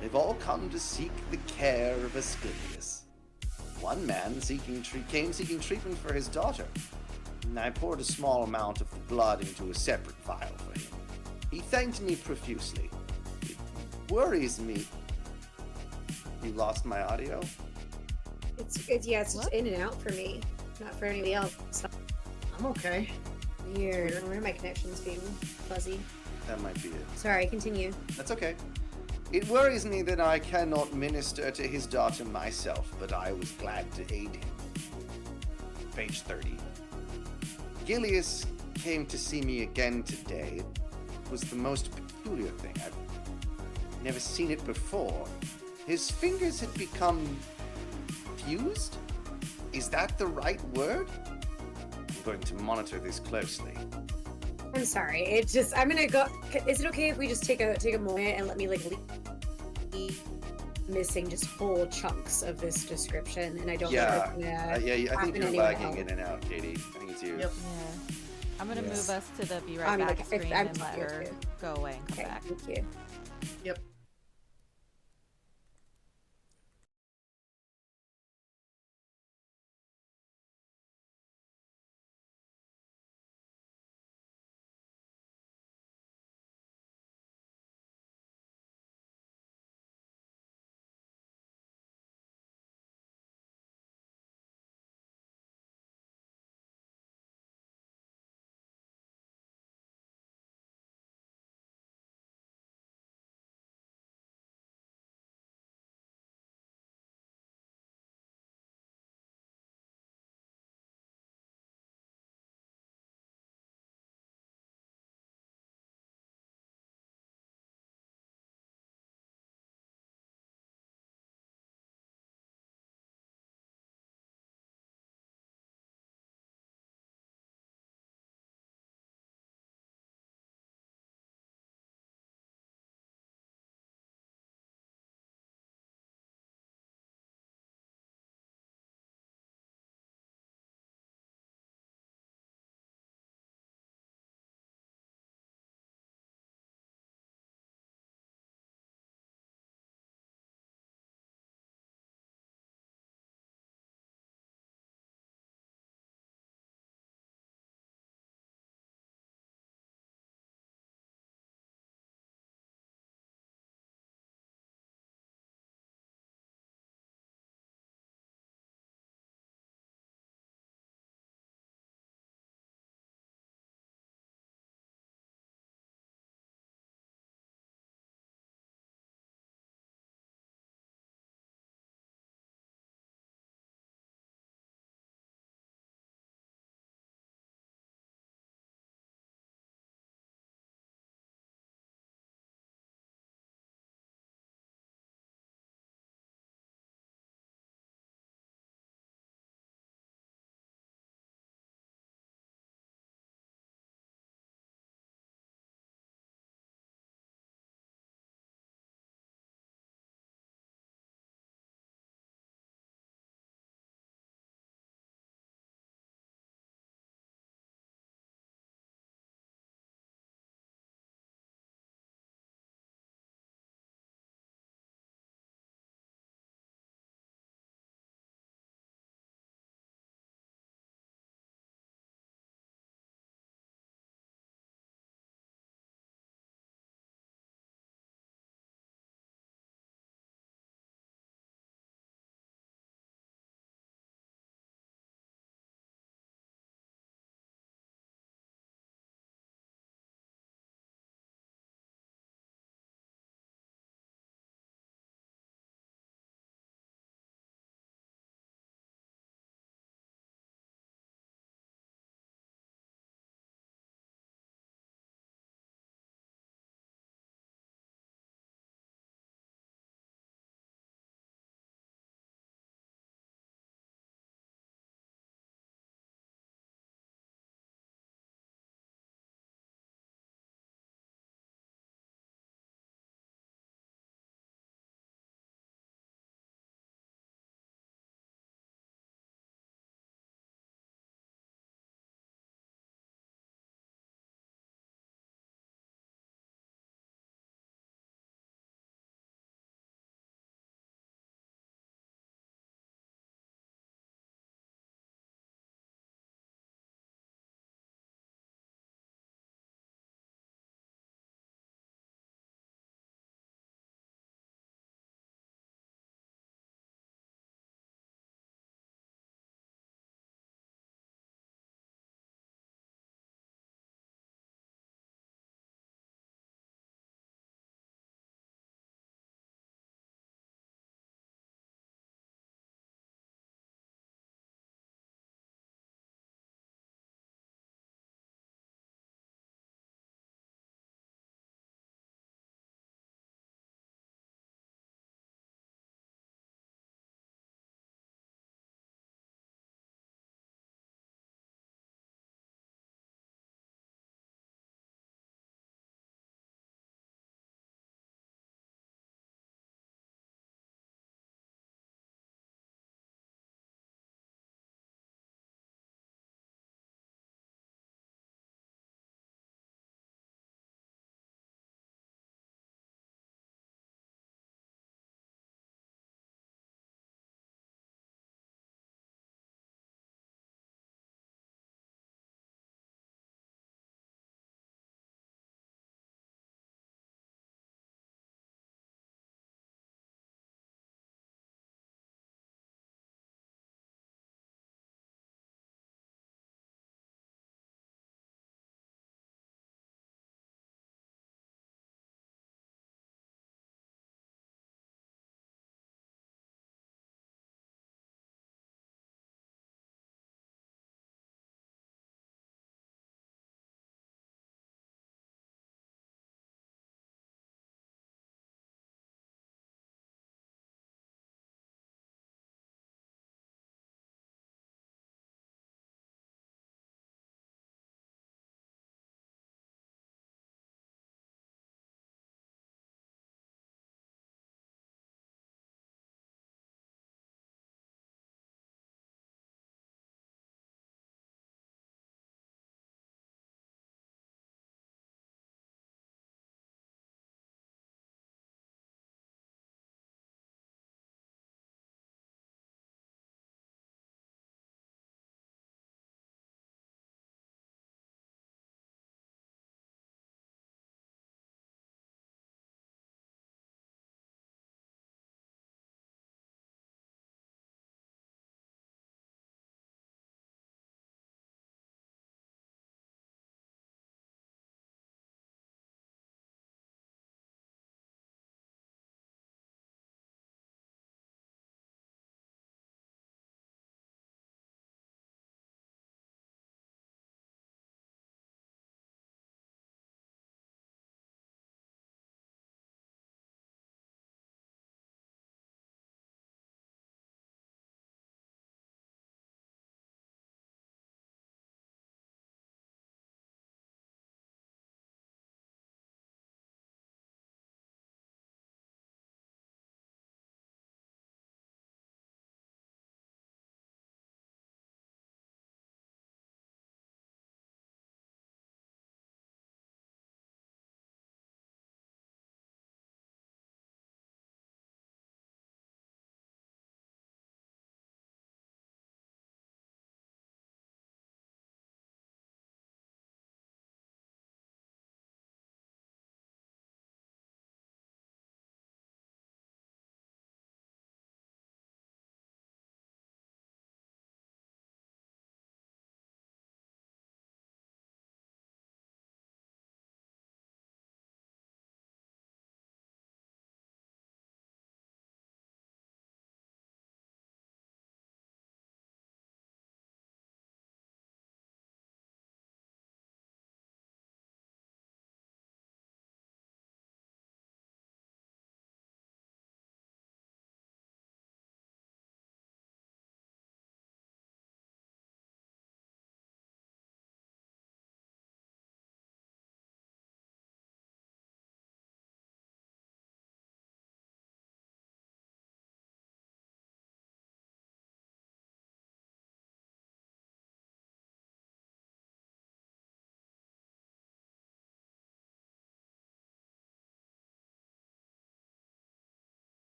They've all come to seek the care of Asclepius. One man came seeking treatment for his daughter, and I poured a small amount of the blood into a separate vial for him. He thanked me profusely. It worries me. You lost my audio? It's just in and out for me, not for anybody else. I'm okay. Weird. I wonder my connection's being fuzzy. That might be it. Sorry, continue. That's okay. It worries me that I cannot minister to his daughter myself, but I was glad to aid him. Page 30. Gilius came to see me again today. It was the most peculiar thing. I've never seen it before. His fingers had become fused? Is that the right word? I'm going to monitor this closely. I'm sorry. I'm gonna go. Is it okay if we just take a moment and let me like leave missing just whole chunks of this description, and I don't know if it's I think you're anyone lagging else. in and out, Katie. I think it's you. Yep. Yeah. I'm gonna Yes. move us to the be right I'm back like- screen I'm and let here her too. go away and come Okay, back. thank you. Yep.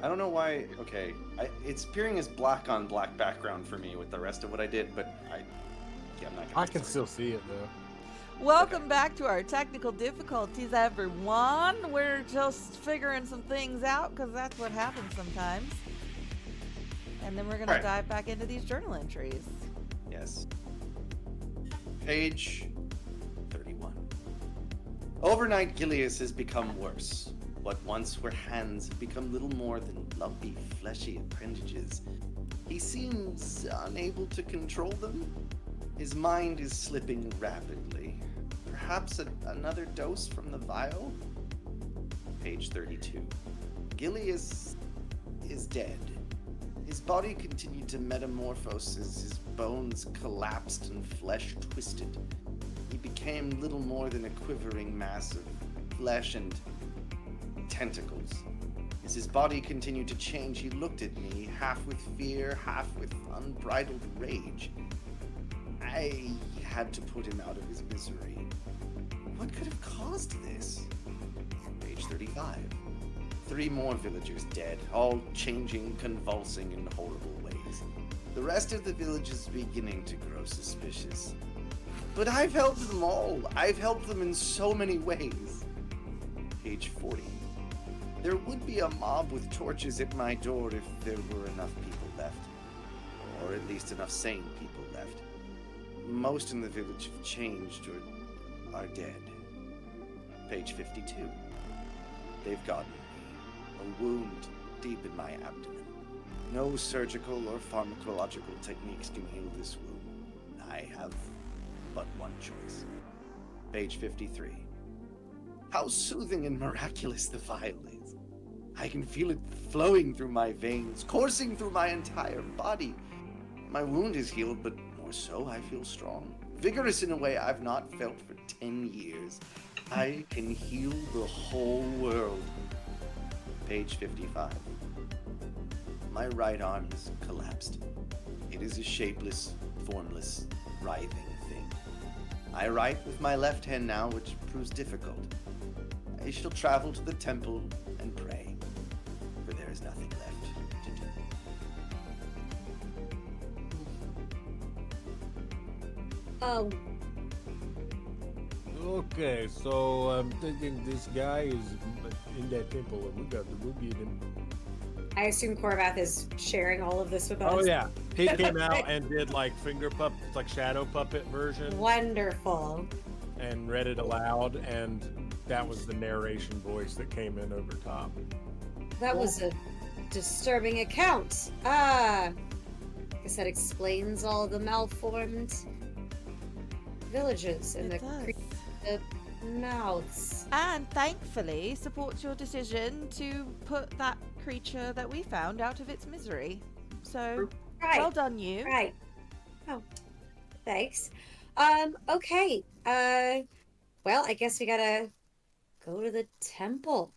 I don't know why. Okay, it's appearing as black on black background for me with the rest of what I did, but I'm not gonna. I can still see it though. Welcome back to our technical difficulties, everyone. We're just figuring some things out because that's what happens sometimes. And then we're going to dive back into these journal entries. Yes. Page 31. Overnight, Gilius has become worse. What once were hands have become little more than lumpy, fleshy appendages. He seems unable to control them. His mind is slipping rapidly. Perhaps another dose from the vial? Page 32. Gilius is dead. His body continued to metamorphose as his bones collapsed and flesh twisted. He became little more than a quivering mass of flesh and tentacles. As his body continued to change, he looked at me, half with fear, half with unbridled rage. I had to put him out of his misery. What could have caused this? Page 35. 3 more villagers dead, all changing, convulsing in horrible ways. The rest of the village is beginning to grow suspicious. But I've helped them all. I've helped them in so many ways. Page 40. There would be a mob with torches at my door if there were enough people left. Or at least enough sane people left. Most in the village have changed or are dead. Page 52. They've gotten me. A wound deep in my abdomen. No surgical or pharmacological techniques can heal this wound. I have but one choice. Page 53. How soothing and miraculous the vial is. I can feel it flowing through my veins, coursing through my entire body. My wound is healed, but more so, I feel strong. Vigorous in a way I've not felt for 10 years. I can heal the whole world. Page 55. My right arm is collapsed. It is a shapeless, formless, writhing thing. I write with my left hand now, which proves difficult. I shall travel to the temple and pray, for there is nothing left to do. Okay, so I'm thinking this guy is in that temple and we got the ruby in him. I assume Korvath is sharing all of this with us. Oh yeah, he came out and did like finger puppet, like shadow puppet version, Wonderful. and read it aloud, and that was the narration voice that came in over top. That was a disturbing account. I guess that explains all the malformed villages and It the does. mouths. And thankfully supports your decision to put that creature that we found out of its misery. So, Right. well done you. Right. Oh, thanks. Okay. Well, I guess we gotta go to the temple.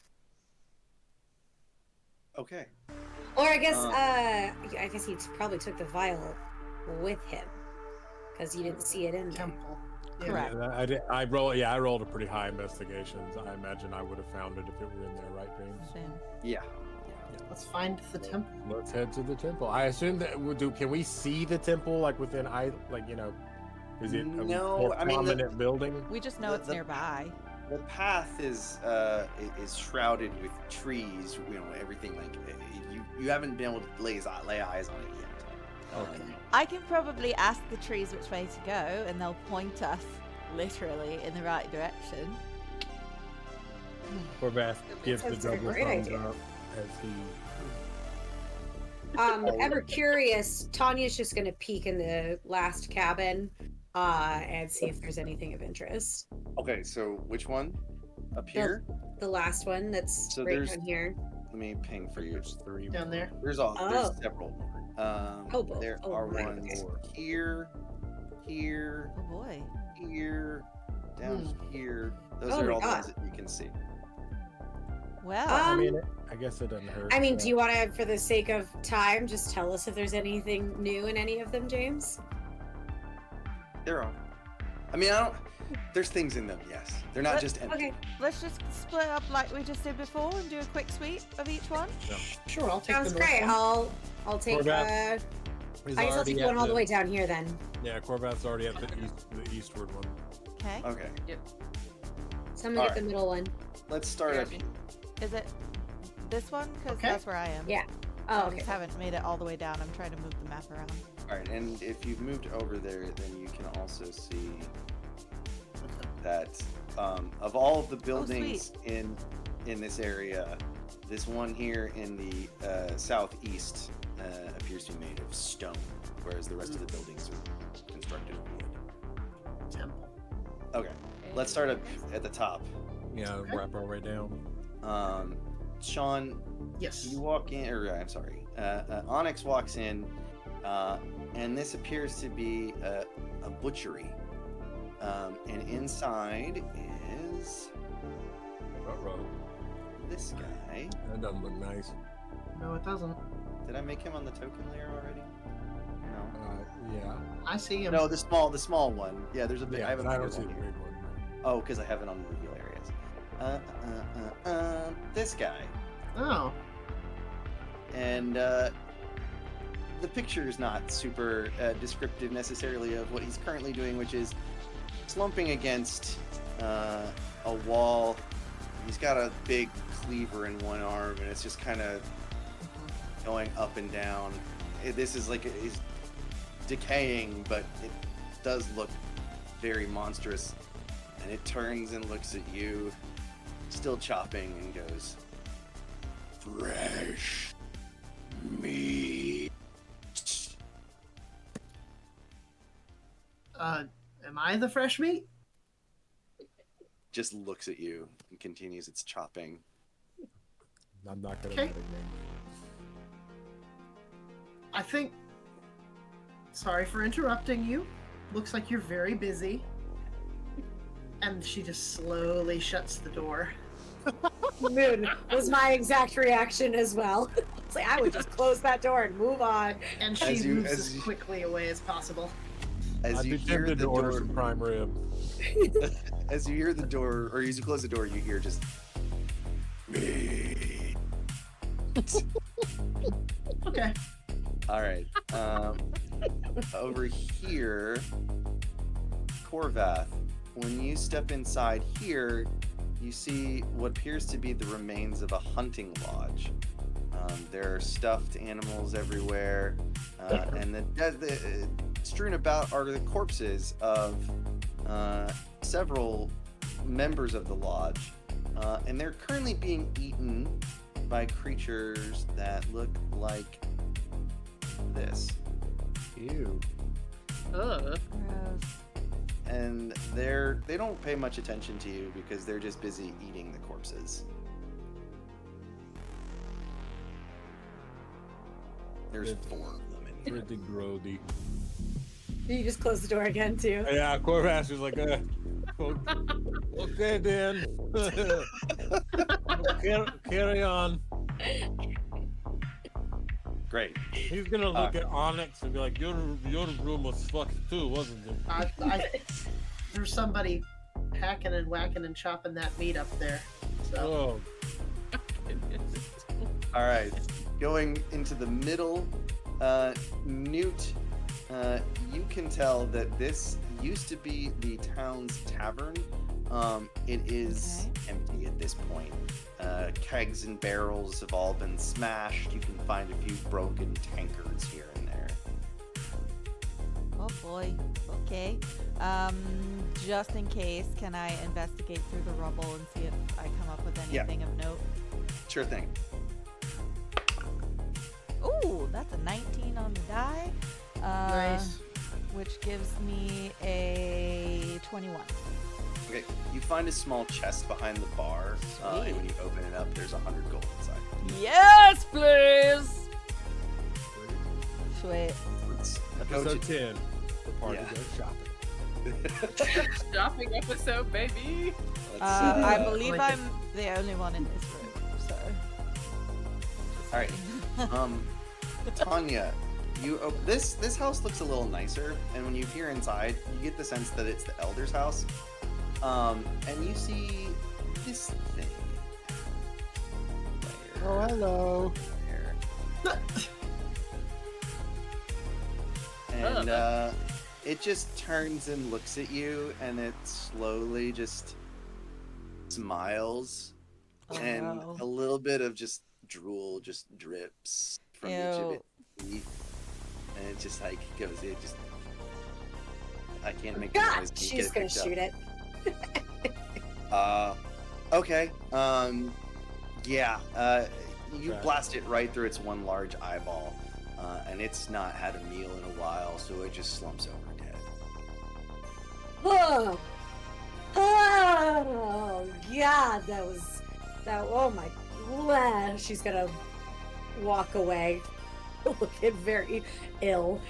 Okay. Or I guess he probably took the vial with him because you didn't see it in there. Temple. Yeah. Correct. I rolled a pretty high investigations. I imagine I would have found it if it were in there, right, James? Same. Yeah. Let's find the temple. Let's head to the temple. I assume that can we see the temple like within is it a No, more I mean, prominent building? We just know it's The- nearby. The path is shrouded with trees. You know, everything like you haven't been able to lay eyes on it yet. Okay. I can probably ask the trees which way to go, and they'll point us literally in the right direction. Korvath gives the sounds like a double great thumbs idea. up as he. Ever curious, Tanya's just gonna peek in the last cabin, and see if there's anything of interest. Okay, so which one? Up here? The last one that's So right there's- down here. Let me ping for you. There's 3 Down there. There's Oh. several more. Both. There Oh, are right, ones okay. here, here, Oh boy. here, down here. Those Oh are my all the God. ones that you can see. Well, I mean, I guess it doesn't hurt. I mean, do you want to, for the sake of time, just tell us if there's anything new in any of them, James? There are. I mean, I don't. There's things in them. Yes, they're not But- just empty. Okay, Let's just split up like we just did before and do a quick sweep of each one. Sure, I'll take sounds the north great. one. I'll take Corvath I guess I'll take one all the way down here then. Yeah, Corvath's already at the eastward one. Okay. Okay, So I'm gonna get Alright. the middle one. let's start up. Is it this one? Because Okay. that's where I am. Yeah. I Oh, okay. just haven't made it all the way down. I'm trying to move the map around. All right, and if you've moved over there, then you can also see that of all of the buildings in this area, this one here in the southeast appears to be made of stone, whereas the rest of the buildings are constructed of wood. Temple. Okay, let's start up at the top. Yeah, Okay. wrap our way down. Sean, Yes. you walk in, or I'm sorry, Onyx walks in, and this appears to be a butchery. And inside is Uh-oh. this guy. That doesn't look nice. No, it doesn't. Did I make him on the token layer already? No. Yeah. I see him. No, the small one. Yeah, there's a big. Yeah, I have a but I bigger don't see the one big here. one. Oh, because I have it on the reveal areas. This guy. Oh. And the picture is not super descriptive necessarily of what he's currently doing, which is slumping against a wall. He's got a big cleaver in one arm, and it's just kind of going up and down. This is like he's decaying, but it does look very monstrous. And it turns and looks at you, still chopping, and goes, "Fresh meat." Am I the fresh meat? Just looks at you and continues its chopping. I'm not gonna Okay. let it I think. Sorry for interrupting you. Looks like you're very busy. And she just slowly shuts the door. Moon was my exact reaction as well. It's like I would just close that door and move on. And she As you- moves as as you- quickly away as possible. As I'd you be hear tempted the to order door, some prime rib. as you hear the door, or as you close the door, you hear just meat. Okay. All right. Over here, Corvath. When you step inside here, you see what appears to be the remains of a hunting lodge. There are stuffed animals everywhere, and the strewn about are the corpses of several members of the lodge, and they're currently being eaten by creatures that look like this. Ew. Ugh. Gross. And they don't pay much attention to you because they're just busy eating the corpses. There's It's 4 of them in here. Pretty grody. You just close the door again too. Yeah, Corvath was like, okay then. Carry on. Great. He's gonna look at Onyx and be like, your room was fucked too, wasn't it? There's somebody hacking and whacking and chopping that meat up there. So Oh, All right. Going into the middle, Newt, you can tell that this used to be the town's tavern. It is empty at this point. Kegs and barrels have all been smashed. You can find a few broken tankards here and there. Oh boy. Okay. Just in case, can I investigate through the rubble and see if I come up with Yeah. anything of note? Sure thing. Ooh, that's a 19 on the die. nice. Which gives me a 21. Okay, you find a small chest behind the bar, and when you open it up, there's 100 gold inside. Yes, please. Sweet. Let's go episode to 10. The party Yeah. goes shopping. Shopping episode, baby. let's, I believe like it. I'm the only one in this room, so. All right. Tanya, This house looks a little nicer, and when you peer inside, you get the sense that it's the elder's house. And you see this thing. Oh, hello. And it just turns and looks at you, and it slowly just smiles, and no. a little bit of just drool just drips from each of Ew. its teeth, and it just like goes. It just I can't make the God, noise. You she's get gonna picked up. shoot it. Okay. Yeah. You Okay. blast it right through its one large eyeball, and it's not had a meal in a while, so it just slumps over dead. Oh, oh God, oh my, she's gonna walk away, looking very ill.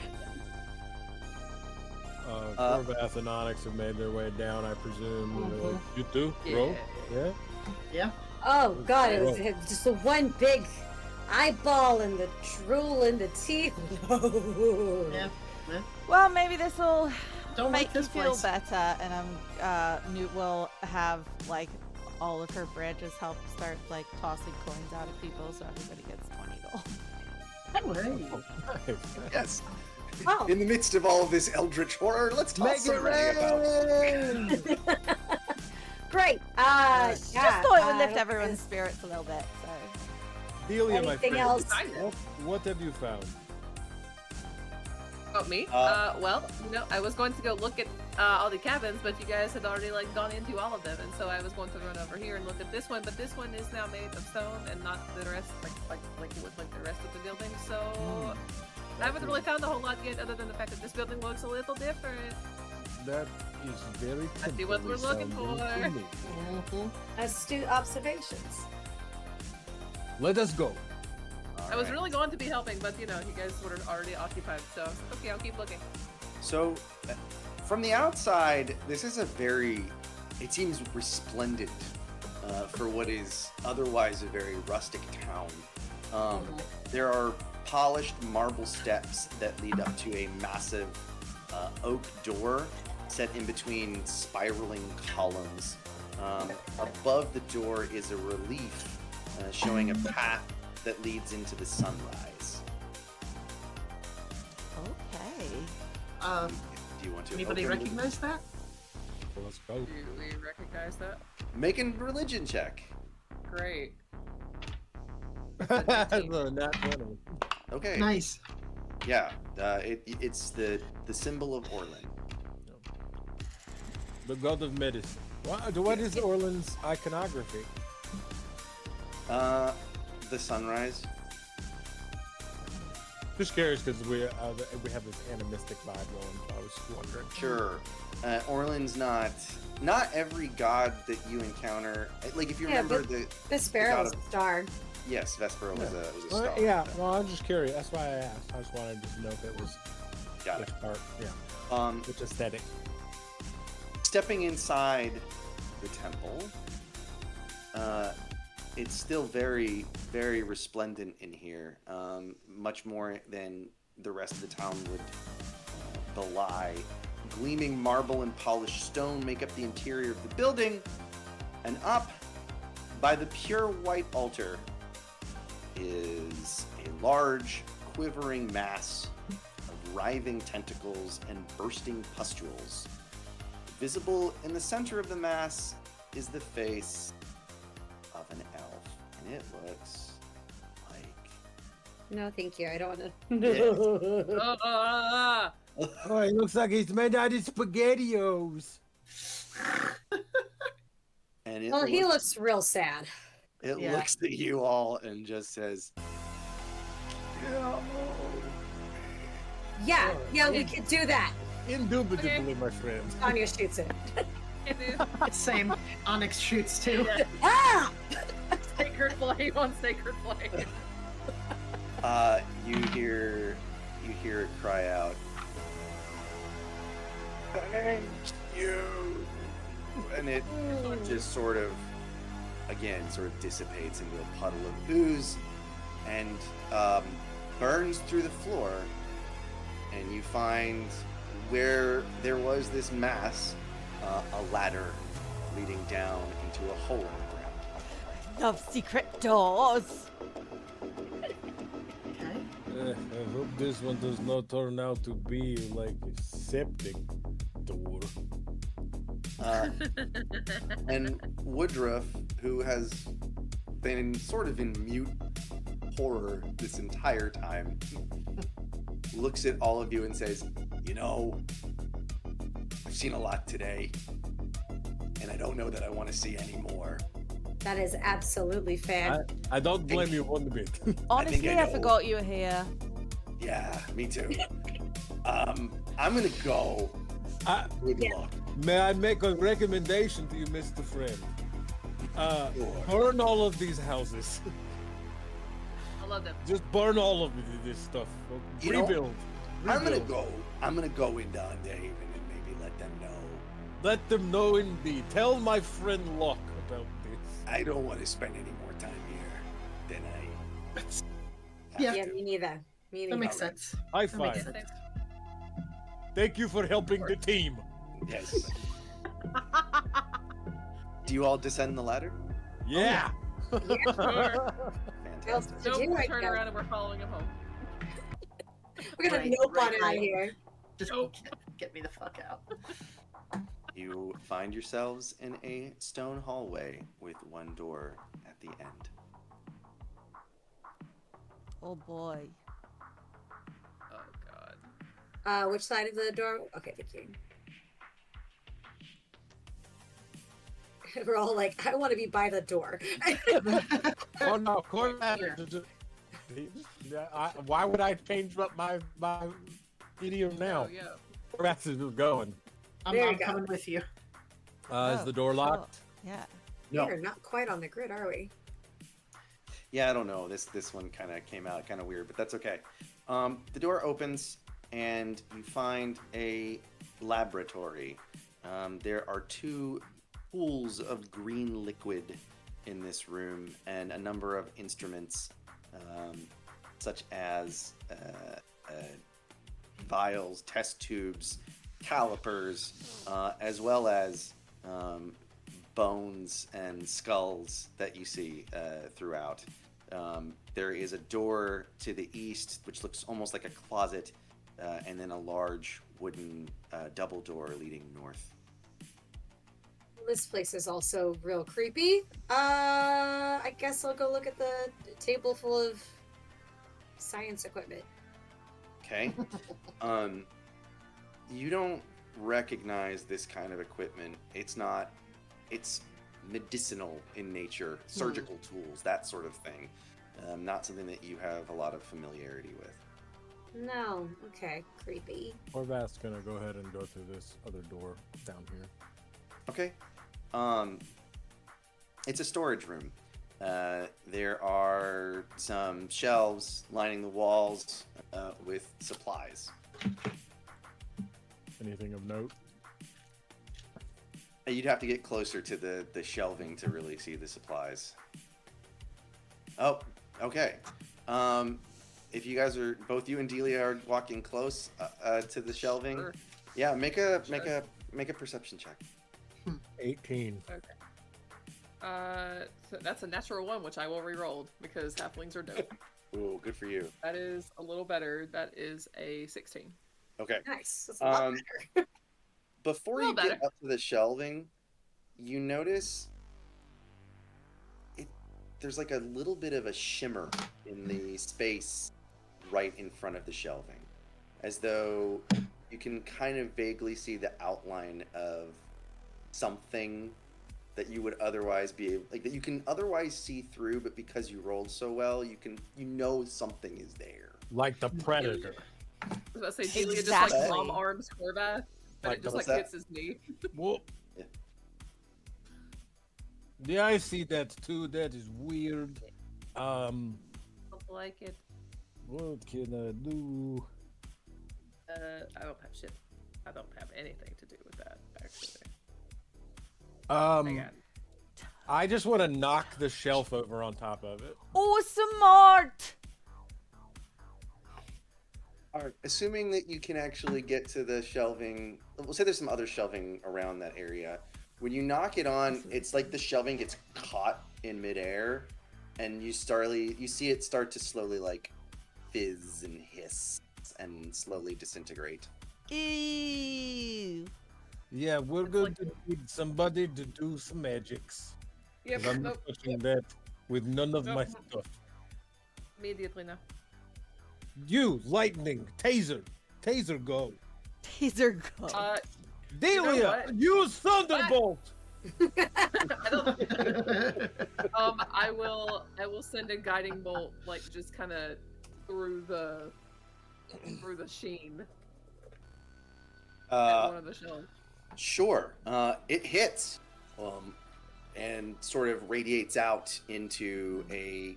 Corvath and Onyx have made their way down, I presume. And they're like, you too? Yeah. Roll? Yeah? Yeah. Oh God, it was Gross. just the one big eyeball and the drool and the teeth. Yeah. Well, maybe this will Don't make like you this feel place. better, and Newt will have like all of her branches help start like tossing coins out at people, so everybody gets $20. Oh, hey. Nice. Yes. Oh. In the midst of all of this eldritch horror, let's talk some money about. Great. Just Yeah. thought it would lift I don't everyone's think spirits a little bit. So Delia, my Anything friend. else? What have you found? About me? Well, I was going to go look at all the cabins, but you guys had already like gone into all of them, and so I was going to run over here and look at this one, but this one is now made of stone and not the rest, like wood, like the rest of the building. So I haven't really found a whole lot yet, other than the fact that this building looks a little different. That is very Let's see what we're looking sounding for. to me. Astute observations. Let us go. I was really going to be helping, but you guys were already occupied, so I was like, okay, I'll keep looking. So, from the outside, this is it seems resplendent for what is otherwise a very rustic town. There are polished marble steps that lead up to a massive oak door set in between spiraling columns. Above the door is a relief showing a path that leads into the sunrise. okay. Do you want to Anybody open- recognize that? Let's go. Do we recognize that? Make a religion check. Great. That's a nat 20. Okay. Nice. Yeah. It's the symbol of Orlin. The god of medicine. What is Orland's iconography? The sunrise. Just curious because we have this animistic vibe going. So I was wondering. Sure. Orlin's not every god that you encounter. Like if you Yeah, remember but the The sparrow's God a star. yes, Vesper was a Well, star. yeah, well, I'm just curious. That's why I asked. I just wanted to know if it was Got it. which part. Yeah, which aesthetic. Stepping inside the temple, it's still very, very resplendent in here. Much more than the rest of the town would belie. Gleaming marble and polished stone make up the interior of the building, and up by the pure white altar is a large, quivering mass of writhing tentacles and bursting pustules. Visible in the center of the mass is the face of an elf, and it looks like No, thank you. I don't want Yeah. to. Oh, it looks like he's made out of SpaghettiOs. and it Well, he looks real sad. it Yeah. looks at you all and just says, Yeah, we could do that. Indubitably, my friend. Tanya shoots it. Same. Onyx shoots too. Ah! Sacred flame on sacred flame. you hear it cry out, "Thank you," and it just sort of dissipates into a puddle of ooze and burns through the floor and you find where there was this mass, a ladder leading down into a hole in the ground. Love secret doors. Okay. I hope this one does not turn out to be like a septic door. And Woodruff, who has been sort of in mute horror this entire time, looks at all of you and says, "You know, I've seen a lot today, and I don't know that I want to see any more." That is absolutely fair. I don't blame you one bit. Honestly, I I know. forgot you were here. Yeah, me too. I'm gonna go. Good Yeah. luck. May I make a recommendation to you, Mr. Friend? Sure. Burn all of these houses. I love them. Just burn all of this stuff. You know, Rebuild. I'm gonna Rebuild. go. I'm gonna go into Unhaven and maybe let them know. Let them know indeed. Tell my friend Locke about this. I don't want to spend any more time here than I. Yeah. Yeah, me neither. Me neither. That makes sense. High That makes five. sense. Thank you for helping the team. Yes. Do you all descend the ladder? Yeah. Sure. Fantastic. To No, do we'll right turn now. around and we're following him home. We're gonna Right, nope right, on out right. of here. Just Nope. get me the fuck out. You find yourselves in a stone hallway with one door at the end. Oh boy. Oh god. Which side of the door? Okay, thank you. We're all like, I want to be by the door. Oh no, Cormac. Yeah. Why would I change up my idiom now? Oh yeah. Cormac is going. I'm, There you I'm go. coming with you. Is Oh, the door cool. locked? Yeah. No. We're not quite on the grid, are we? Yeah, I don't know. This one kind of came out kind of weird, but that's okay. The door opens and you find a laboratory. There are two pools of green liquid in this room and a number of instruments, such as vials, test tubes, calipers, as well as bones and skulls that you see throughout. There is a door to the east, which looks almost like a closet, and then a large wooden double door leading north. This place is also real creepy. I guess I'll go look at the table full of science equipment. Okay. You don't recognize this kind of equipment. It's medicinal in nature, surgical tools, that sort of thing. Not something that you have a lot of familiarity with. No. Okay. Creepy. Corvac's gonna go ahead and go through this other door down here. Okay. It's a storage room. There are some shelves lining the walls with supplies. Anything of note? You'd have to get closer to the shelving to really see the supplies. Oh, okay. If you guys are, both you and Delia are walking close to the shelving, Sure. yeah, make a perception check. 18. So that's a natural one, which I will re-roll because halflings are dope. Ooh, good for you. That is a little better. That is a 16. Okay. Nice. That's a lot better. Before A you little get up to the shelving, you notice there's like a little bit of a shimmer in the space right in front of the shelving, as though you can kind of vaguely see the outline of something that you would otherwise be able, like that you can otherwise see through, but because you rolled so well, you know something is there. Like the Predator. I was about to say, Delia Exactly. just like mom arms Corvath, but Like it just what's like that? hits his knee. Whoop. Yeah. Yeah, I see that too. That is weird. Don't like it. What can I do? I don't have shit. I don't have anything to do with that, actually. Hang on. I just want to knock the shelf over on top of it. Oh, smart. All Alright, assuming that you can actually get to the shelving, we'll say there's some other shelving around that area. When you knock it on, it's like the shelving gets caught in midair, and you see it start to slowly like fizz and hiss and slowly disintegrate. Ew. Yeah, we're going to need somebody to do some magics. Yep. 'Cause I'm not touching that with none of my stuff. Immediately now. You, lightning, taser, go. Taser go. Delia, what? use thunderbolt. I don't. I will send a guiding bolt, like just kind of through the sheen at one of the shells. Sure. It hits, and sort of radiates out into a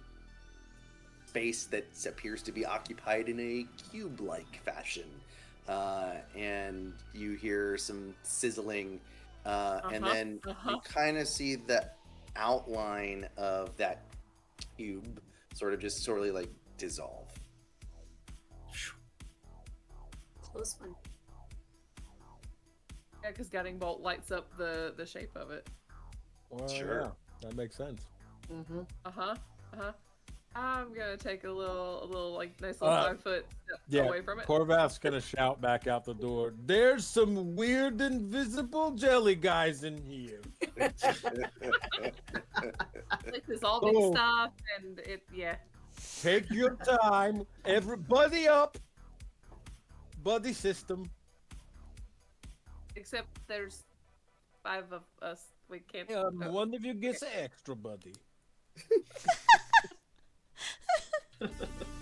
space that appears to be occupied in a cube-like fashion. And you hear some sizzling, and then you kind of see the outline of that cube sort of like dissolve. Close one. Yeah, because guiding bolt lights up the shape of it. Well, Sure. yeah, that makes sense. Mm-hmm. I'm gonna take a little like nice little 5-foot step away from it. Corvath's gonna shout back out the door. There's some weird invisible jelly guys in here. Like dissolving Oh. stuff, and yeah. Take your time. Everybody up. Buddy system. Except there's 5 of us. We can't. One of you gets an extra buddy.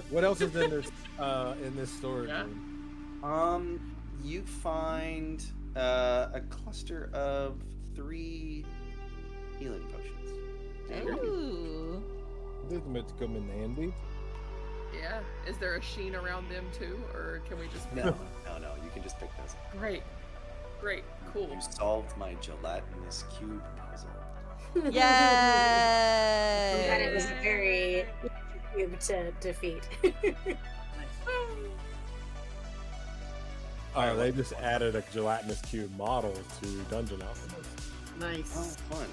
What else is in this storage room? You find a cluster of 3 healing potions. Ooh. This is meant to come in handy. Yeah. Is there a sheen around them too, or can we just? No. You can just pick those up. Great. Cool. You solved my gelatinous cube puzzle. And Yay! it was a very cube to defeat. Oh, they just added a gelatinous cube model to Dungeon Alchemist. Nice. Oh, fun.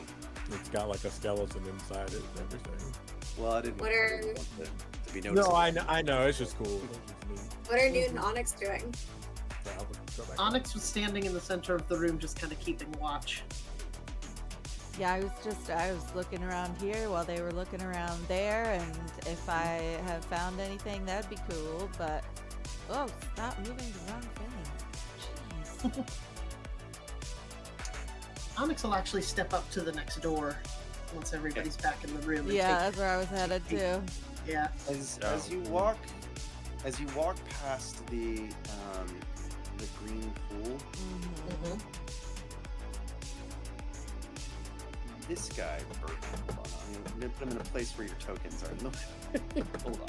It's got like a skeleton inside it and everything. Well, I didn't What want are- to be noticed. No, I know. It's just cool. It's just neat. What are Newt and Onyx doing? Yeah, I'll go back. Onyx was standing in the center of the room, just kind of keeping watch. Yeah, I was looking around here while they were looking around there, and if I have found anything, that'd be cool, but... Oh, stop moving the wrong thing. Jeez. Onyx will actually step up to the next door once everybody's back in the room. And Yeah, that's where I was headed too. Yeah. As you walk past the green pool, Mhm. this guy. Hold on, I'm gonna put him in a place where your tokens are. No, hold on.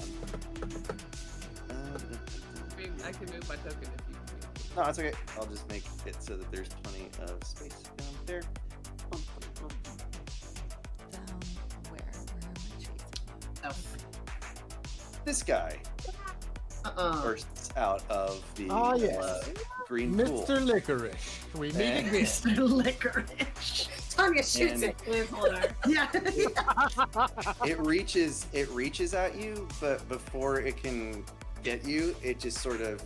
I mean, I can move my token if you can. No, it's okay. I'll just make it so that there's plenty of space down there. Down where? Where am I chasing? Oh. This guy bursts out of the Oh, yes. green pool. Mr. Licorice. We meet And- again. Mr. Licorice. Tanya shoots And- it with her. Yeah. It reaches at you, but before it can get you, it just sort of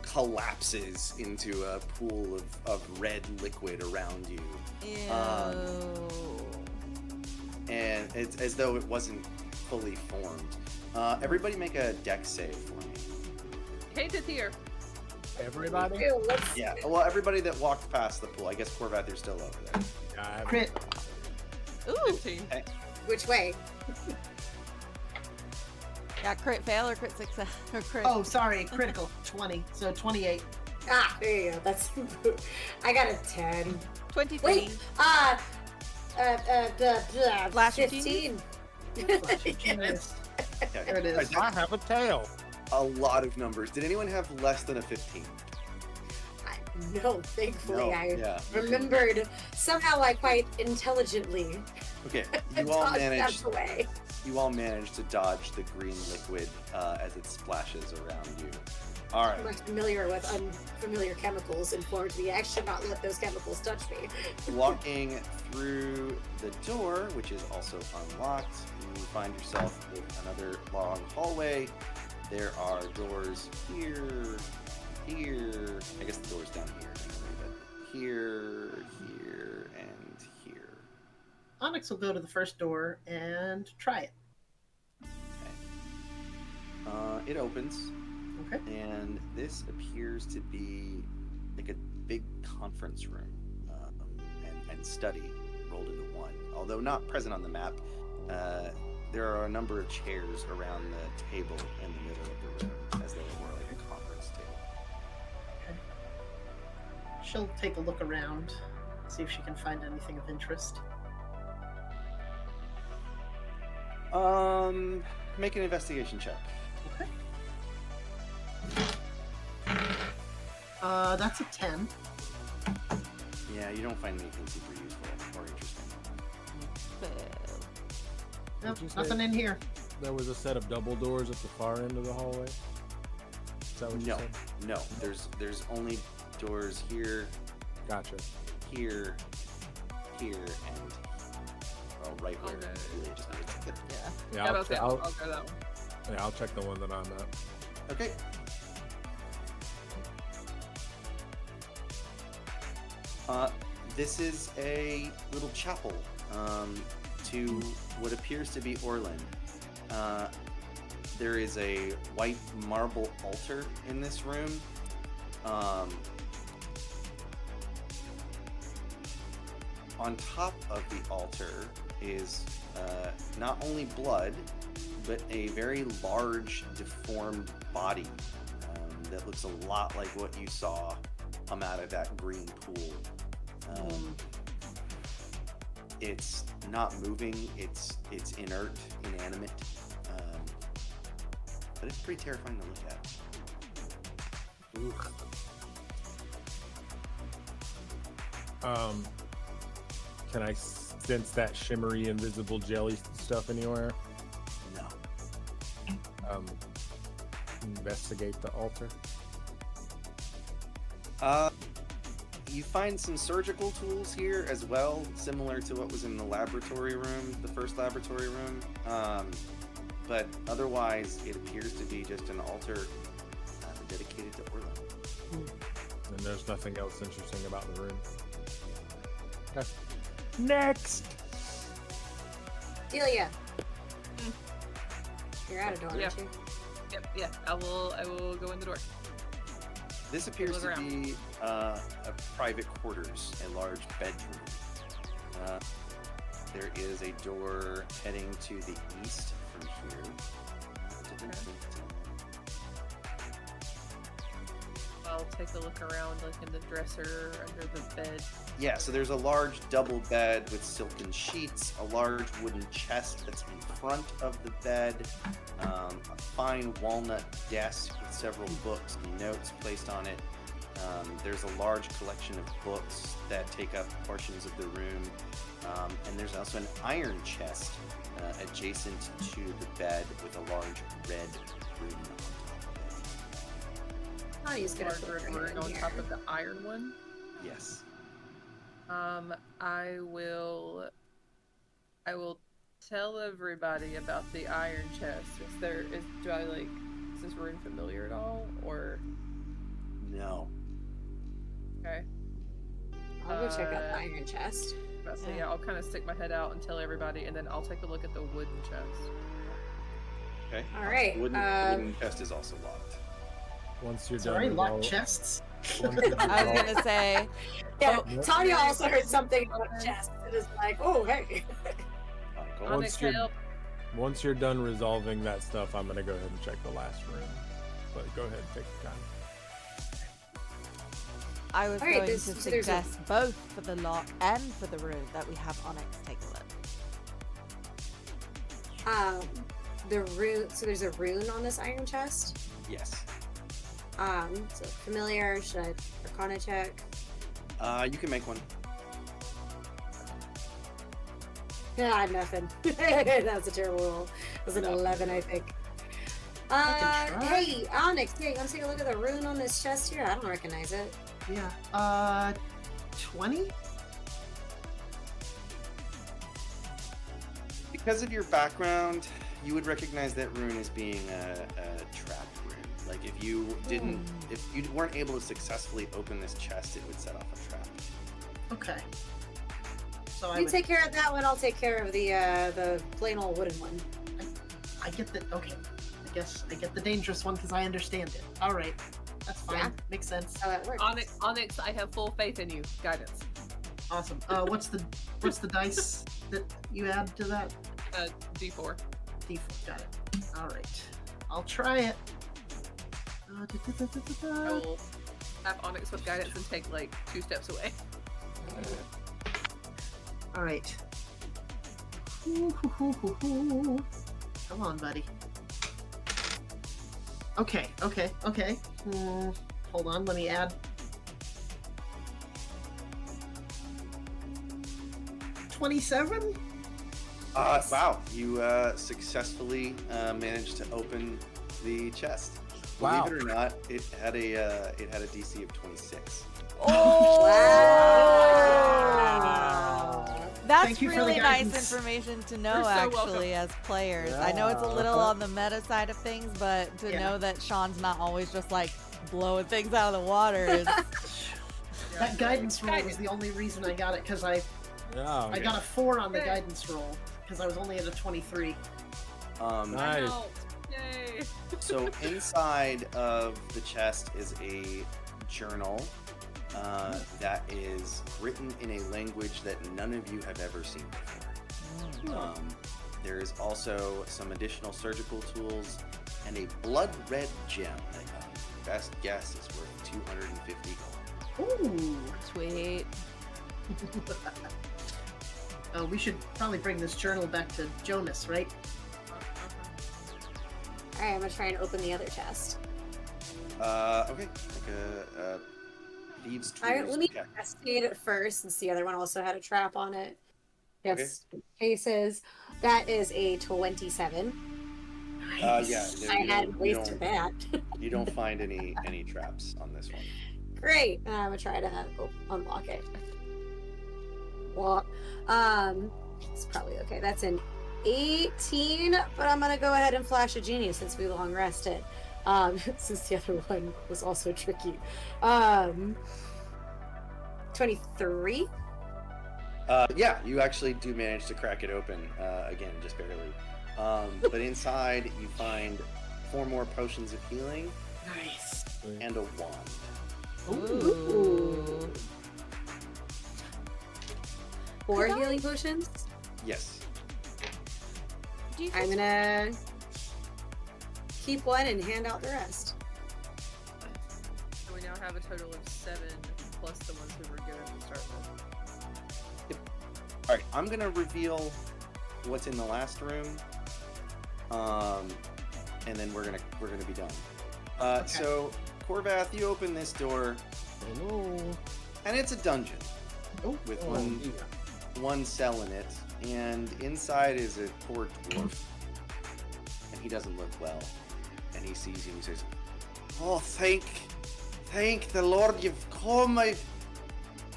collapses into a pool of red liquid around you. Ew. And it's as though it wasn't fully formed. Everybody make a dex save for me. Hate it here. Everybody? Ew, let's... Yeah, well, everybody that walked past the pool. I guess Corvath, you're still over there. Crit. Ooh! 15. Which way? Yeah, crit fail or crit success or crit. Oh, sorry. Critical. 20. So 28. Ah, there you go. That's... I got a 10. 23. Wait, Flash of 15. Genius. Okay. There it is. Alright, I have a tail. a lot of numbers. Did anyone have less than a 15? No, thankfully No, I yeah. remembered somehow. I quite intelligently Okay, you all dodged managed. that away. You all managed to dodge the green liquid as it splashes around you. All I'm right. much familiar with unfamiliar chemicals informed me I should not let those chemicals touch me. Walking through the door, which is also unlocked, you find yourself with another long hallway. There are doors here, here. I guess the door's down here, but here, here, and here. Onyx will go to the first door and try it. It opens, Okay. and this appears to be like a big conference room and study rolled into one. Although not present on the map, there are a number of chairs around the table in the middle of the room, as though it were like a conference table. She'll take a look around, see if she can find anything of interest. Make an investigation check. Okay. That's a 10. Yeah, you don't find anything super useful or interesting. Nope, you say? nothing in here. There was a set of double doors at the far end of the hallway. Is that what you No, said? no. There's only doors here, Gotcha. here, here, and right where Okay. Julia just needs it. Yeah. Yeah, Yeah, I'll, okay, I'll, I'll go that one. yeah, I'll check the one that I'm at. Okay. This is a little chapel to what appears to be Orlin. There is a white marble altar in this room. On top of the altar is not only blood, but a very large, deformed body that looks a lot like what you saw come out of that green pool. It's not moving. It's inert, inanimate, but it's pretty terrifying to look at. Can I sense that shimmery, invisible jelly stuff anywhere? No. Investigate the altar. You find some surgical tools here as well, similar to what was in the laboratory room, the first laboratory room. But otherwise, it appears to be just an altar dedicated to Orlin. And there's nothing else interesting about the room. Okay. Next! Delia. You're out of door, Yeah. aren't you? Yep, yeah. I will go in the door. This appears Look to around. be a private quarters, a large bedroom. There is a door heading to the east from here. I'll take a look around, like in the dresser, under the bed. Yeah, so there's a large double bed with silken sheets, a large wooden chest that's in front of the bed, a fine walnut desk with several books and notes placed on it. There's a large collection of books that take up portions of the room, and there's also an iron chest adjacent to the bed with a large red room on top of Oh, he's gonna Large put red her ring in on here. top of the iron one. it. Yes. I will tell everybody about the iron chest. Do I like, is this room familiar at all, or? No. Okay. I'll go check out the iron chest. So yeah, I'll kind of stick my head out and tell everybody, and then I'll take a look at the wooden chest. Okay. All right. Wooden chest is also locked. Once you're Sorry, done, locked chests. once you're done I was with gonna say, Yeah, Oh. Tanya also heard something about chest. It is like, oh, hey. Cool. Once Onyx, you're- help. once you're done resolving that stuff, I'm gonna go ahead and check the last room. But go ahead, take your time. I was All right, going this- to so there's a- suggest both for the lock and for the room that we have Onyx take a look. The rune. So there's a rune on this iron chest. Yes. So familiar. Should I Arcana check? You can make one. Nothing. That was a terrible roll. It was an No. 11, I think. can try. Hey, Onyx, hey, you want to take a look at the rune on this chest here? I don't recognize it. Yeah. 20? Because of your background, you would recognize that rune as being a trap rune. Like if you weren't able to successfully open this chest, it would set off a trap. Okay. So I You would, take care of that one. I'll take care of the plain old wooden one. I get the okay. I guess I get the dangerous one because I understand it. All right, that's fine. Yeah. Makes sense. How that works. Onyx, I have full faith in you. Guidance. Awesome. What's the dice that you add to that? D4. D4. Got it. All right. I'll try it. I will have Onyx with guidance and take like 2 steps away. All right. Come on, buddy. Okay. Hold on, let me add. 27? Wow, you successfully managed to open the chest. Wow. Believe it or not, it had a DC of 26. Oh! Wow. That's Thank you for the really nice guidance. information to know, You're so actually, as players. I know it's a little Yeah. on the meta side of things, but to Yeah. know that Sean's not always just like blowing things out of the water is. That guidance roll was the only reason I got it because I got a 4 on the Yay. guidance roll because I was only at a 23. Nice. Yay! So inside of the chest is a journal that is written in a language that none of you have ever seen before. There is also some additional surgical tools and a blood red gem that best guess is worth 250 gold. Ooh. Sweet. We should probably bring this journal back to Jonas, right? Alright, I'm gonna try and open the other chest. Okay, like a thieves' Alright, tools. let me Okay. investigate it first since the other one also had a trap on it. Yes, cases. That is a 27. Yeah, I you hadn't don't- wasted that. You don't find any traps on this one. Great. And I'm gonna try to unlock it. Well, it's probably okay. That's an 18, but I'm gonna go ahead and flash a genius since we long rested. Since the other one was also tricky. 23. Yeah, you actually do manage to crack it open again, just barely. But inside you find 4 more potions of healing Nice. and a wand. Ooh. 4 Could I- healing potions. Yes. Do you I'm think gonna keep one and hand out the rest. So we now have a total of 7 plus the ones we were given to start with. All right, I'm gonna reveal what's in the last room, and then we're gonna be done. So, Corvath, you open this door, Hello. and it's a dungeon Oh, with Oh, one cell in it, and inside is a poor dwarf, and he doesn't look well. And he sees you and he says, "Oh, thank the Lord you've come.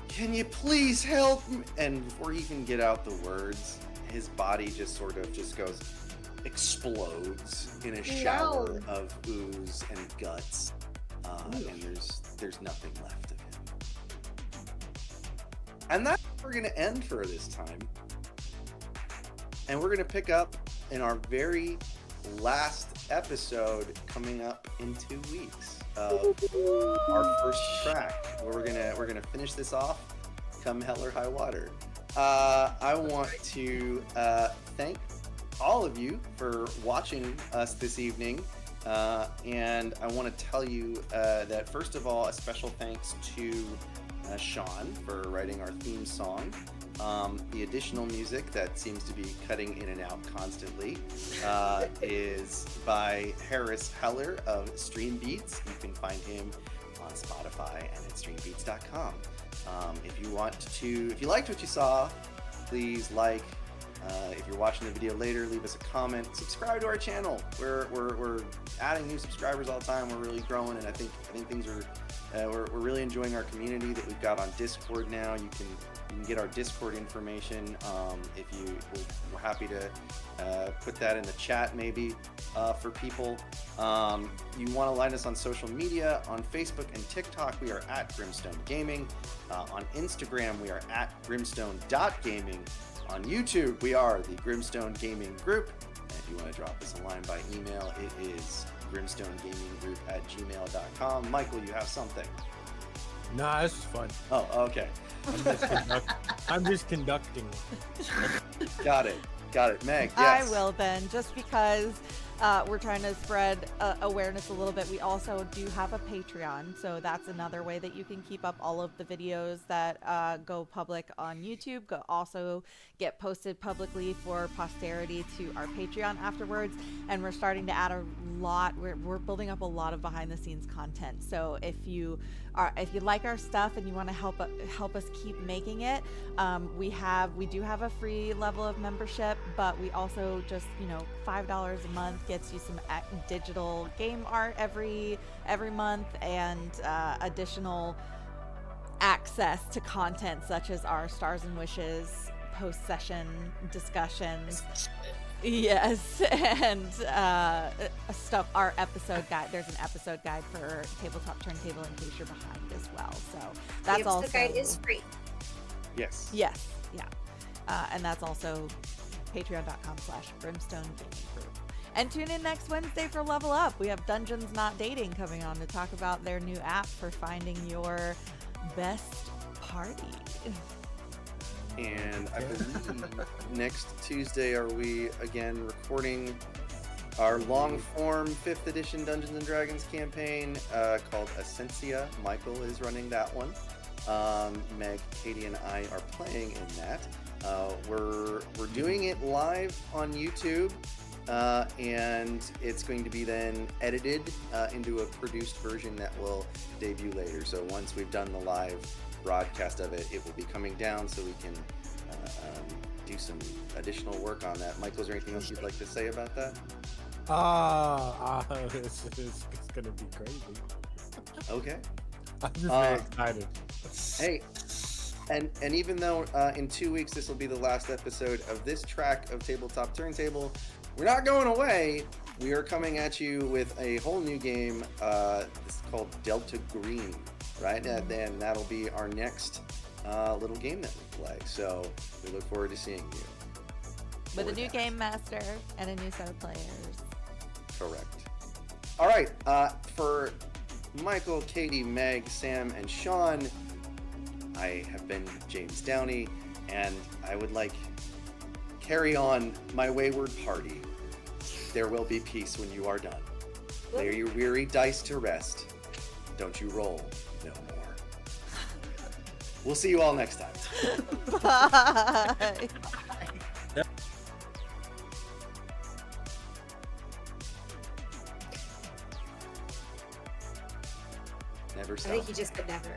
Can you please help me?" And before he can get out the words, his body just explodes in a shower of ooze and guts, and there's nothing left of him. And that's where we're gonna end for this time. And we're gonna pick up in our very last episode coming up in 2 weeks of our first track, where we're gonna finish this off come hell or high water. I want to thank all of you for watching us this evening, and I want to tell you that first of all, a special thanks to Sean for writing our theme song. The additional music that seems to be cutting in and out constantly is by Harris Heller of Stream Beats. You can find him on Spotify and at streambeats.com. If you liked what you saw, please like, If you're watching the video later, leave us a comment. Subscribe to our channel. We're adding new subscribers all the time. We're really growing, and I think things are. We're really enjoying our community that we've got on Discord now. You can get our Discord information. If we're happy to put that in the chat maybe for people. You want to line us on social media. On Facebook and TikTok, we are at Grimstone Gaming. On Instagram, we are at grimstone.gaming. On YouTube, we are the Grimstone Gaming Group. And if you want to drop us a line by email, it is grimstonegaminggroup@gmail.com. Michael, you have something? Nah, this is fun. Oh, okay. I'm just conducting. Got it. Meg, yes. I will then, just because we're trying to spread awareness a little bit. We also do have a Patreon, so that's another way that you can keep up all of the videos that go public on YouTube. Also get posted publicly for posterity to our Patreon afterwards. And we're starting to add a lot. We're building up a lot of behind-the-scenes content. So if you like our stuff and you want to help us keep making it, we do have a free level of membership, but we also just $5 a month gets you some digital game art every month, and additional access to content such as our Stars and Wishes post-session discussions. Yes, and stuff. Our episode guide. There's an episode guide for Tabletop Turntable in case you're behind as well. So that's the also guide is free. Yes. Yes, yeah, and that's also patreon.com/Brimstone Gaming Group. And tune in next Wednesday for Level Up. We have Dungeons Not Dating coming on to talk about their new app for finding your best party. And I believe next Tuesday are we again recording our long-form 5th edition Dungeons and Dragons campaign called Essentia. Michael is running that one. Meg, Katie, and I are playing in that. We're doing it live on YouTube, and it's going to be then edited into a produced version that will debut later. So once we've done the live broadcast of it, it will be coming down so we can do some additional work on that. Michael, is there anything else you'd like to say about that? It's gonna be crazy. Okay. I'm just very excited. Hey, and even though in 2 weeks this will be the last episode of this track of Tabletop Turntable, we're not going away. We are coming at you with a whole new game. It's called Delta Green, right? And then that'll be our next little game that we play. So we look forward to seeing you. With a new game master and a new set of players. Correct. All right. For Michael, Katie, Meg, Sam, and Sean, I have been James Downey, and I would like carry on my wayward party. There will be peace when you are done. Lay your weary dice to rest. Don't you roll no more. We'll see you all next time. Bye. Never I stop. think he just said never.